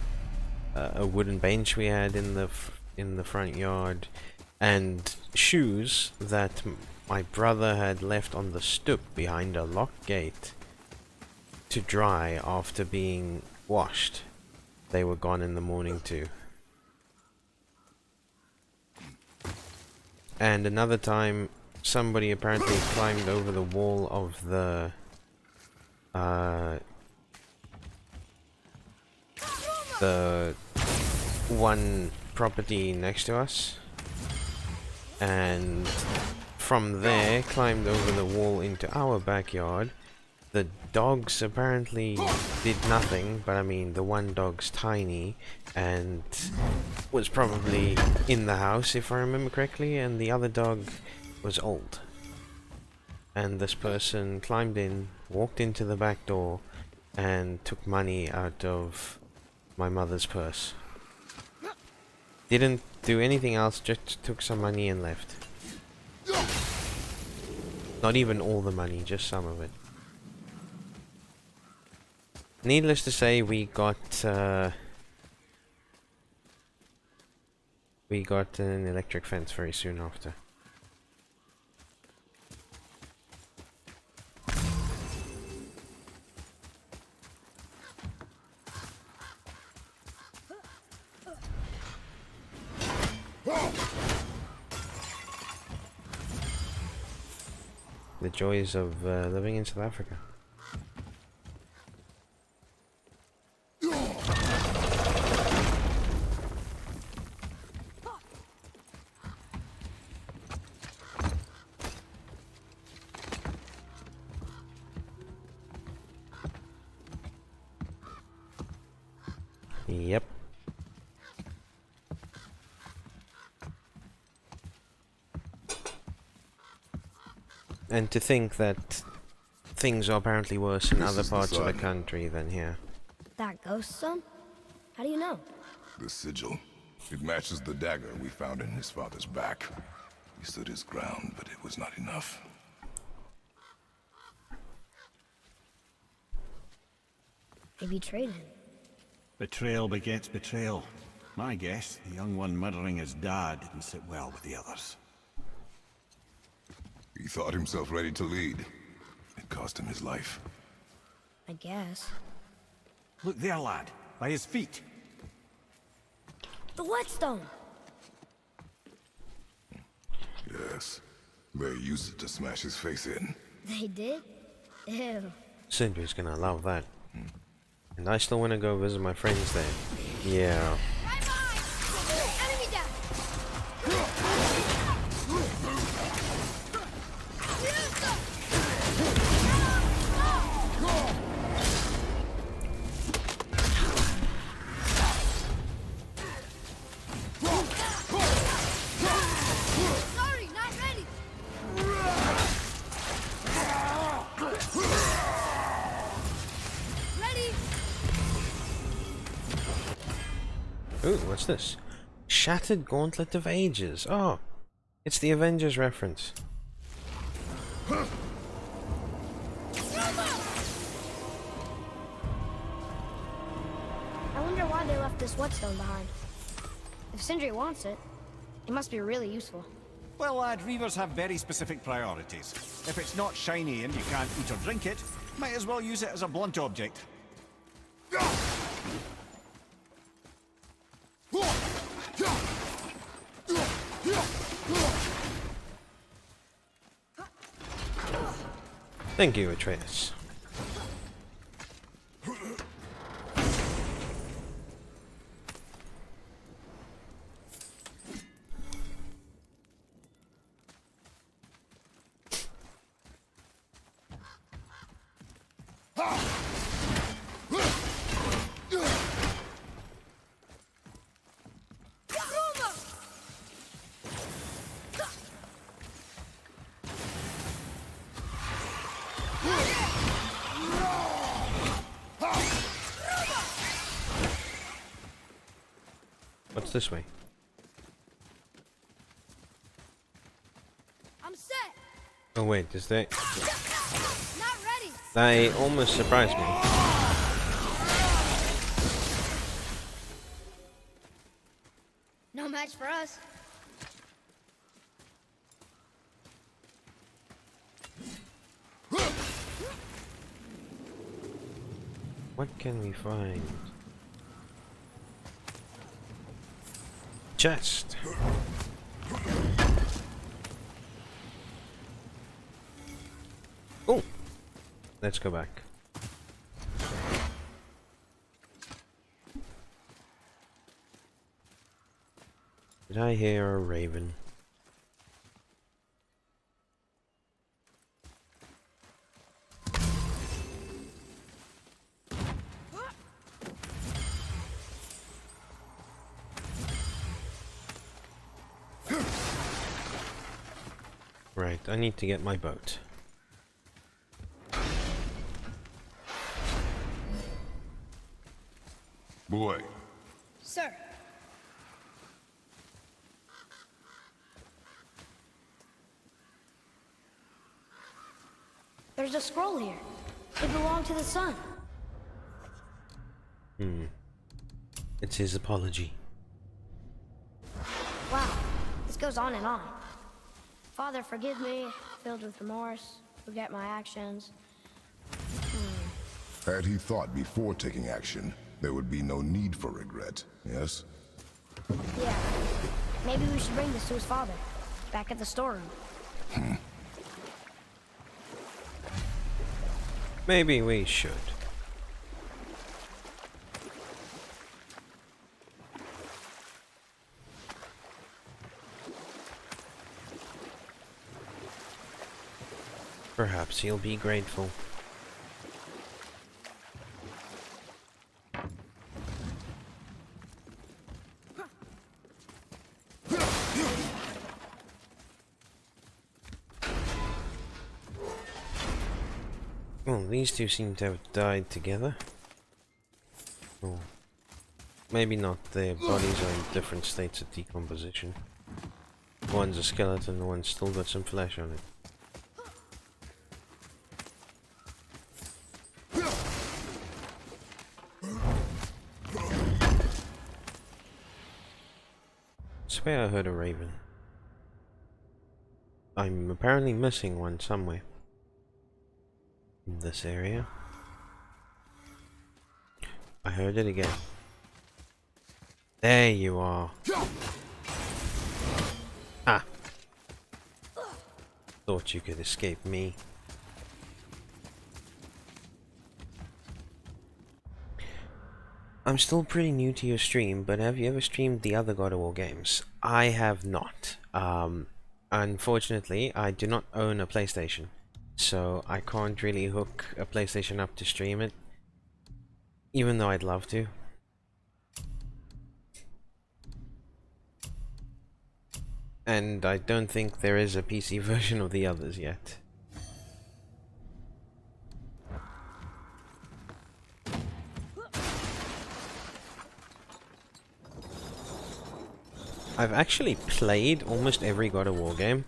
a wooden bench we had in the front yard, and shoes that my brother had left on the stoop behind a locked gate to dry after being washed. They were gone in the morning too. And another time, somebody apparently climbed over the wall of the one property next to us, and from there climbed over the wall into our backyard. The dogs apparently did nothing, but I mean, the one dog's tiny and was probably in the house if I remember correctly, and the other dog was old. And this person climbed in, walked into the back door, and took money out of my mother's purse. Didn't do anything else, just took some money and left. Not even all the money, just some of it. Needless to say, we got an electric fence very soon after. The joys of living in South Africa. Yep. And to think that things are apparently worse in other parts of the country than here. That ghost son? How do you know? The sigil. It matches the dagger we found in his father's back. He stood his ground, but it was not enough. They betrayed him. Betrayal begets betrayal. My guess, the young one murdering his dad didn't sit well with the others. He thought himself ready to lead. It cost him his life. I guess. Look there, lad. By his feet. The whetstone! Yes. They used it to smash his face in. They did? Ew. Sindri's gonna love that. And I still wanna go visit my friends there. Yeah. Enemy down! Sorry, not ready! Ready! Ooh, what's this? Shattered Gauntlet of Ages. Oh, it's the Avengers reference. I wonder why they left this whetstone behind. If Sindri wants it, it must be really useful. Well, lad, reavers have very specific priorities. If it's not shiny and you can't eat or drink it, might as well use it as a blunt object. Thank you, Atreus. What's this way? I'm set! Oh wait, is that... Not ready! That almost surprised me. No match for us. What can we find? Chest. Oh, let's go back. Did I hear a raven? Right, I need to get my boat. Boy. Sir. There's a scroll here. It belonged to the sun. It's his apology. Wow, this goes on and on. Father, forgive me, filled with remorse, forget my actions. Had he thought before taking action, there would be no need for regret, yes? Yeah, maybe we should bring this to his father, back at the storeroom. Maybe we should. Perhaps he'll be grateful. these two seem to have died together. Oh. Maybe not, their bodies are in different states of decomposition. One's a skeleton, one's still got some flesh on it. I swear I heard a raven. I'm apparently missing one somewhere in this area. I heard it again. There you are. Ah. Thought you could escape me. I'm still pretty new to your stream, but have you ever streamed the other God of War games? I have not. Unfortunately, I do not own a PlayStation, so I can't really hook a PlayStation up to stream it, even though I'd love to. And I don't think there is a PC version of the others yet. I've actually played almost every God of War game.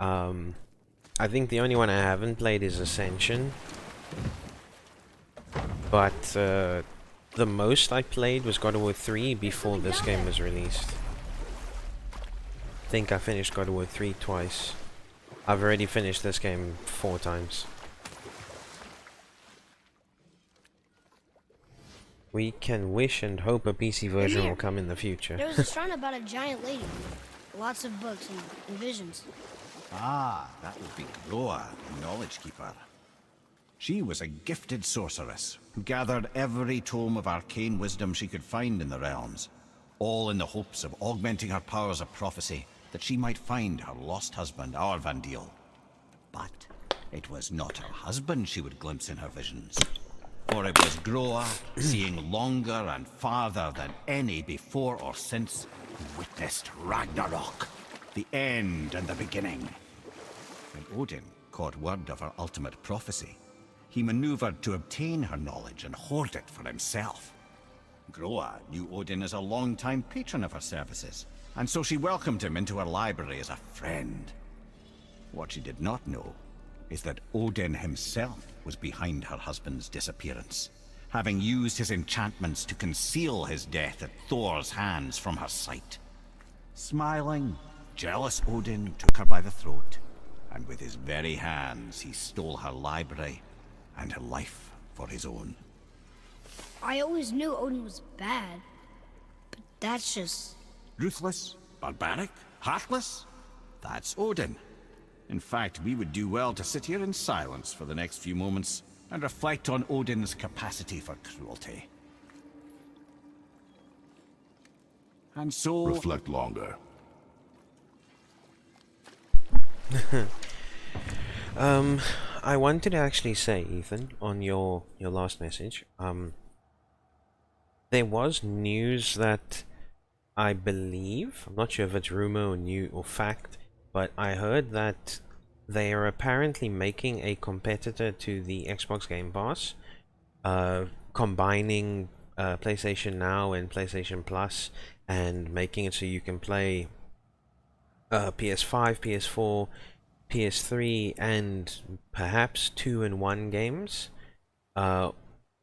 I think the only one I haven't played is Ascension. But the most I played was God of War 3 before this game was released. I think I finished God of War 3 twice. I've already finished this game 4 times. We can wish and hope a PC version will come in the future. There was a shrine about a giant lady. Lots of books and visions. Ah, that would be Groa, the Knowledge Keeper. She was a gifted sorceress who gathered every tome of arcane wisdom she could find in the realms, all in the hopes of augmenting her powers of prophecy that she might find her lost husband, Arvandil. But it was not her husband she would glimpse in her visions. For it was Groa, seeing longer and farther than any before or since, who witnessed Ragnarok, the end and the beginning. When Odin caught word of her ultimate prophecy, he maneuvered to obtain her knowledge and hoard it for himself. Groa knew Odin as a long-time patron of her services, and so she welcomed him into her library as a friend. What she did not know is that Odin himself was behind her husband's disappearance, having used his enchantments to conceal his death at Thor's hands from her sight. Smiling, jealous Odin took her by the throat, and with his very hands he stole her library and her life for his own. I always knew Odin was bad, but that's just... Ruthless, barbaric, heartless? That's Odin. In fact, we would do well to sit here in silence for the next few moments and reflect on Odin's capacity for cruelty. And so... Reflect longer. I wanted to actually say, Ethan, on your last message, there was news that I believe, I'm not sure if it's rumor or new or fact, but I heard that they are apparently making a competitor to the Xbox Game Pass, combining PlayStation Now and PlayStation Plus, and making it so you can play PS5, PS4, PS3, and perhaps 2-in-1 games, all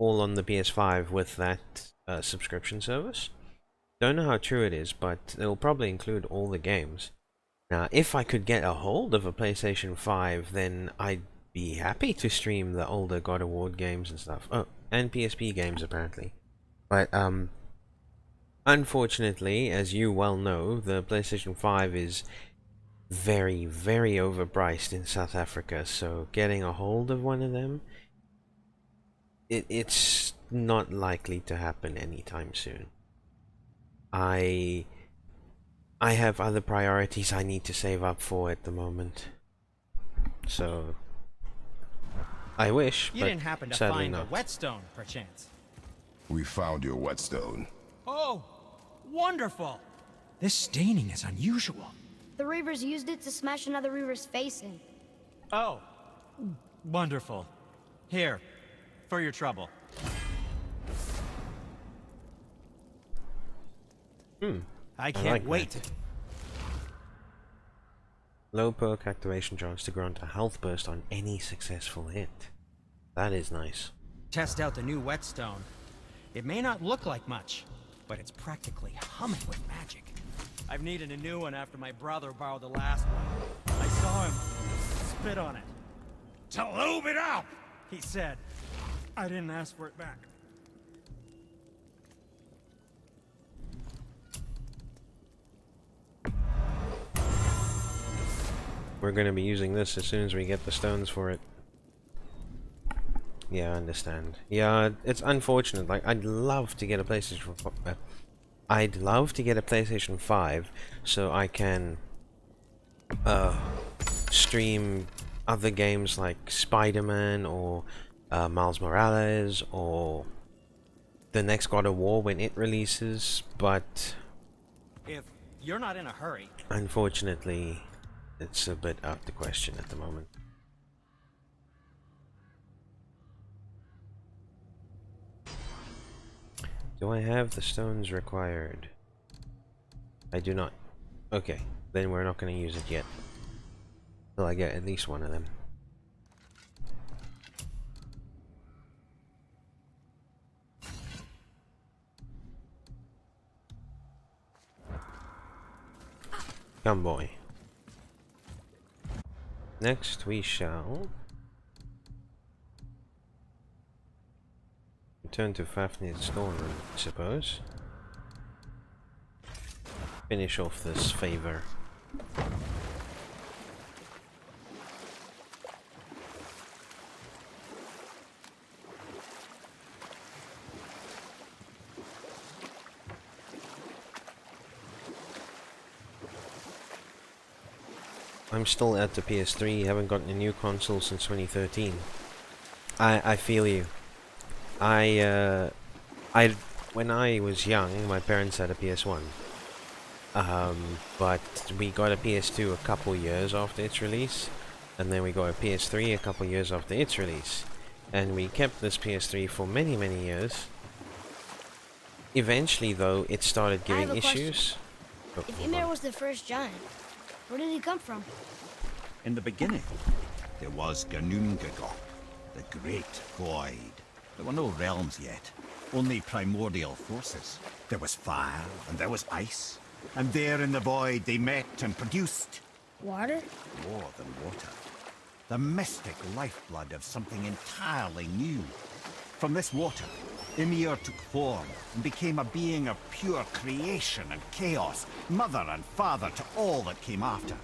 on the PS5 with that subscription service. Don't know how true it is, but it will probably include all the games. Now, if I could get a hold of a PlayStation 5, then I'd be happy to stream the older God of War games and stuff. Oh, and PSP games, apparently. But, unfortunately, as you well know, the PlayStation 5 is very, very overpriced in South Africa, so getting a hold of one of them, it's not likely to happen anytime soon. I have other priorities I need to save up for at the moment. So I wish, You but didn't happen to sadly find not. a whetstone, perchance? We found your whetstone. Oh, wonderful! This staining is unusual. The Reavers used it to smash another Reaver's face in. Oh, wonderful. Here, for your trouble. I can't like wait. that. Low perk activation chance to grant a health burst on any successful hit. That is nice. Test out the new whetstone. It may not look like much, but it's practically humming with magic. I've needed a new one after my brother borrowed the last one. I saw him spit on it. To lube it up, he said. I didn't ask for it back. We're going to be using this as soon as we get the stones for it. Yeah, I understand. Yeah, it's unfortunate. Like, I'd love to get a PlayStation 5 so I can stream other games like Spider-Man or Miles Morales or the next God of War when it releases, but If you're not in a hurry, unfortunately it's a bit out the question at the moment. Do I have the stones required? I do not. Okay, then we're not going to use it yet. Till I get at least one of them. Come, boy. Next we shall return to Fafnir's storeroom, I suppose. Finish off this favor. I'm still at the PS3, haven't gotten a new console since 2013. I feel you. When I was young, my parents had a PS1. But we got a PS2 a couple years after its release, and then we got a PS3 a couple years after its release. And we kept this PS3 for many, many years. Eventually, though, it started giving issues. Oh, If Ymir was the first giant, where did he come from? In the beginning, there was Ganungagok, the Great Void. There were no realms yet, only primordial forces. There was fire, and there was ice. And there in the void they met and produced... Water? More than water. The mystic lifeblood of something entirely new. From this water, Ymir took form and became a being of pure creation and chaos, mother and father to all that came after.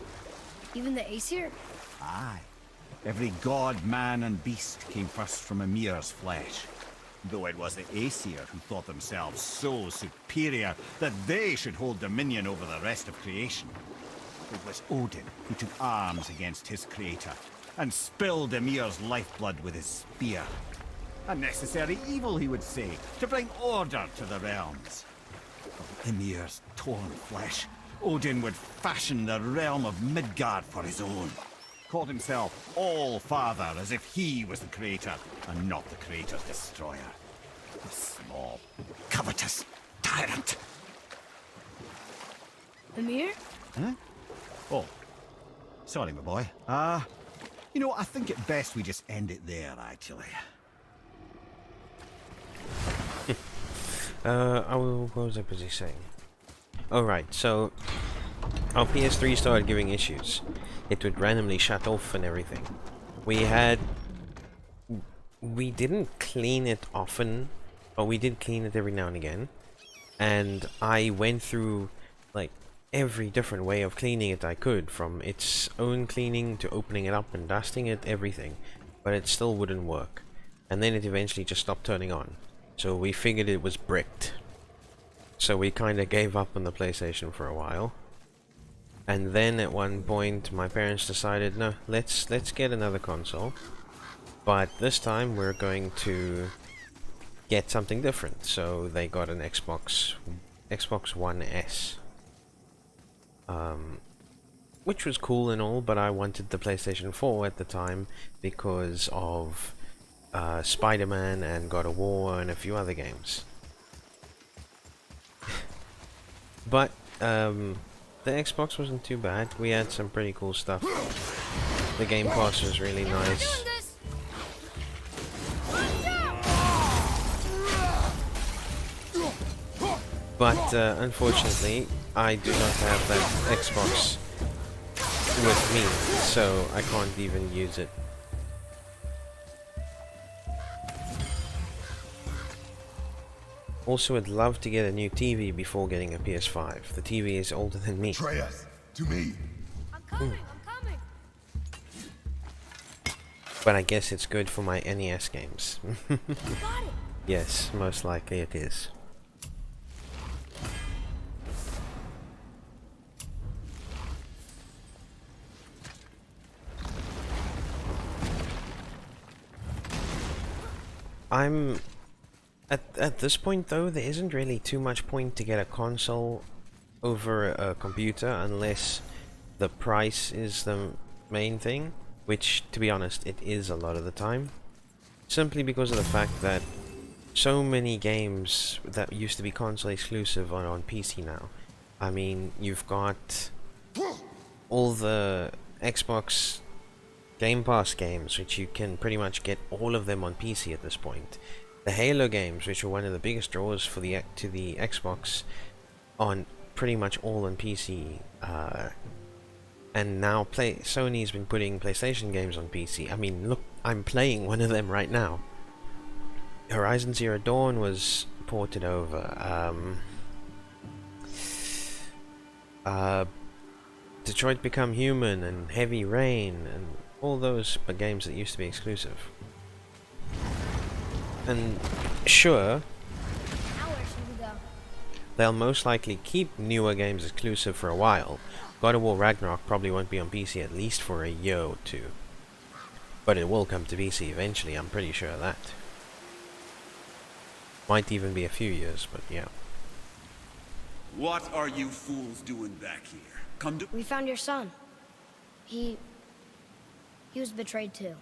Even the Aesir? Aye. Every god, man, and beast came first from Ymir's flesh. Though it was the Aesir who thought themselves so superior that they should hold dominion over the rest of creation. It was Odin who took arms against his creator and spilled Ymir's lifeblood with his spear. A necessary evil, he would say, to bring order to the realms. From Ymir's torn flesh, Odin would fashion the realm of Midgard for his own. Called himself All-Father as if he was the creator and not the creator's destroyer. A small, covetous tyrant. Ymir? Huh? Oh. Sorry, my boy. You know, I think it best we just end it there, actually. What was I busy saying? Oh right, so our PS3 started giving issues. It would randomly shut off and everything. We didn't clean it often, but we did clean it every now and again. And I went through like every different way of cleaning it I could, from its own cleaning to opening it up and dusting it, everything. But it still wouldn't work. And then it eventually just stopped turning on. So we figured it was bricked. So we kinda gave up on the PlayStation for a while. And then at one point my parents decided, no, let's get another console. But this time we're going to get something different. So they got an Xbox One S. Which was cool and all, but I wanted the PlayStation 4 at the time because of Spider-Man and God of War and a few other games. But the Xbox wasn't too bad. We had some pretty cool stuff. The Game Pass was really nice. But unfortunately, I do not have that Xbox with me, so I can't even use it. Also, I'd love to get a new TV before getting a PS5. The TV is older than me. Atreus, to me. I'm coming, I'm coming. But I guess it's good for my NES games. Got it. Yes, most likely it is. I'm at this point though, there isn't really too much point to get a console over a computer unless the price is the main thing, which to be honest it is a lot of the time, simply because of the fact that so many games that used to be console exclusive are on PC now. I mean, you've got all the Xbox Game Pass games, which you can pretty much get all of them on PC at this point. The Halo games, which are one of the biggest draws for the Xbox, on pretty much all on PC. And now Sony's been putting PlayStation games on PC. I mean, look, I'm playing one of them right now. Horizon Zero Dawn was ported over. Detroit Become Human and Heavy Rain and all those games that used to be exclusive. And sure, they'll most likely keep newer games exclusive for a while. God of War Ragnarok probably won't be on PC at least for a year or two. But it will come to PC eventually, I'm pretty sure of that. Might even be a few years, but yeah. What are you fools doing back here? Come to— We found your son. He was betrayed too.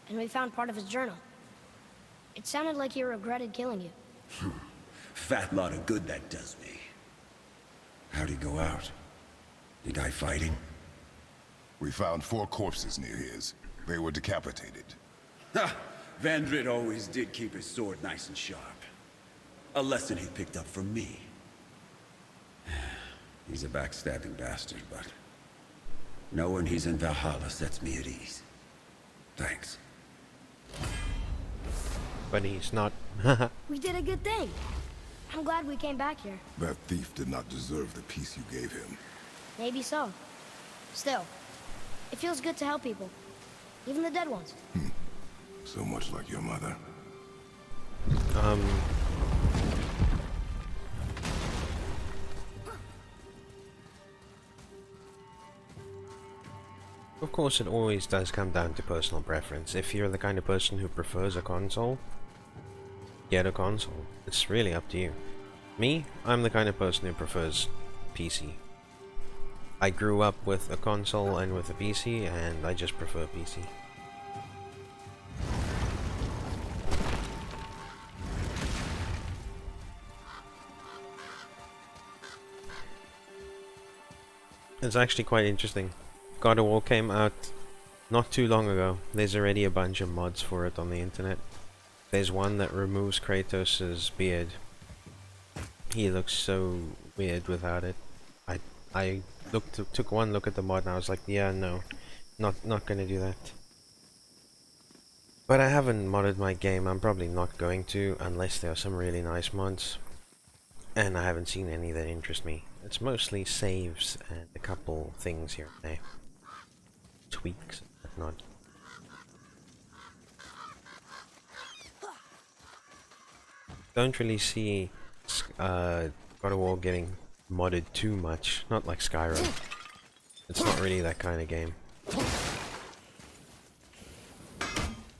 And we found part of his journal. It sounded like he regretted killing you. Fat lot of good that does me. How'd he go out? He die fighting? We found 4 corpses near his. They were decapitated. Ha! Vandrid always did keep his sword nice and sharp. A lesson he picked up from me. He's a backstabbing bastard, but knowing he's in Valhalla sets me at ease. Thanks. But he's not. We did a good thing. I'm glad we came back here. That thief did not deserve the peace you gave him. Maybe so. Still, it feels good to help people. Even the dead ones. So much like your mother. Of course, it always does come down to personal preference. If you're the kind of person who prefers a console, get a console. It's really up to you. Me, I'm the kind of person who prefers PC. I grew up with a console and with a PC, and I just prefer PC. It's actually quite interesting. God of War came out not too long ago. There's already a bunch of mods for it on the internet. There's one that removes Kratos' beard. He looks so weird without it. I took one look at the mod and I was like, yeah, no, not gonna do that. But I haven't modded my game. I'm probably not going to unless there are some really nice mods. And I haven't seen any that interest me. It's mostly saves and a couple things here and there. Tweaks and whatnot. Don't really see God of War getting modded too much. Not like Skyrim. It's not really that kind of game.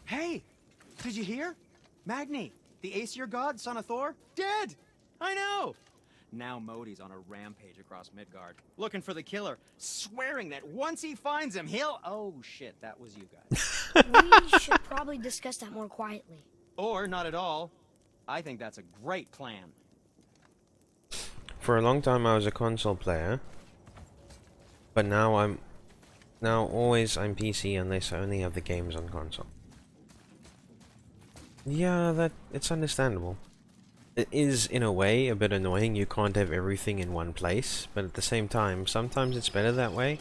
Hey! Did you hear? Magni, the Aesir god, son of Thor, dead! I know! Now Modi's on a rampage across Midgard, looking for the killer, swearing that once he finds him, he'll... Oh shit, that was you guys. We should probably discuss that more quietly. Or not at all. I think that's a great plan. For a long time I was a console player, but now I'm PC unless I only have the games on console. Yeah, it's understandable. It is, in a way, a bit annoying. You can't have everything in one place, but at the same time, sometimes it's better that way.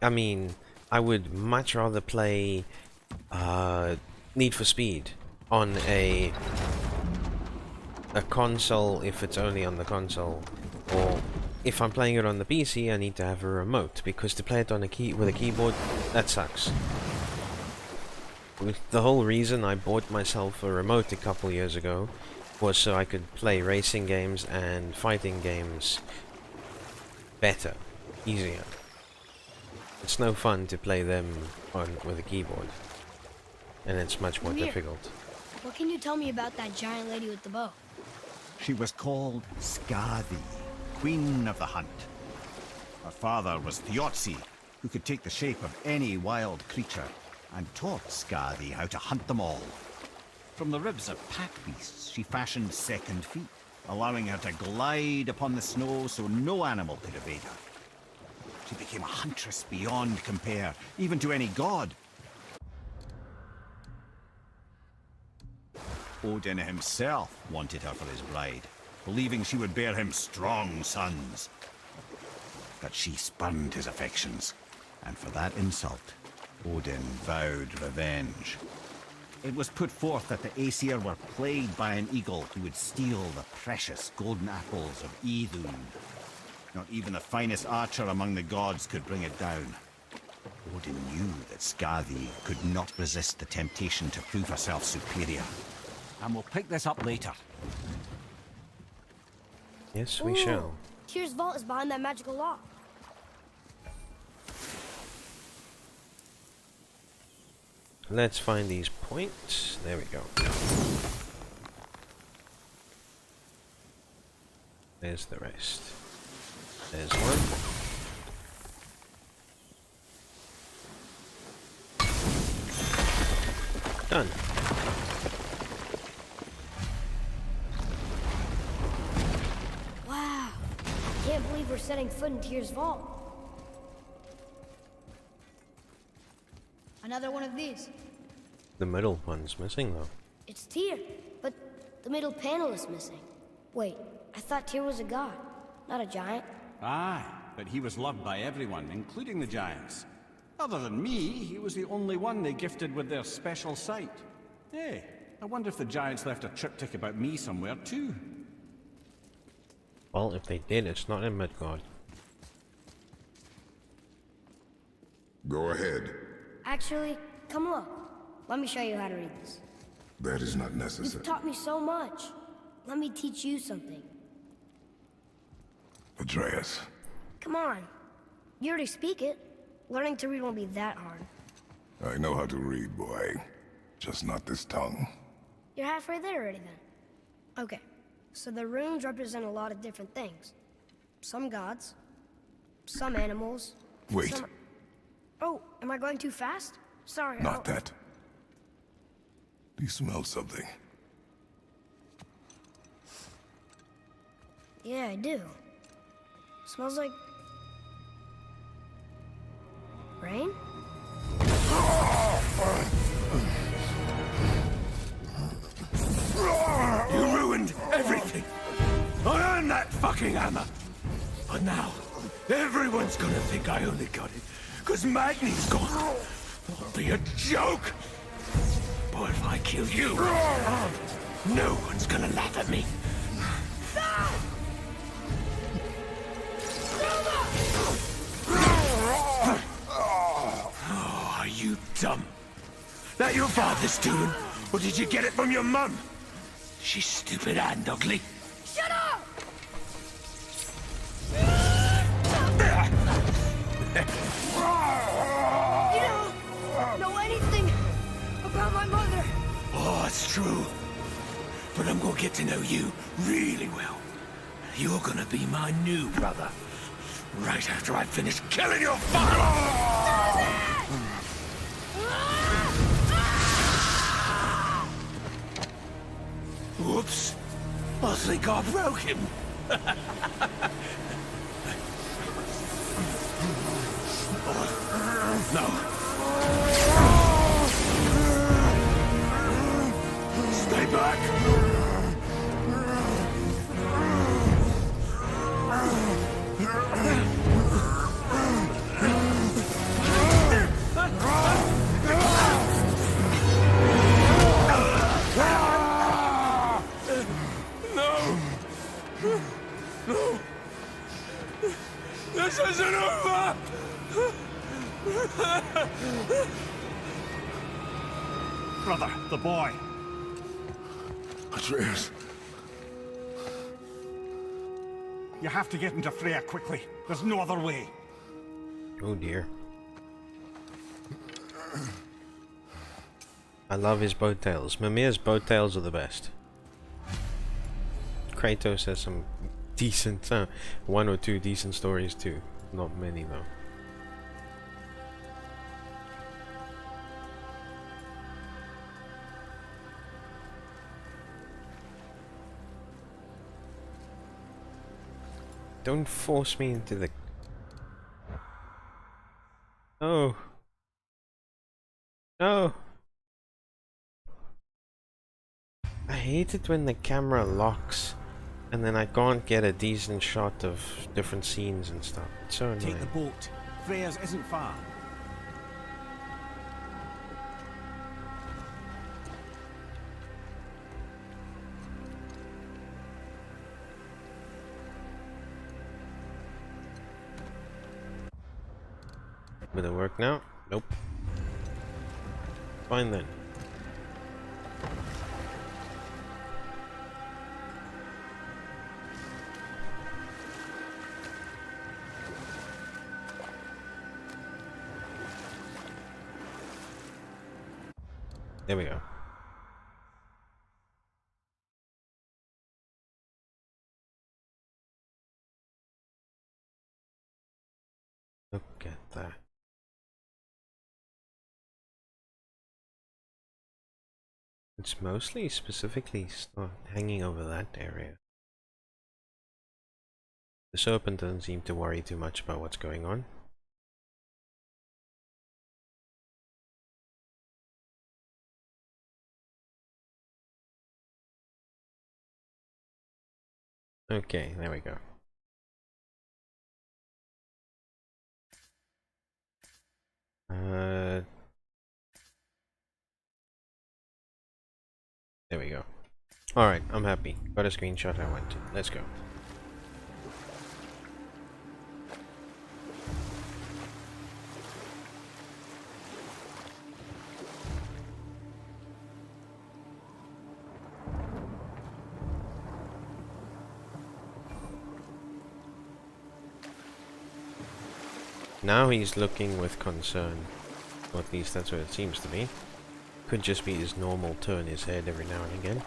I mean, I would much rather play Need for Speed on a console if it's only on the console, or if I'm playing it on the PC, I need to have a remote, because to play it on with a keyboard, that sucks. The whole reason I bought myself a remote a couple years ago was so I could play racing games and fighting games better, easier. It's no fun to play them with a keyboard, and it's much more difficult. What can you tell me about that giant lady with the bow? She was called Skadi, Queen of the Hunt. Her father was Thiotzi, who could take the shape of any wild creature, and taught Skadi how to hunt them all. From the ribs of pack beasts, she fashioned second feet, allowing her to glide upon the snow so no animal could evade her. She became a huntress beyond compare, even to any god. Odin himself wanted her for his bride, believing she would bear him strong sons. But she spurned his affections, and for that insult, Odin vowed revenge. It was put forth that the Aesir were plagued by an eagle who would steal the precious golden apples of Idun. Not even the finest archer among the gods could bring it down. Odin knew that Skadi could not resist the temptation to prove herself superior. And we'll pick this up later. Yes, we shall. Tyr's vault is behind that magical lock. Let's find these points. There we go. There's the rest. There's one. Done. Wow. Can't believe we're setting foot in Tyr's vault. Another one of these. The middle one's missing though. It's Tyr, but the middle panel is missing. Wait, I thought Tyr was a god, not a giant. Aye, but he was loved by everyone, including the giants. Other than me, he was the only one they gifted with their special sight. Hey, I wonder if the giants left a triptych about me somewhere too. Well, if they did, it's not in Midgard. Go ahead. Actually, come look. Let me show you how to read this. That is not necessary. You've taught me so much. Let me teach you something. Atreus. Come on. You already speak it. Learning to read won't be that hard. I know how to read, boy. Just not this tongue. You're halfway there already then. Okay, so the runes represent a lot of different things. Some gods, some animals. Wait. Some... Oh, am I going too fast? Sorry. Not that. Do you smell something? Yeah, I do. Smells like... rain? You ruined everything! I earned that fucking hammer! But now, everyone's gonna think I only got it because Magni's gone. It'll be a joke! But if I kill you, no one's gonna laugh at me. Oh, are you dumb? That your father's doing? Or did you get it from your mum? She's stupid and ugly. Shut up! You don't know anything about my mother. Oh, it's true. But I'm will get to know you really well. You're gonna be my new brother. Right after I finish killing your father! Whoops. I think I broke him. No. Stay back. No! This isn't over! Brother, the boy. Atreus. You have to get into Freya quickly. There's no other way. Oh dear. I love his boat tales. Mimir's boat tales are the best. Kratos has some decent, one or two decent stories too. Not many though. Don't force me into the... Oh. No. I hate it when the camera locks and then I can't get a decent shot of different scenes and stuff. It's so annoying. Take the boat. Freya's isn't far. Will it work now? Nope. Fine then. There we go. Look at that. It's mostly specifically hanging over that area. The serpent doesn't seem to worry too much about what's going on. Okay, there we go. There we go. Alright, I'm happy. Got a screenshot I went to. Let's go. Now he's looking with concern. Or at least that's what it seems to be. Could just be his normal turn his head every now and again.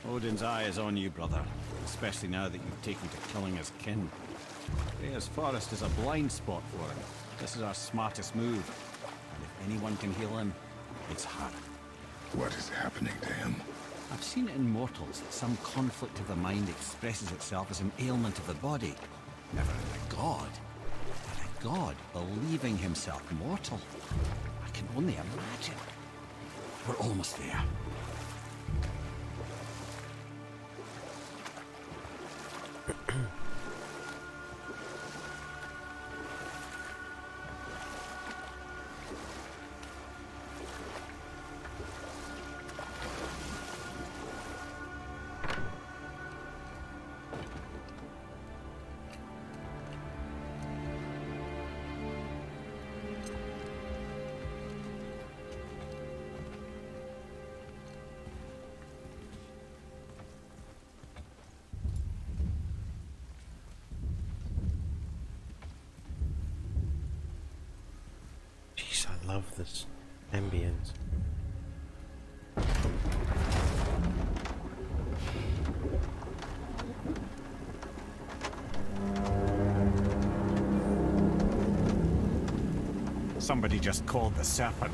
Odin's eye is on you, brother. Especially now that you've taken to killing his kin. Freya's forest is a blind spot for him. This is our smartest move. And if anyone can heal him, it's her. What is happening to him? I've seen in mortals that some conflict of the mind expresses itself as an ailment of the body. Never in a god. But a god believing himself mortal. I can only imagine. We're almost there. love this ambience. Somebody just called the serpent.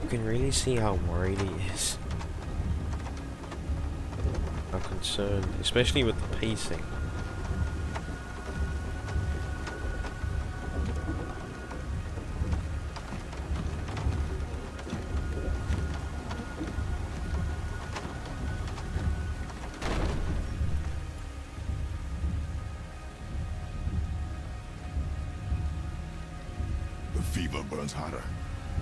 You can really see how worried he is. How concerned, especially with the pacing. The fever burns hotter.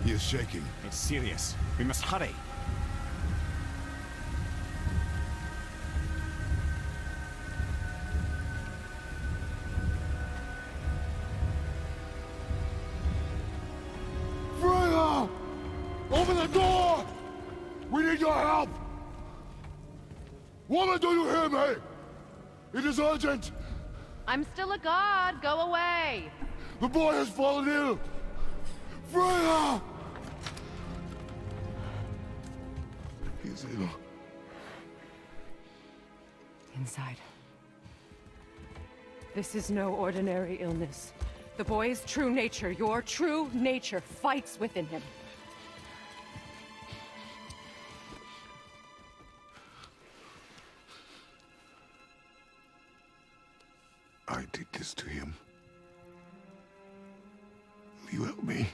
He is shaking. It's serious. We must hurry. Freya! Open the door! We need your help! Woman, do you hear me? It is urgent! I'm still a god. Go away. The boy has fallen ill! Freya! He's ill. Inside. This is no ordinary illness. The boy's true nature, your true nature, fights within him. I did this to him. Will you help me?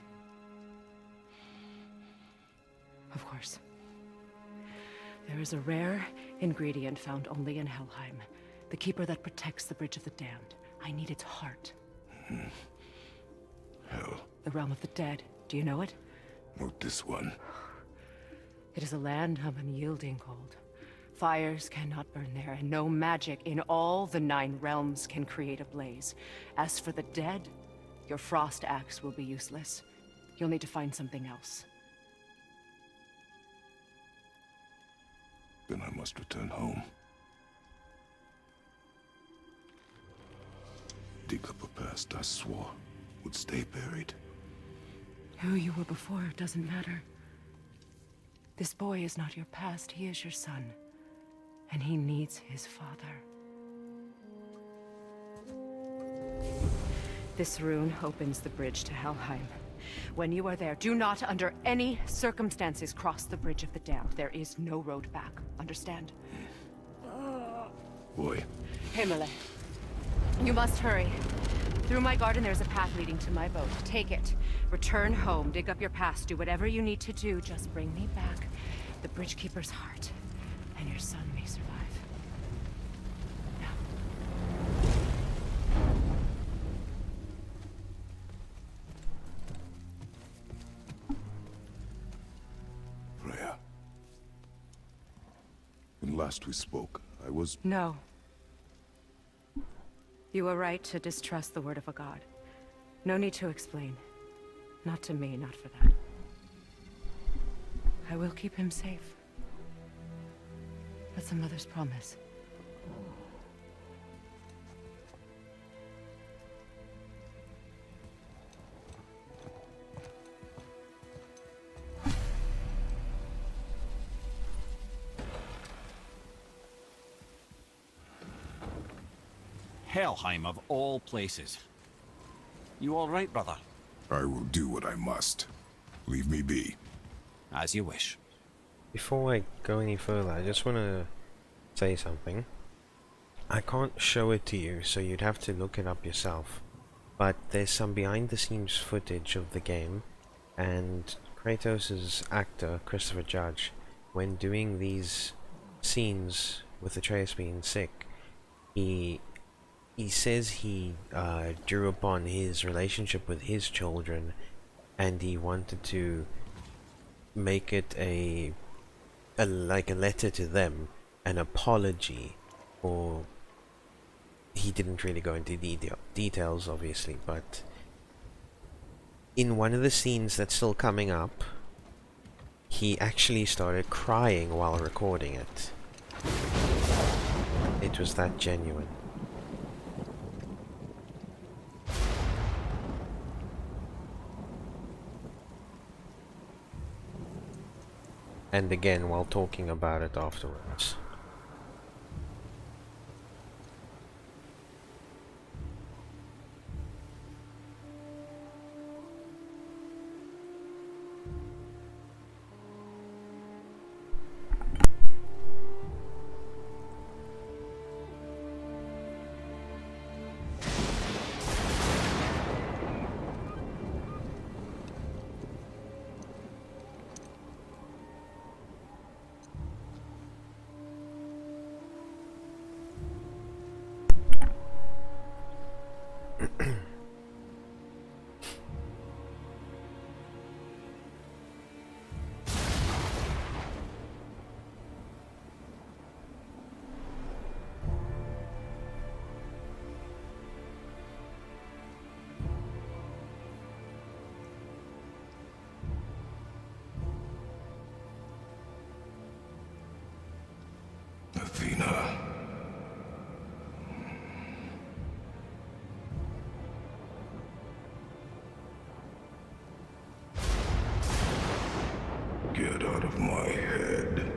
Of course. There is a rare ingredient found only in Helheim. The keeper that protects the Bridge of the Damned. I need its heart. Hell. The realm of the dead. Do you know it? Not this one. It is a land of unyielding cold. Fires cannot burn there, and no magic in all the 9 realms can create a blaze. As for the dead, your frost axe will be useless. You'll need to find something else. Then I must return home. Dig up a past I swore would stay buried. Who you were before doesn't matter. This boy is not your past, he is your son. And he needs his father. This rune opens the bridge to Helheim. When you are there, do not under any circumstances cross the Bridge of the Damned. There is no road back. Understand? Boy. Himmele. You must hurry. Through my garden there's a path leading to my boat. Take it. Return home. Dig up your past. Do whatever you need to do. Just bring me back the Bridgekeeper's heart. And your son may survive. Freya. When last we spoke, I was... No. You were right to distrust the word of a god. No need to explain. Not to me, not for that. I will keep him safe. That's a mother's promise. Helheim of all places. You all right, brother? I will do what I must. Leave me be. As you wish. Before I go any further, I just want to say something. I can't show it to you, so you'd have to look it up yourself. But there's some behind-the-scenes footage of the game, and Kratos' actor, Christopher Judge, when doing these scenes with Atreus being sick, he says he drew upon his relationship with his children, and he wanted to make it like a letter to them, an apology, or he didn't really go into details obviously, but in one of the scenes that's still coming up, he actually started crying while recording it. It was that genuine. And again, while talking about it afterwards. Athena. Get out of my head.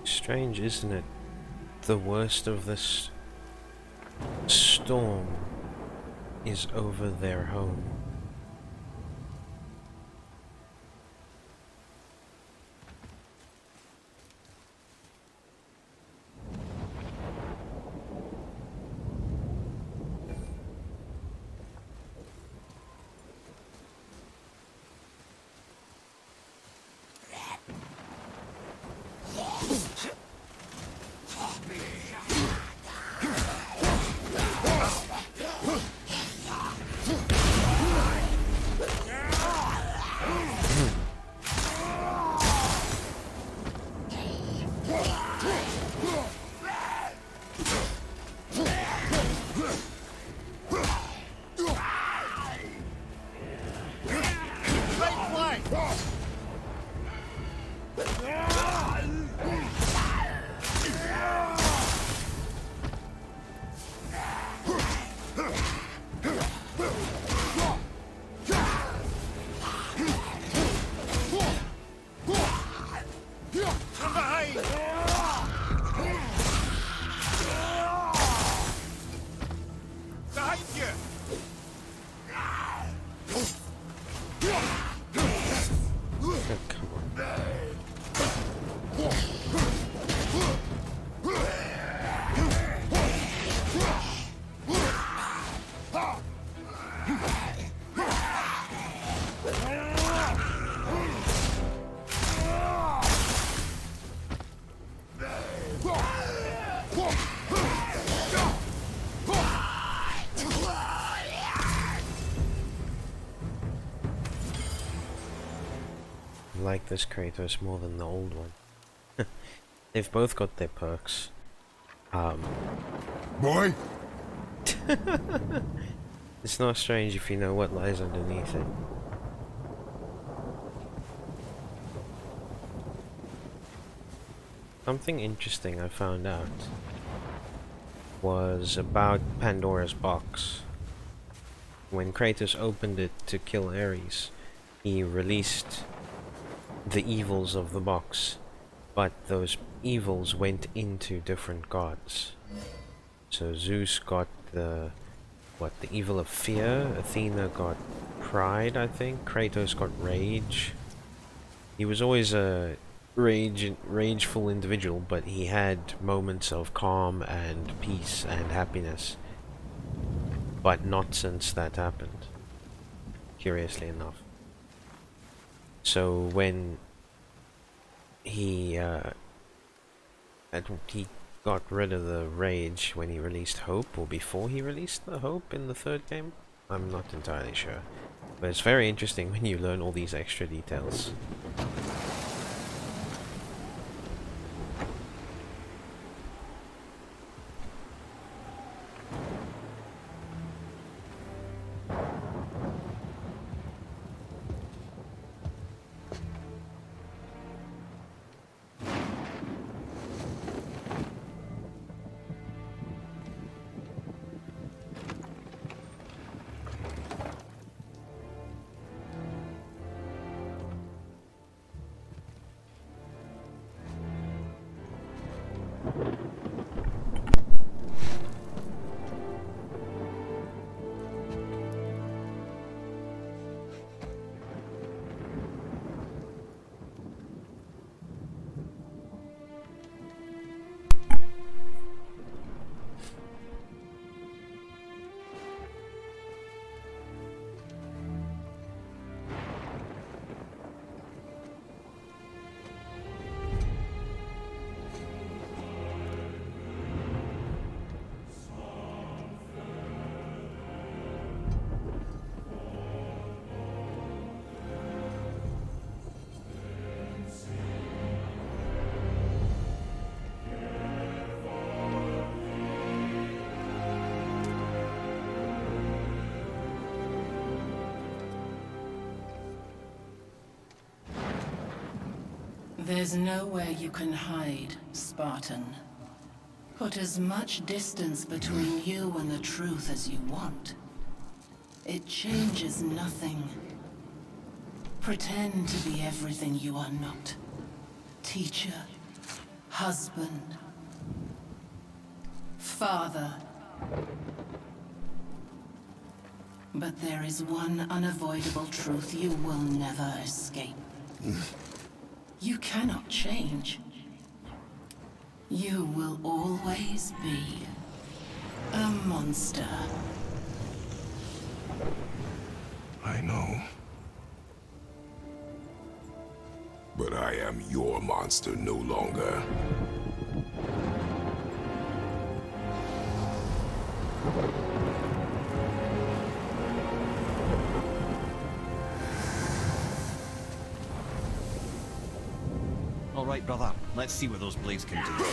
Strange, isn't it? The worst of this storm is over their home. like this Kratos more than the old one. They've both got their perks. Boy? It's not strange if you know what lies underneath it. Something interesting I found out was about Pandora's box. When Kratos opened it to kill Ares, he released the evils of the box, but those evils went into different gods. So Zeus got the evil of fear, Athena got pride, I think, Kratos got rage. He was always a rageful individual, but he had moments of calm and peace and happiness. But not since that happened, curiously enough. So when he got rid of the rage when he released Hope, or before he released the Hope in the third game? I'm not entirely sure. But it's very interesting when you learn all these extra details. There's nowhere you can hide, Spartan. Put as much distance between you and the truth as you want. It changes nothing. Pretend to be everything you are not. Teacher, husband, father. But there is one unavoidable truth you will never escape. You cannot change. You will always be a monster. I know. But I am your monster no longer. All right, brother. Let's see what those blades can do.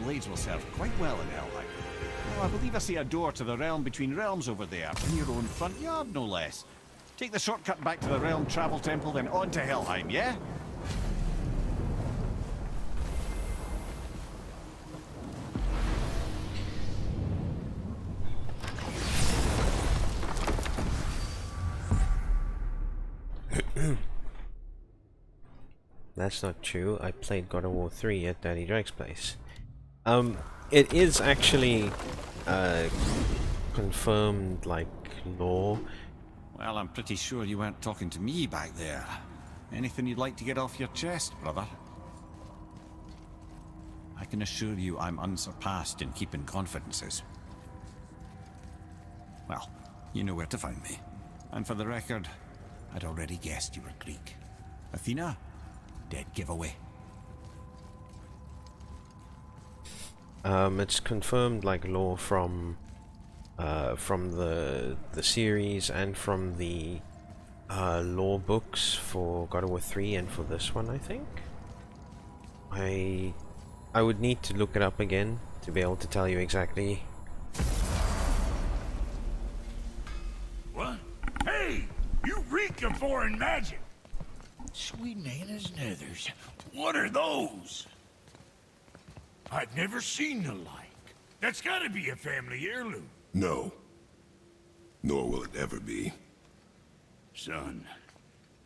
blades will serve quite well in Helheim. Well, I believe I see a door to the realm between realms over there, in your own front yard, no less. Take the shortcut back to the realm travel temple, then on to Helheim, yeah? That's not true. I played God of War 3 at Daddy Drake's place. It is actually confirmed, like, lore. Well, I'm pretty sure you weren't talking to me back there. Anything you'd like to get off your chest, brother? I can assure you I'm unsurpassed in keeping confidences. Well, you know where to find me. And for the record, I'd already guessed you were Greek. Athena? Dead giveaway. It's confirmed, like, lore from the series and from the lore books for God of War 3 and for this one, I think. I would need to look it up again to be able to tell you exactly. What? Hey! You reek of foreign magic! Sweet Nana's nethers. What are those? I've never seen the like. That's gotta be a family heirloom. No. Nor will it ever be. Son,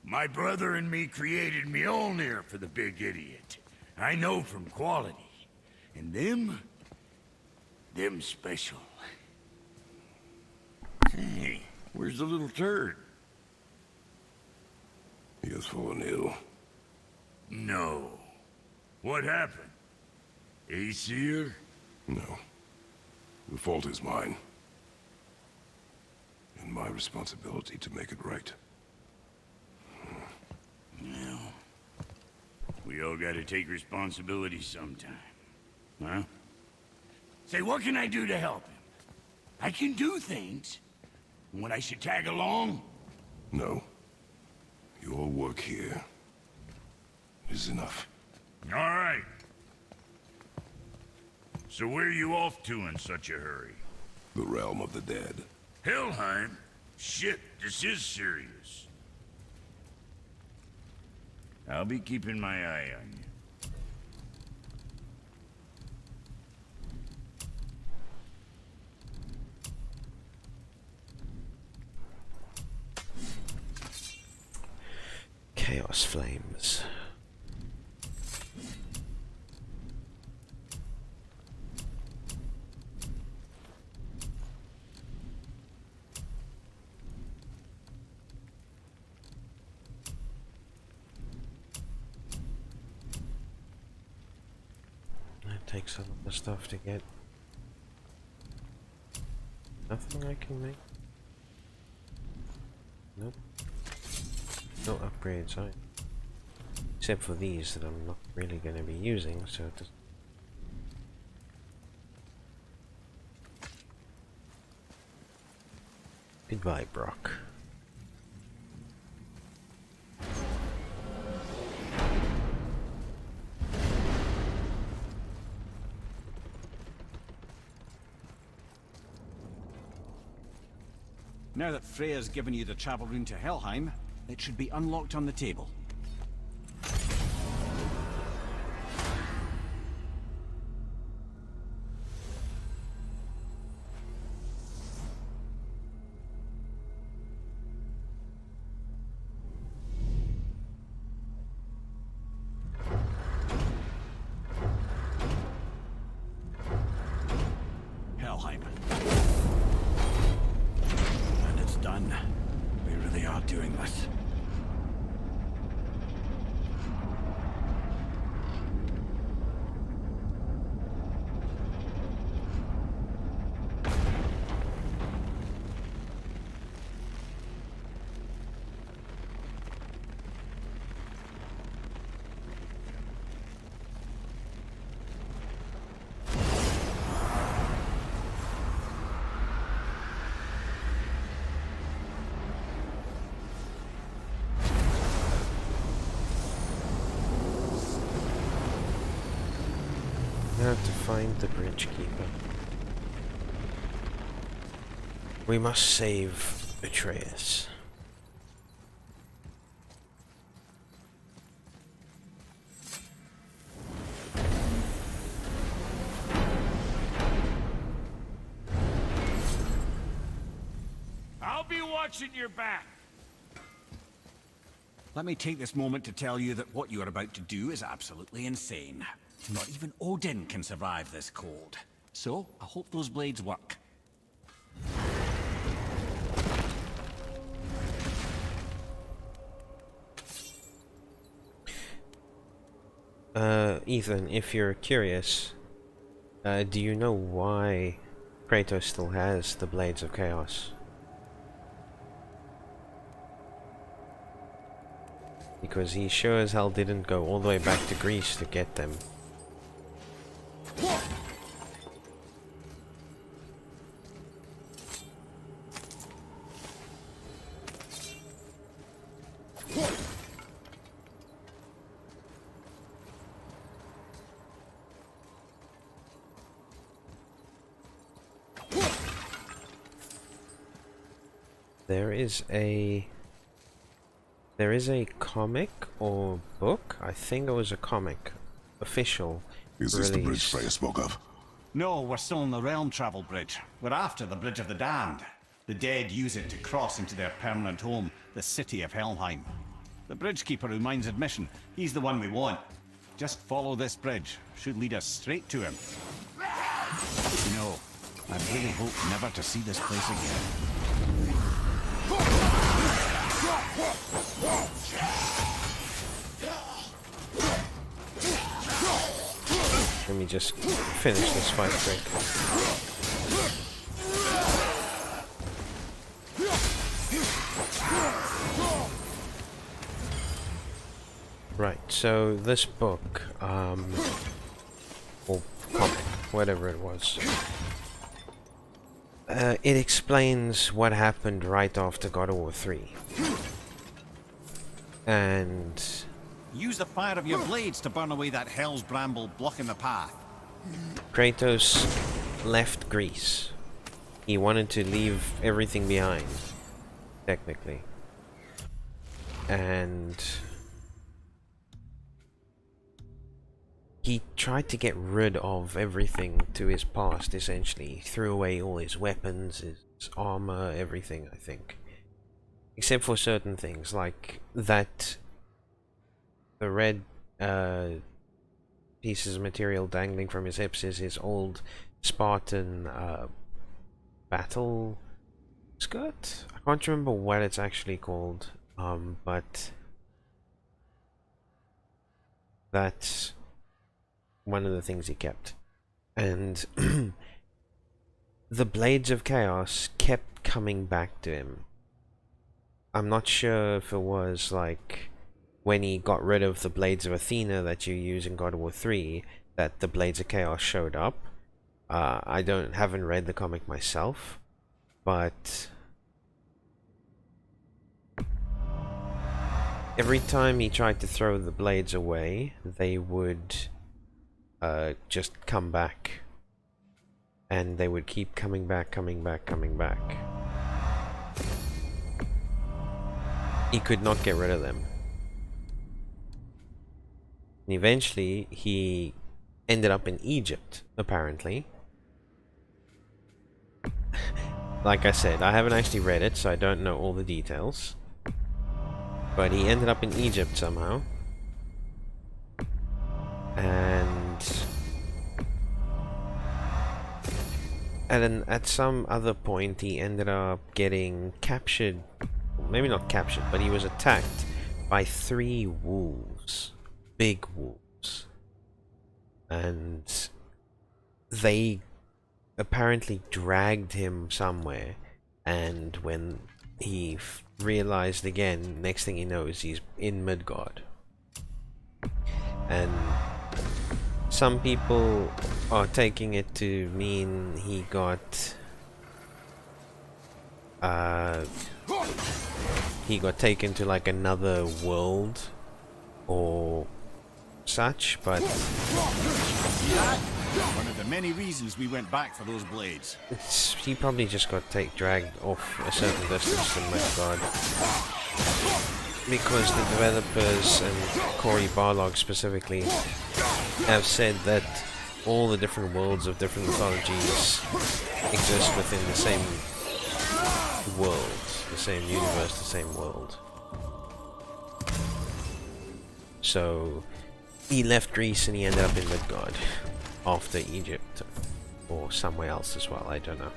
my brother and me created Mjolnir for the big idiot. I know from quality. And them special. Hey, where's the little turd? He has fallen ill. No. What happened? Aesir? No. The fault is mine. And my responsibility to make it right. Well, we all gotta take responsibility sometime. Huh? Say, what can I do to help him? I can do things. When I should tag along? No. Your work here is enough. All right. So where are you off to in such a hurry? The realm of the dead. Helheim? Shit, this is serious. I'll be keeping my eye on you. Chaos Flames. That takes a lot of stuff to get. Nothing I can make. Nope. No upgrades, except for these that I'm not really going to be using, so it doesn't. Goodbye, Brock. Now that Freya's given you the travel rune to Helheim, it should be unlocked on the table. Helheim. And it's done. We really are doing this. to find the Bridge Keeper. We must save Atreus. I'll be watching your back. Let me take this moment to tell you that what you are about to do is absolutely insane. Not even Odin can survive this cold. So, I hope those blades work. Ethan, if you're curious, do you know why Kratos still has the Blades of Chaos? Because he sure as hell didn't go all the way back to Greece to get them. There is a comic or book. I think it was a comic, official. Is this the bridge Freya spoke of? No, we're still on the realm travel bridge. We're after the Bridge of the Damned. The dead use it to cross into their permanent home, the city of Helheim. The bridge keeper who minds admission, he's the one we want. Just follow this bridge. Should lead us straight to him. You know, I really hope never to see this place again. Let me just finish this fight quick. Right, so this book, or comic, whatever it was, it explains what happened right after God of War 3. And use the fire of your blades to burn away that hell's bramble blocking the path. Kratos left Greece. He wanted to leave everything behind, technically. And he tried to get rid of everything to his past, essentially. He threw away all his weapons, his armor, everything, I think. Except for certain things, like that the red pieces of material dangling from his hips is his old Spartan battle skirt? I can't remember what it's actually called, but that's one of the things he kept. And the Blades of Chaos kept coming back to him. I'm not sure if it was like when he got rid of the Blades of Athena that you use in God of War 3 that the Blades of Chaos showed up. I haven't read the comic myself, but every time he tried to throw the blades away, they would just come back, and they would keep coming back, coming back, coming back. He could not get rid of them. And eventually, he ended up in Egypt, apparently. Like I said, I haven't actually read it, so I don't know all the details. But he ended up in Egypt somehow. And at some other point, he ended up getting captured. Maybe not captured, but he was attacked by 3 wolves. Big wolves. And they apparently dragged him somewhere, and when he realized again, next thing he knows, he's in Midgard. And some people are taking it to mean he got taken to like another world or such, but One of the many reasons we went back for those blades. He probably just got dragged off a certain distance from Midgard. Because the developers, and Cory Barlog specifically, have said that all the different worlds of different mythologies exist within the same world, the same universe, the same world. So he left Greece and he ended up in Midgard after Egypt, or somewhere else as well, I don't know.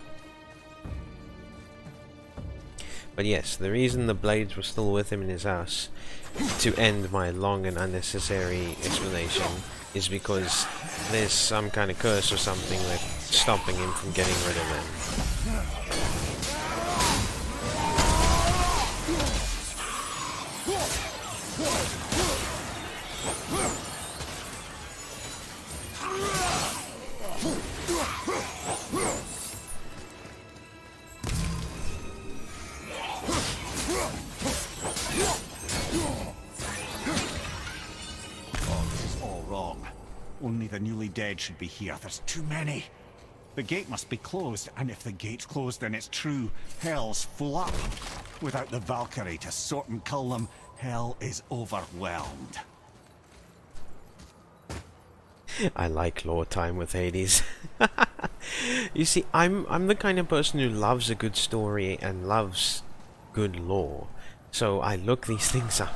But yes, the reason the blades were still with him in his house, to end my long and unnecessary explanation, is because there's some kind of curse or something that's stopping him from getting rid of them. Only the newly dead should be here. There's too many. The gate must be closed, and if the gate's closed, then it's true. Hell's full up. Without the Valkyrie to sort and cull them, hell is overwhelmed. I like lore time with Hades. You see, I'm the kind of person who loves a good story and loves good lore. So I look these things up.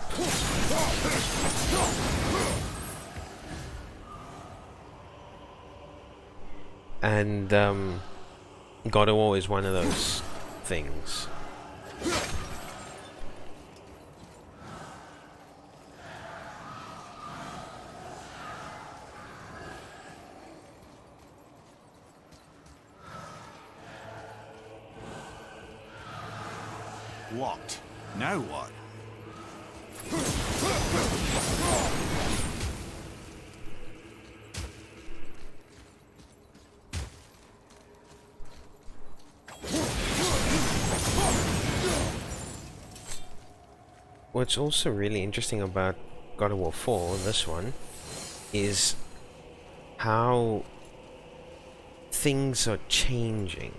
And God of War is one of those things. Locked. Now what? What's also really interesting about God of War 4, this one, is how things are changing.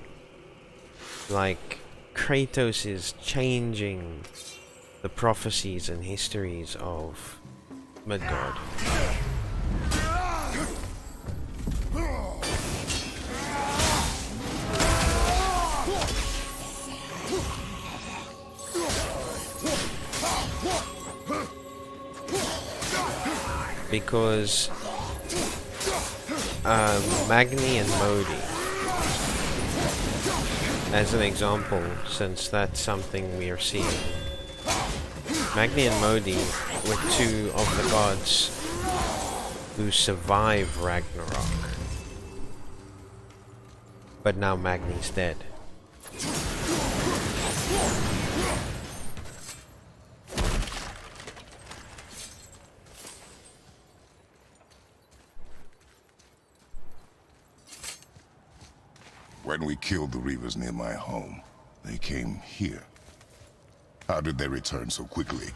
Like, Kratos is changing the prophecies and histories of Midgard. Because Magni and Modi, as an example, since that's something we are seeing, Magni and Modi were two of the gods who survived Ragnarok, but now Magni's dead. When we killed the Reavers near my home, they came here. How did they return so quickly?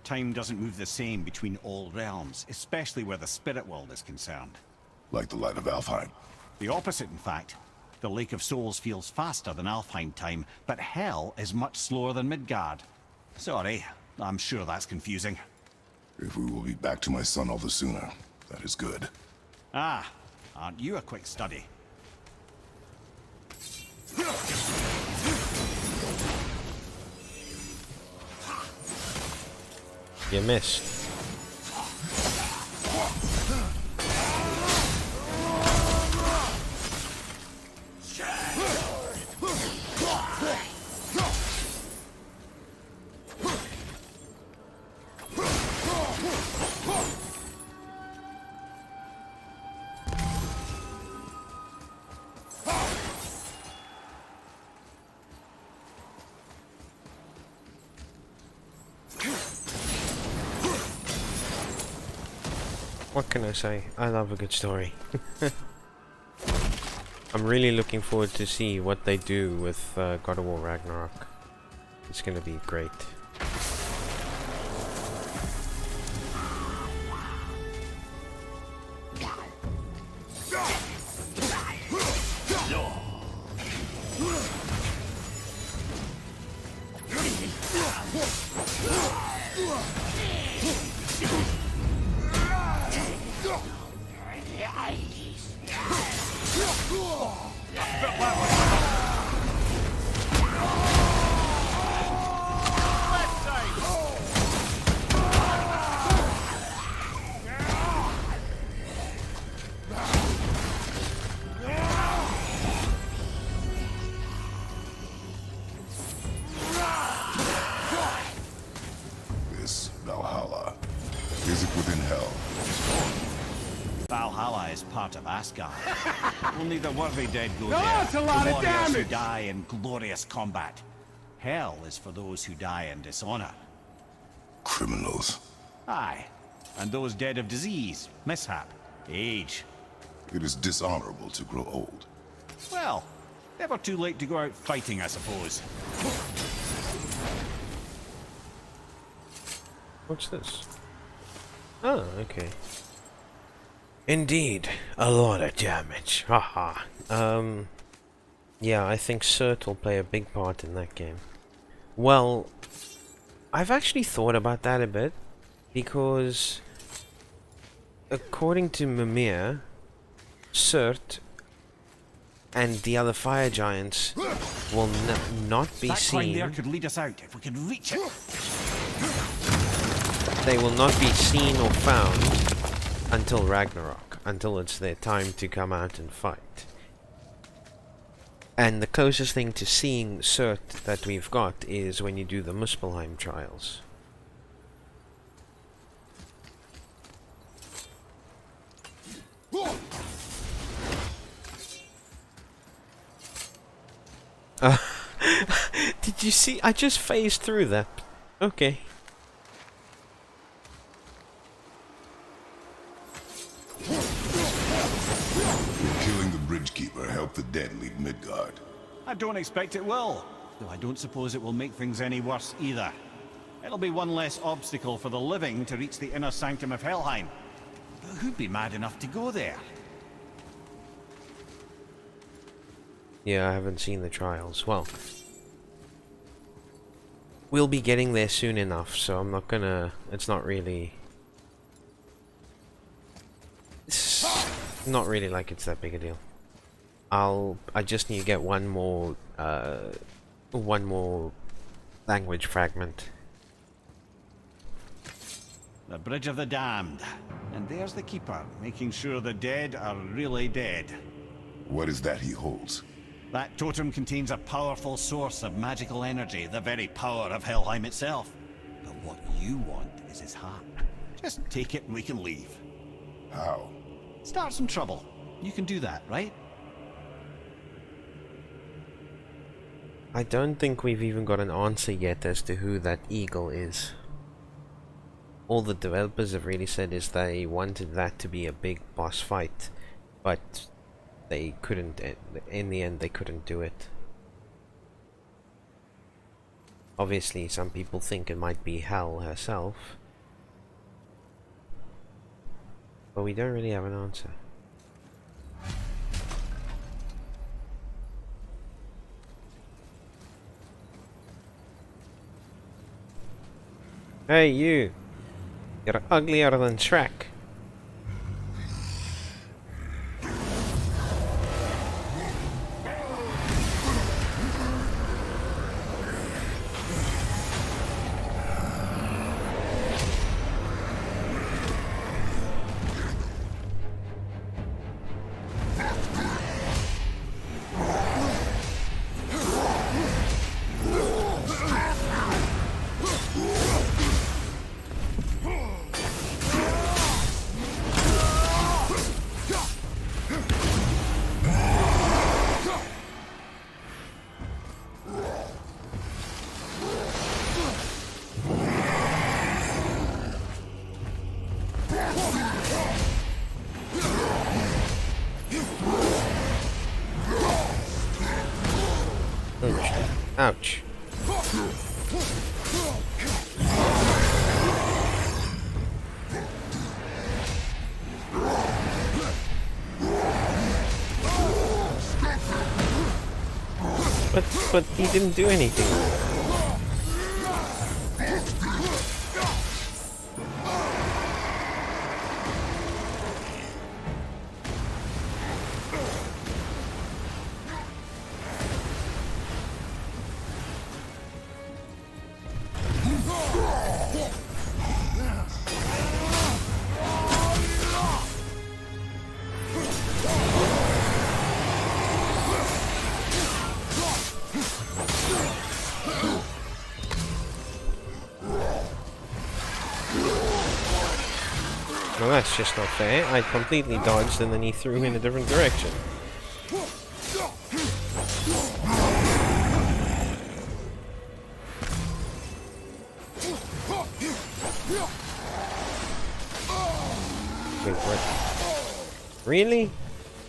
Time doesn't move the same between all realms, especially where the spirit world is concerned. Like the light of Helheim. The opposite, in fact. The Lake of Souls feels faster than Helheim time, but Hell is much slower than Midgard. Sorry, I'm sure that's confusing. If we will be back to my son all the sooner, that is good. Ah, aren't you a quick study? You missed. What can I say? I love a good story. I'm really looking forward to see what they do with God of War Ragnarok. It's gonna be great. This Valhalla, is it within hell? Valhalla is part of Asgard. Only the worthy dead go there. That's a lot of Warriors who damage! die in glorious combat. Hell is for those who die in dishonor. Criminals. Aye, and those dead of disease, mishap, age. It is dishonorable to grow old. Well, never too late to go out fighting, I suppose. What's this? Oh, okay. Indeed, a lot of damage. Haha. Yeah, I think Cert will play a big part in that game. Well, I've actually thought about that a bit, because according to Mimir, Cert and the other fire giants will not be that climb seen. there could lead us out if we could reach it. They will not be seen or found until Ragnarok, until it's their time to come out and fight. And the closest thing to seeing Cert that we've got is when you do the Muspelheim trials. Did you see? I just phased through that. Okay. Will killing the Bridgekeeper help the dead leave Midgard? I don't expect it will, though I don't suppose it will make things any worse either. It'll be one less obstacle for the living to reach the inner sanctum of Helheim. But who'd be mad enough to go there? Yeah, I haven't seen the trials. Well, we'll be getting there soon enough, so I'm not gonna... It's not really... It's not really like it's that big a deal. I just need to get one more language fragment. The Bridge of the Damned. And there's the Keeper, making sure the dead are really dead. What is that he holds? That totem contains a powerful source of magical energy, the very power of Helheim itself. But what you want is his heart. Just take it and we can leave. How? Start some trouble. You can do that, right? I don't think we've even got an answer yet as to who that eagle is. All the developers have really said is they wanted that to be a big boss fight, but they couldn't, in the end they couldn't do it. Obviously some people think it might be Hel herself, but we don't really have an answer. Hey you! You're uglier than Shrek. Ouch. But he didn't do anything. Well, that's just not fair. I completely dodged and then he threw me in a different direction. Wait, what? Really?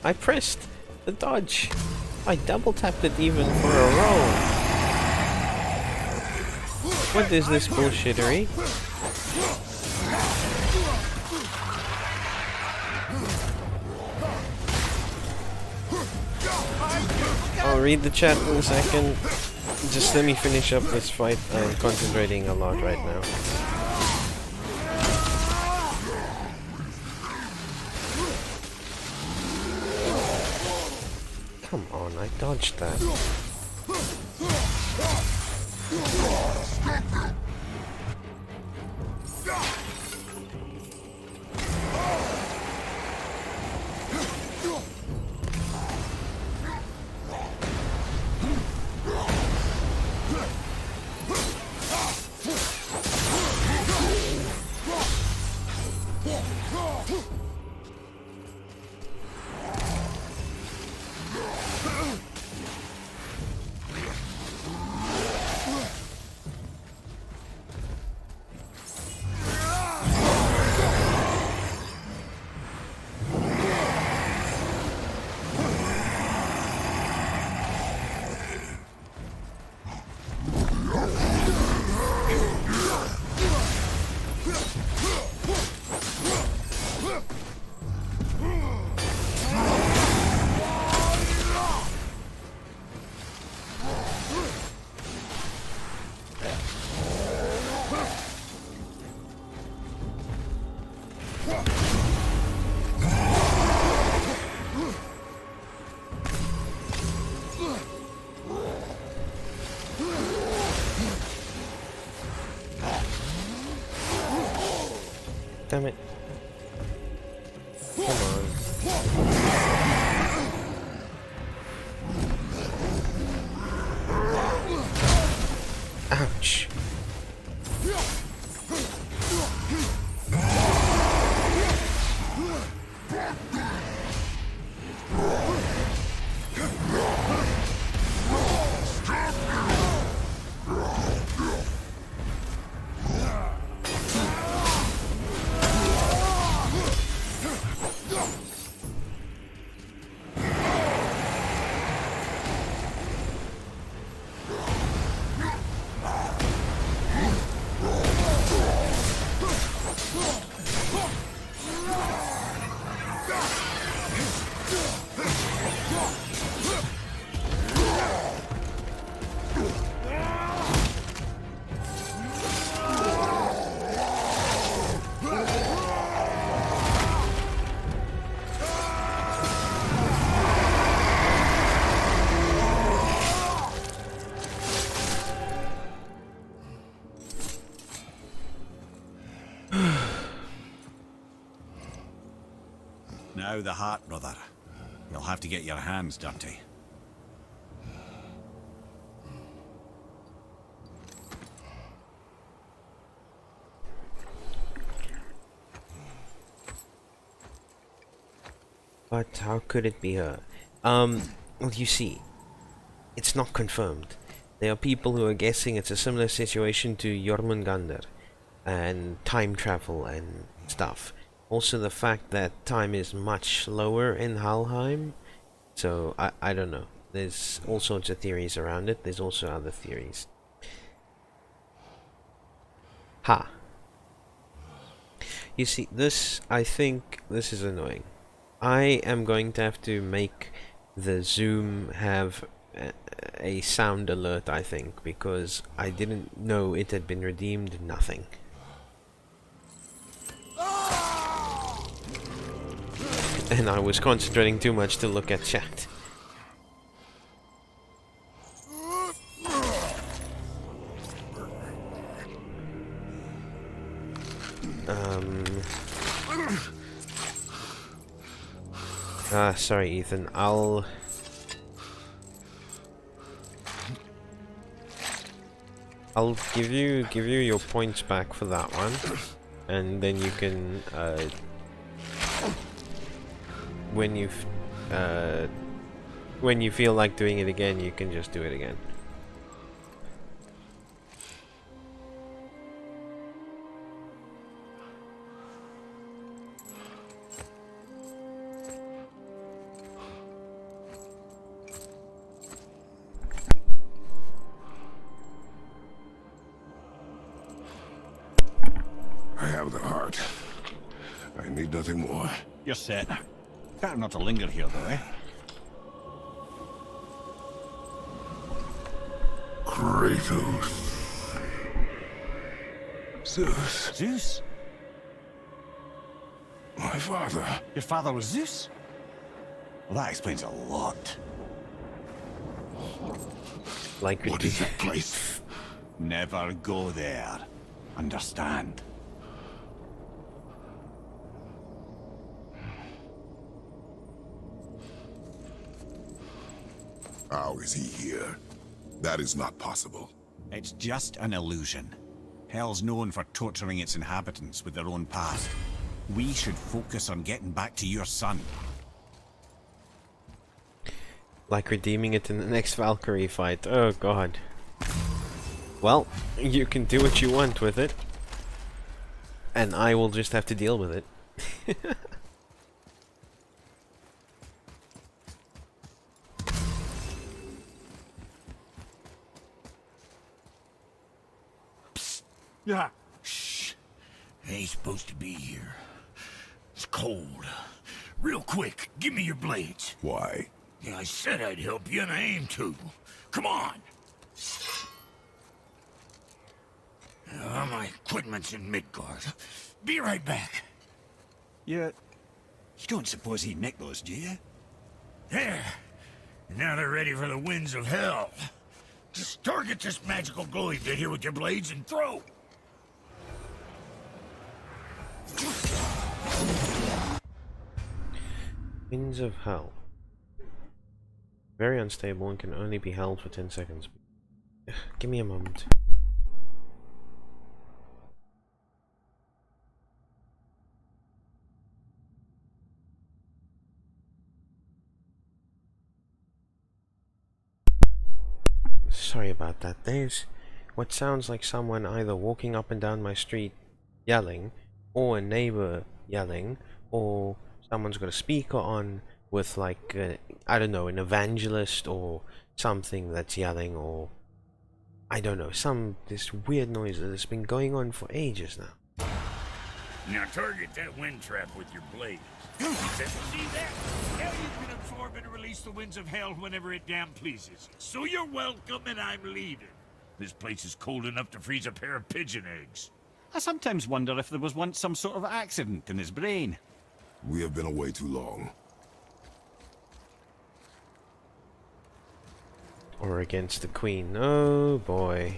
I pressed the dodge. I double tapped it even for a roll. What is this bullshittery? I'll read the chat in a second. Just let me finish up this fight. I'm concentrating a lot right now. Come on, I dodged that. Damn it. Come on. Ouch. Now the heart, brother. You'll have to get your hands dirty. But how could it be her? Well, you see, it's not confirmed. There are people who are guessing it's a similar situation to Jormungandr and time travel and stuff. Also the fact that time is much slower in Helheim. So, I don't know. There's all sorts of theories around it. There's also other theories. Ha. You see, this, I think, this is annoying. I am going to have to make the zoom have a sound alert, I think, because I didn't know it had been redeemed, nothing. And I was concentrating too much to look at chat. Sorry, Ethan. I'll give you your points back for that one, and then you can when you feel like doing it again, you can just do it again. I have the heart. I need nothing more. You're set. Better not to linger here, though, eh? Kratos. Zeus. Zeus? My father. Your father was Zeus? Well, that explains a lot. Like what is that place? Never go there. Understand? How is he here? That is not possible. It's just an illusion. Hell's known for torturing its inhabitants with their own past. We should focus on getting back to your son. Like redeeming it in the next Valkyrie fight. Oh god. Well, you can do what you want with it. And I will just have to deal with it. Yeah. Shh. Ain't supposed to be here. It's cold. Real quick, give me your blades. Why? Yeah, I said I'd help you, and I aim to. Come on. My equipment's in Midgard. Be right back. You don't suppose he nicked those, do you? There. Now they're ready for the winds of hell. Just target this magical glowy bit here with your blades and throw. Winds of Hell. Very unstable and can only be held for 10 seconds. Give me a moment. Sorry about that. There's what sounds like someone either walking up and down my street yelling, or a neighbor yelling, or someone's got a speaker on with like, I don't know, an evangelist or something that's yelling, or I don't know, this weird noise that has been going on for ages now. Now target that wind trap with your blades. See that? Now you can absorb and release the winds of hell whenever it damn pleases. So you're welcome and I'm leaving. This place is cold enough to freeze a pair of pigeon eggs. I sometimes wonder if there was once some sort of accident in his brain. We have been away too long. Or against the Queen. Oh boy.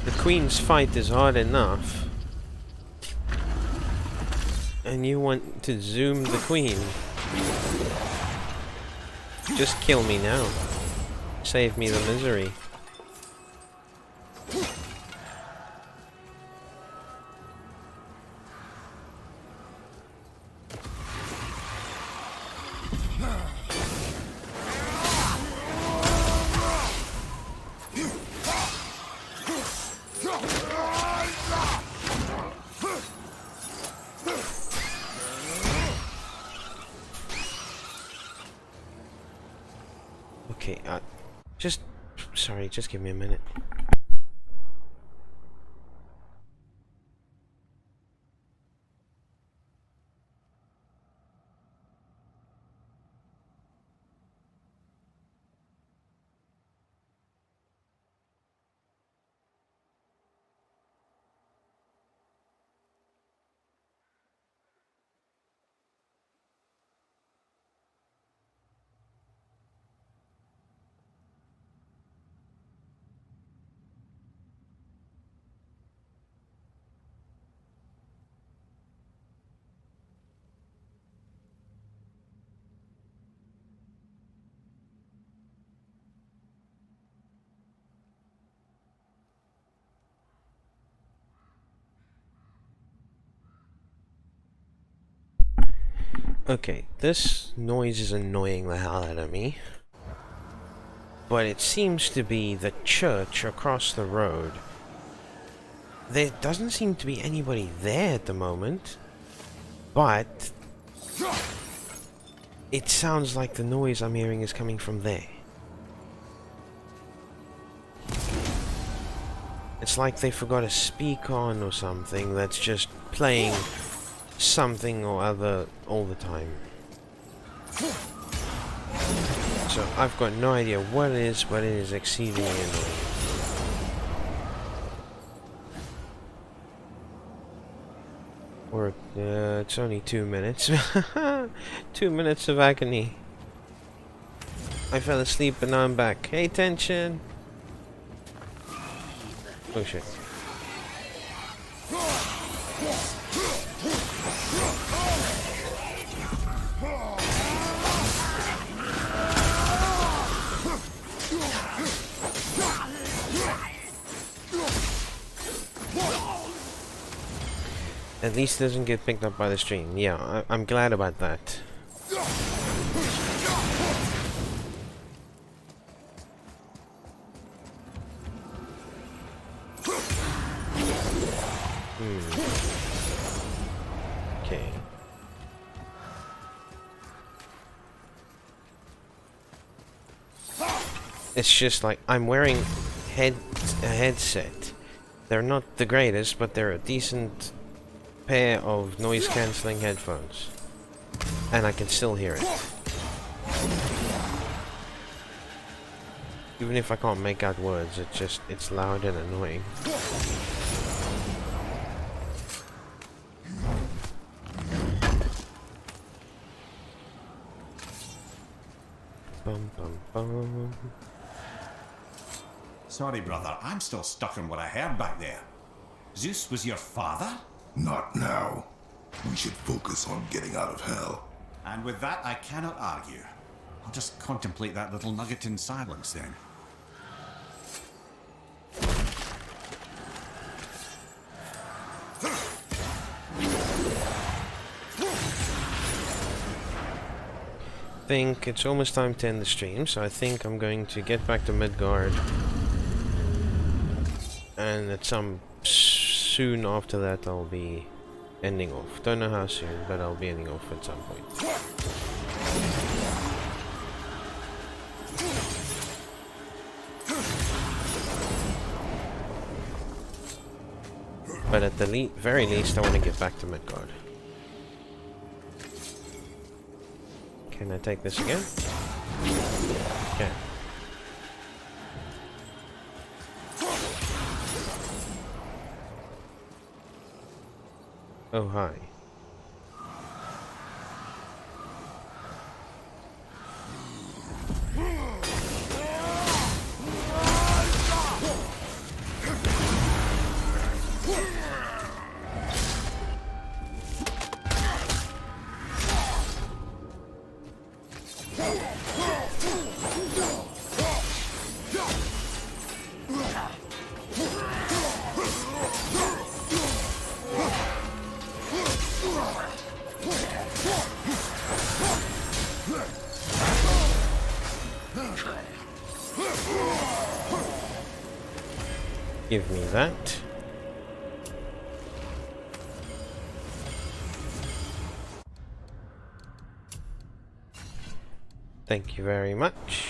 The Queen's fight is hard enough. And you want to zoom the Queen. Just kill me now. Save me the misery. Okay, sorry, just give me a minute. Okay, this noise is annoying the hell out of me. But it seems to be the church across the road. There doesn't seem to be anybody there at the moment. But it sounds like the noise I'm hearing is coming from there. It's like they forgot a speaker on or something that's just playing something or other all the time. So I've got no idea what it is, but it is exceedingly annoying. Or it's only 2 minutes. 2 minutes of agony. I fell asleep and now I'm back. Hey, tension! Oh shit. At least it doesn't get picked up by the stream. Yeah, I'm glad about that. Okay. It's just like I'm wearing a headset. They're not the greatest, but they're a decent pair of noise cancelling headphones. And I can still hear it. Even if I can't make out words, it's loud and annoying. Bum bum bum. Sorry, brother, I'm still stuck on what I heard back there. Zeus was your father? Not now. We should focus on getting out of hell. And with that, I cannot argue. I'll just contemplate that little nugget in silence then. I think it's almost time to end the stream, so I think I'm going to get back to Midgard. And at some soon after that I'll be ending off. Don't know how soon, but I'll be ending off at some point. But at the very least I want to get back to Midgard. Can I take this again? Okay. Oh, hi. Give me that. Thank you very much.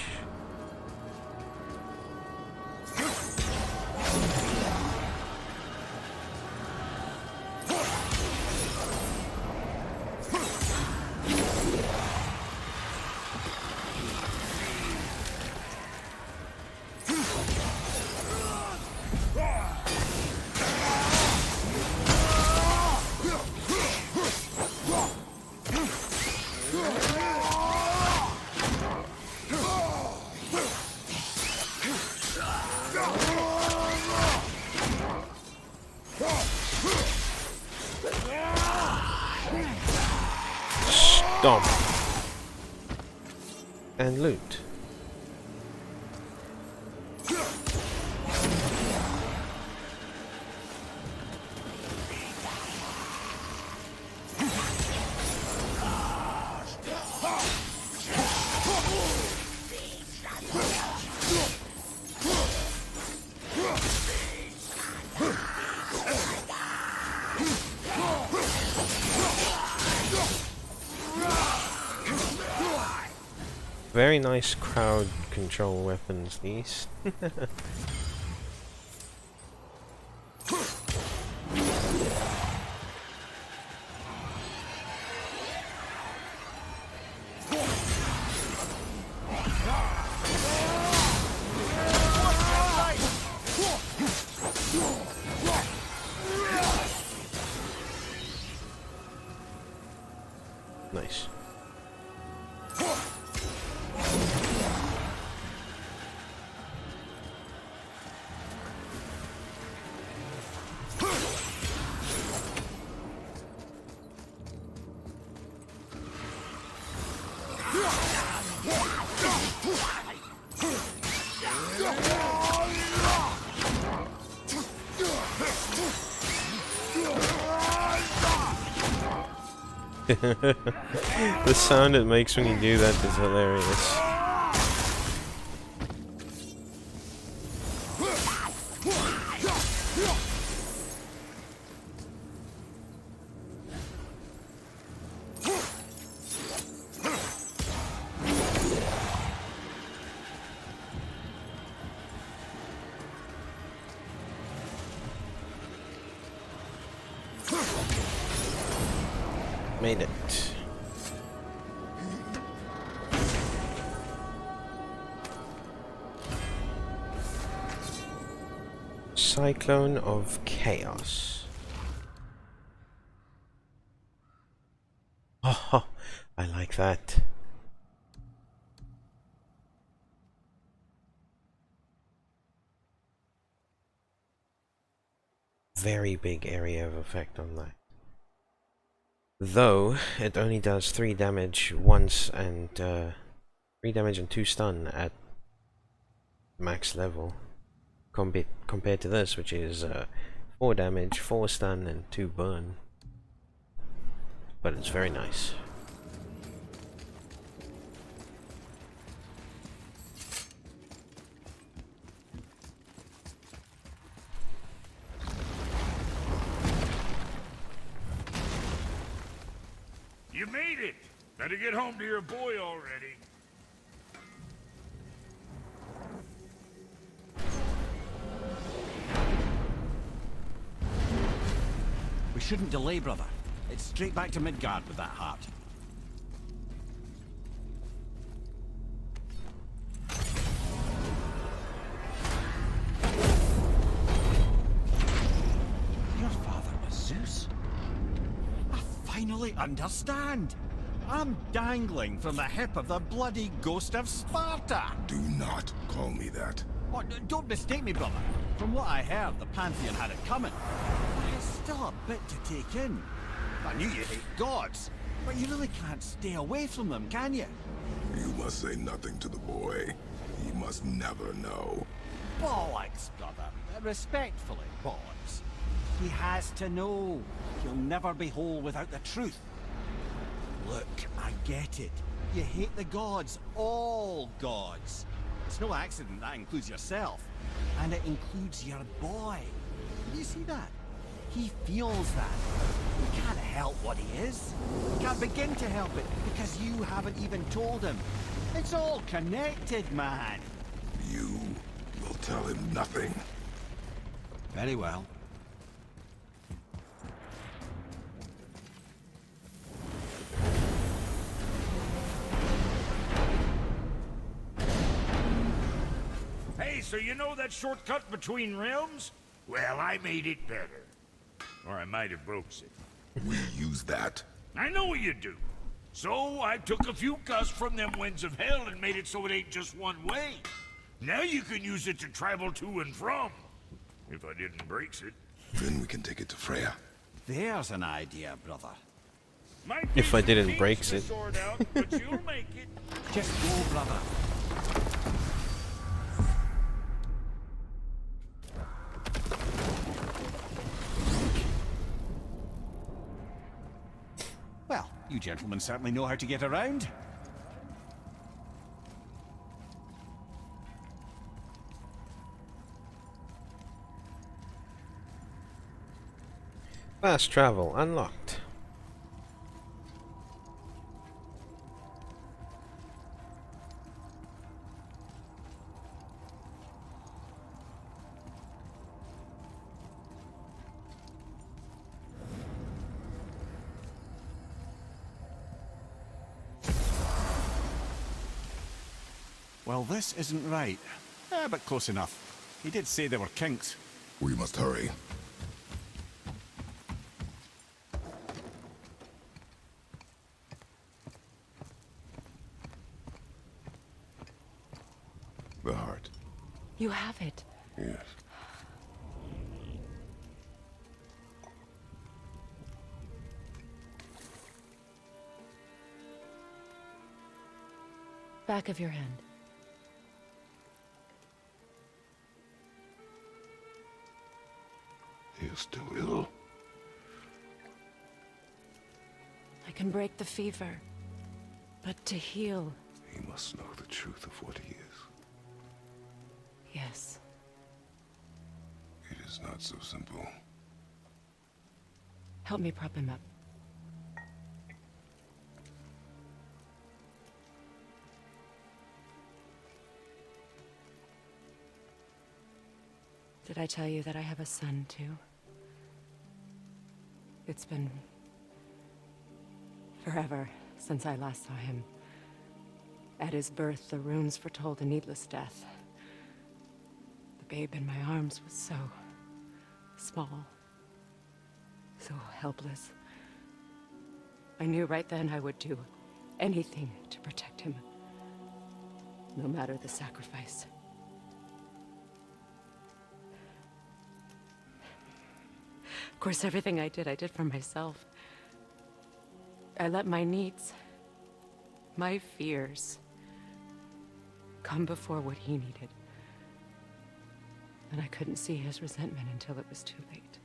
Stomp. And loot. Very nice crowd control weapons, these. Nice. The sound it makes when you do that is hilarious. Made it. Cyclone of Chaos. Oh, I like that. Very big area of effect on that. Though it only does 3 damage once and 3 damage and 2 stun at max level, compared to this, which is 4 damage, 4 stun, and 2 burn. But it's very nice. You made it! Better get home to your boy already. We shouldn't delay, brother. It's straight back to Midgard with that heart. Your father was Zeus? I finally understand. I'm dangling from the hip of the bloody ghost of Sparta. Do not call me that. Oh, don't mistake me, brother. From what I heard, the Pantheon had it coming. But it's still a bit to take in. I knew you hate gods, but you really can't stay away from them, can you? You must say nothing to the boy. He must never know. Bollocks, brother. Respectfully, bollocks. He has to know. He'll never be whole without the truth. Look, I get it. You hate the gods, all gods. It's no accident that includes yourself. And it includes your boy. You see that? He feels that. He can't help what he is. He can't begin to help it because you haven't even told him. It's all connected, man. You will tell him nothing. Very well. Hey, so you know that shortcut between realms? Well, I made it better. Or I might have broke it. We use that. I know you do. So I took a few cusps from them winds of hell and made it so it ain't just one way. Now you can use it to travel to and from. If I didn't breaks it. Then we can take it to Freya. There's an idea, brother. If I didn't breaks it. But you'll make it. Just go, brother. Well, you gentlemen certainly know how to get around. Fast travel unlocked. Well, this isn't right. But close enough. He did say there were kinks. We must hurry. The heart. You have it. Yes. Back of your hand. He is still ill. I can break the fever. But to heal... He must know the truth of what he is. Yes. It is not so simple. Help me prop him up. Did I tell you that I have a son, too? It's been... forever since I last saw him. At his birth, the runes foretold a needless death. The babe in my arms was so... small. So helpless. I knew right then I would do anything to protect him. No matter the sacrifice. Of course, everything I did for myself. I let my needs, my fears, come before what he needed. And I couldn't see his resentment until it was too late.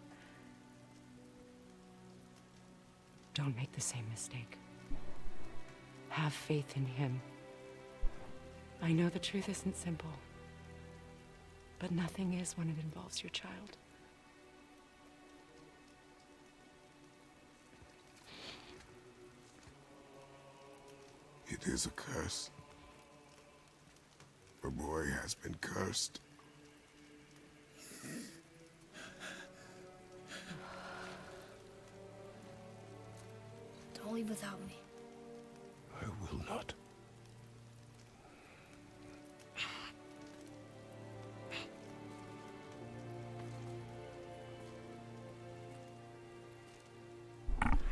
Don't make the same mistake. Have faith in him. I know the truth isn't simple, but nothing is when it involves your child. It is a curse. The boy has been cursed. Don't leave without me. I will not.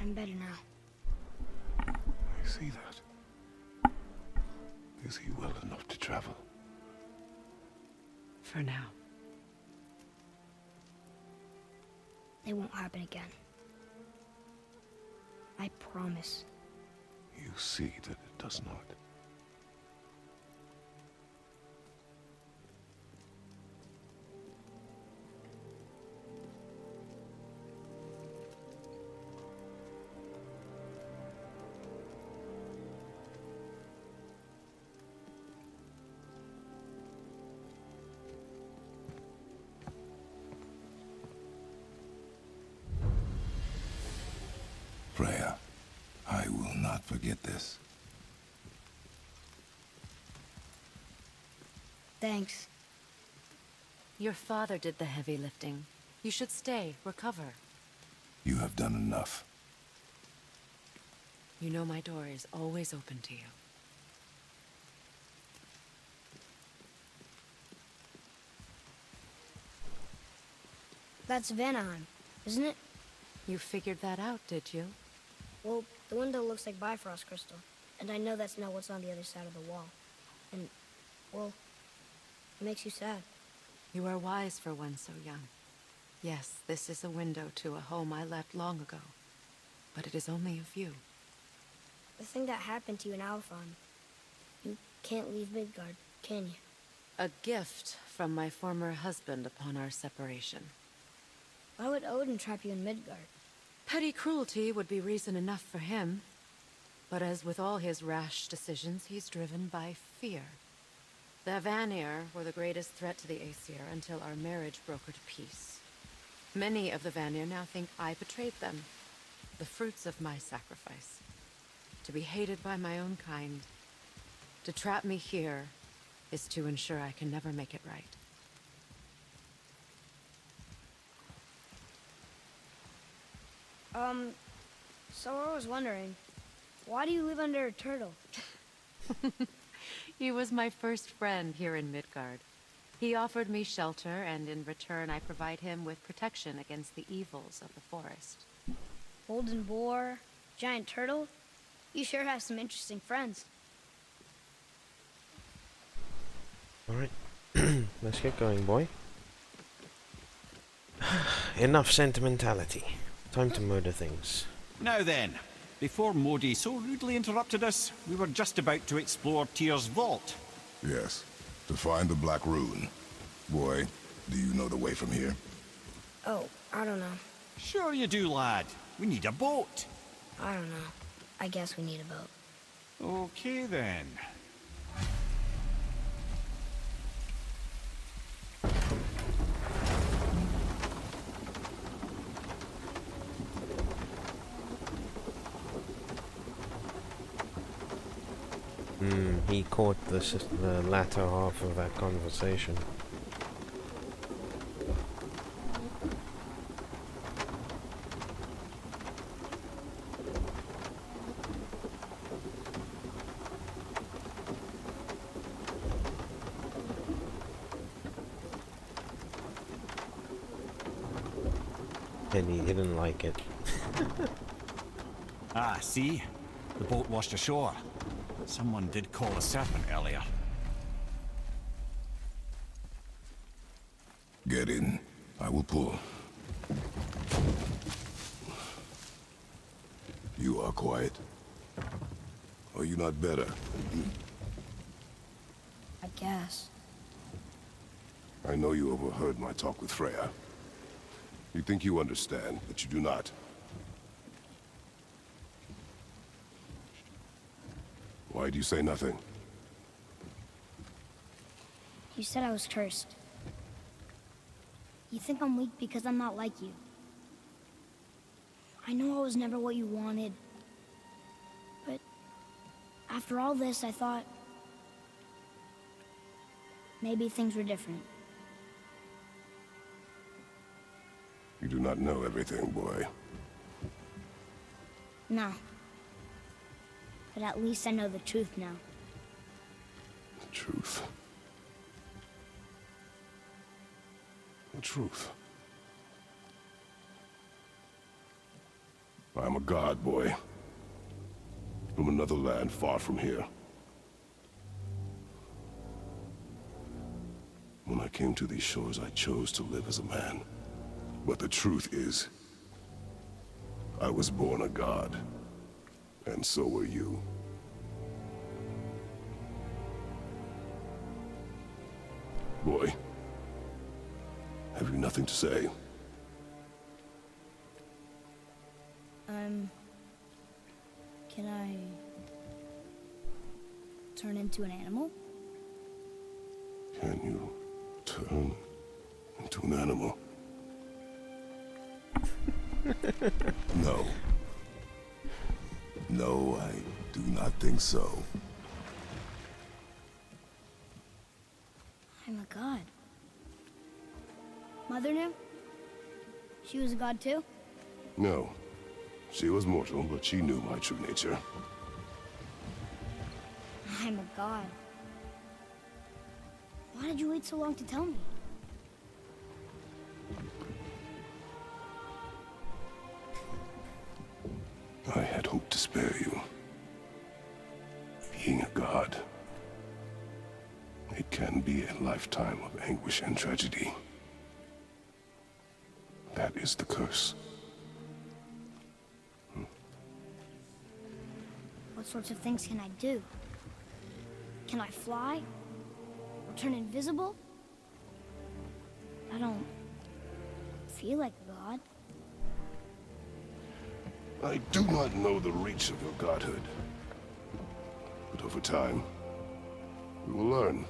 I'm better now. I see that. Is he well enough to travel? For now. It won't happen again. I promise. You see that it does not. Freya, I will not forget this. Thanks. Your father did the heavy lifting. You should stay, recover. You have done enough. You know my door is always open to you. That's Valheim, isn't it? You figured that out, did you? Well, the window looks like Bifrost crystal, and I know that's not what's on the other side of the wall. And, well, it makes you sad. You are wise for one so young. Yes, this is a window to a home I left long ago. But it is only a view. The thing that happened to you in Alfheim, you can't leave Midgard, can you? A gift from my former husband upon our separation. Why would Odin trap you in Midgard? Petty cruelty would be reason enough for him. But as with all his rash decisions, he's driven by fear. The Vanir were the greatest threat to the Aesir until our marriage brokered peace. Many of the Vanir now think I betrayed them. The fruits of my sacrifice. To be hated by my own kind. To trap me here is to ensure I can never make it right. So I was wondering, why do you live under a turtle? He was my first friend here in Midgard. He offered me shelter, and in return I provide him with protection against the evils of the forest. Golden boar, giant turtle. You sure have some interesting friends. Alright, let's get going, boy. Enough sentimentality. Time to murder things. Now then, before Modi so rudely interrupted us, we were just about to explore Tyr's vault. Yes, to find the Black Rune. Boy, do you know the way from here? Oh, I don't know. Sure you do, lad. We need a boat. I don't know. I guess we need a boat. Okay then. He caught the latter half of that conversation. And he didn't like it. Ah, see? The boat washed ashore. Someone did call a serpent earlier. Get in. I will pull. You are quiet. Are you not better? I guess. I know you overheard my talk with Freya. You think you understand, but you do not. Why do you say nothing? You said I was cursed. You think I'm weak because I'm not like you. I know I was never what you wanted. But after all this, I thought maybe things were different. You do not know everything, boy. No. But at least I know the truth now. The truth. The truth. I am a god, boy. From another land far from here. When I came to these shores, I chose to live as a man. But the truth is, I was born a god. And so were you. Boy, have you nothing to say? Can I turn into an animal? Can you turn into an animal? No. No, I do not think so. I'm a god. Mother knew? She was a god too? No. She was mortal, but she knew my true nature. I'm a god. Why did you wait so long to tell me? I had hoped to spare you. Being a god, it can be a lifetime of anguish and tragedy. That is the curse. What sorts of things can I do? Can I fly? Or turn invisible? I don't feel like a god. I do not know the reach of your godhood. But over time, we will learn.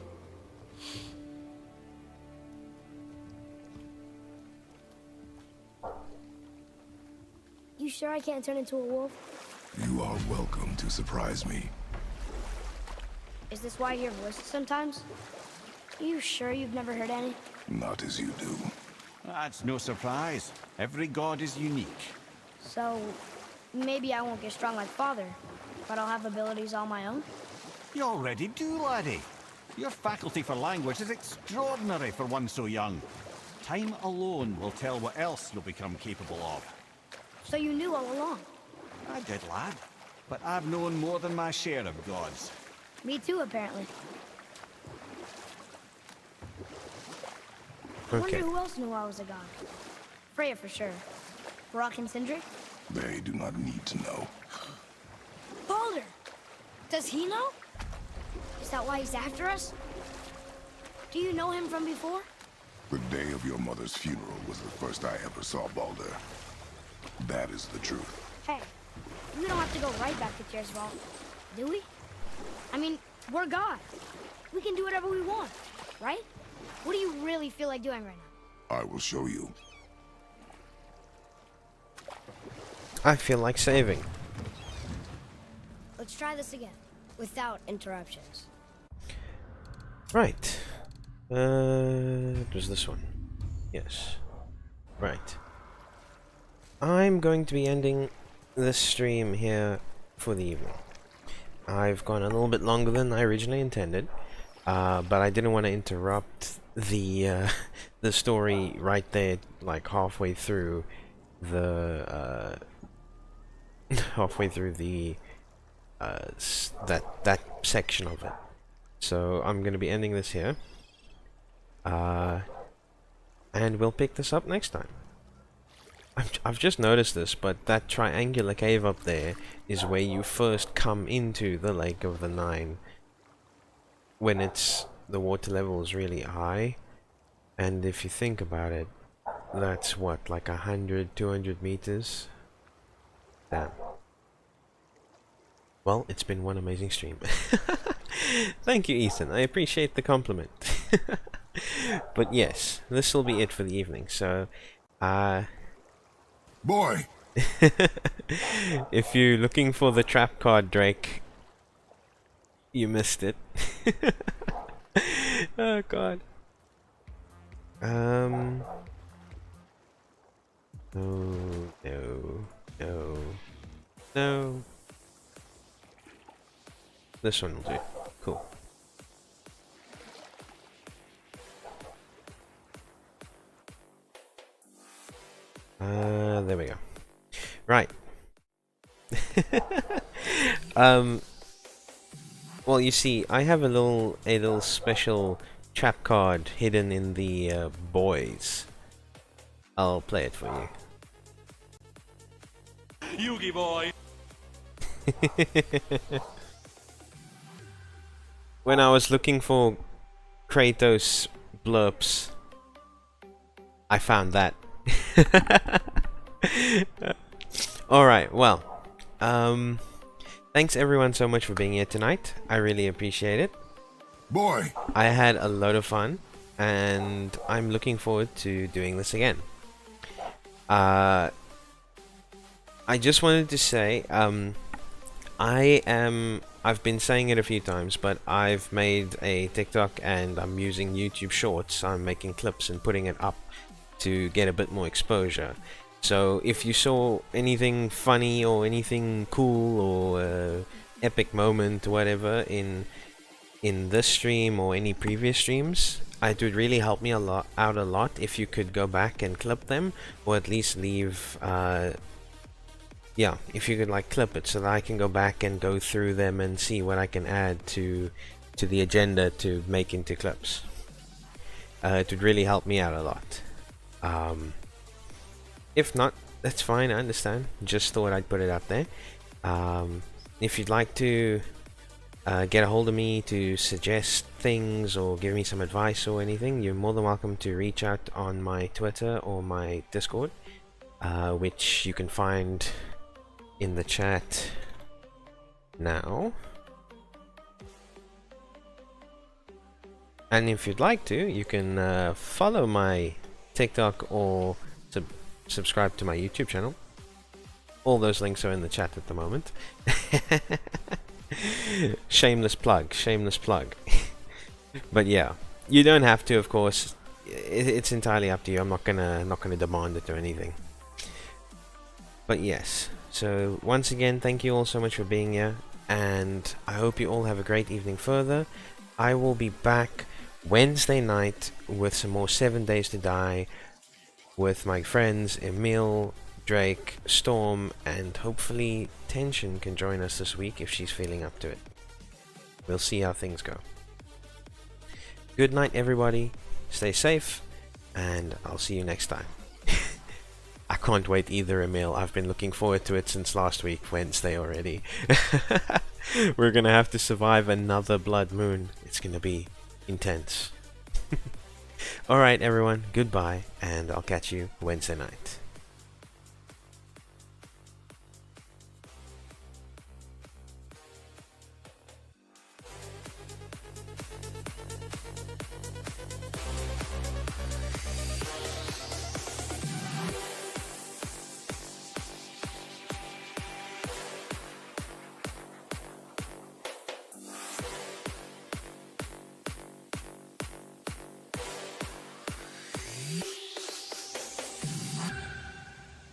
You sure I can't turn into a wolf? You are welcome to surprise me. Is this why I hear voices sometimes? Are you sure you've never heard any? Not as you do. That's no surprise. Every god is unique. So, maybe I won't get strong like Father, but I'll have abilities all my own? You already do, laddie. Your faculty for language is extraordinary for one so young. Time alone will tell what else you'll become capable of. So you knew all along? I did, lad. But I've known more than my share of gods. Me too, apparently. I Okay. wonder who else knew I was a god. Freya for sure. Brock and Sindri? They do not need to know. Baldur! Does he know? Is that why he's after us? Do you know him from before? The day of your mother's funeral was the first I ever saw Baldur. That is the truth. Hey, we don't have to go right back to Tiersval, do we? I mean, we're God. We can do whatever we want, right? What do you really feel like doing right now? I will show you. I feel like saving. Let's try this again, without interruptions. Right. It was this one. Yes. Right. I'm going to be ending this stream here for the evening. I've gone a little bit longer than I originally intended, but I didn't want to interrupt the the story right there, like halfway through the that section of it. So I'm going to be ending this here, and we'll pick this up next time. I've just noticed this, but that triangular cave up there is where you first come into the Lake of the Nine when the water level is really high. And if you think about it, that's what, like 100, 200 meters? Damn. Well, it's been one amazing stream. Thank you, Ethan. I appreciate the compliment. But yes, this will be it for the evening. So, Boy! if you're looking for the trap card, Drake, you missed it. Oh god. No, no. This one will do. Cool. There we go. Right. Well, you see, I have a little special trap card hidden in the boys. I'll play it for you. Yugi boy. When I was looking for Kratos blurps, I found that. Alright, well, thanks everyone so much for being here tonight. I really appreciate it. Boy! I had a load of fun, and I'm looking forward to doing this again. I just wanted to say, I've been saying it a few times, but I've made a TikTok and I'm using YouTube Shorts. I'm making clips and putting it up to get a bit more exposure. So if you saw anything funny or anything cool or epic moment or whatever in this stream or any previous streams, it would really help me out a lot if you could go back and clip them, or at least leave yeah, if you could like clip it so that I can go back and go through them and see what I can add to the agenda to make into clips. It would really help me out a lot. If not, that's fine, I understand. Just thought I'd put it out there. If you'd like to get a hold of me to suggest things or give me some advice or anything, you're more than welcome to reach out on my Twitter or my Discord, which you can find in the chat now. And if you'd like to, you can follow my TikTok or subscribe to my YouTube channel. All those links are in the chat at the moment. Shameless plug, shameless plug. But yeah, you don't have to, of course. It's entirely up to you. I'm not gonna demand it or anything. But yes, so once again, thank you all so much for being here. and I hope you all have a great evening further. I will be back Wednesday night with some more 7 Days to Die with my friends Emil, Drake, Storm, and hopefully Tension can join us this week if she's feeling up to it. We'll see how things go. Good night, everybody. Stay safe, and I'll see you next time. I can't wait either, Emil. I've been looking forward to it since last week, Wednesday already. We're gonna have to survive another blood moon. It's gonna be intense. Alright, everyone. Goodbye, and I'll catch you Wednesday night.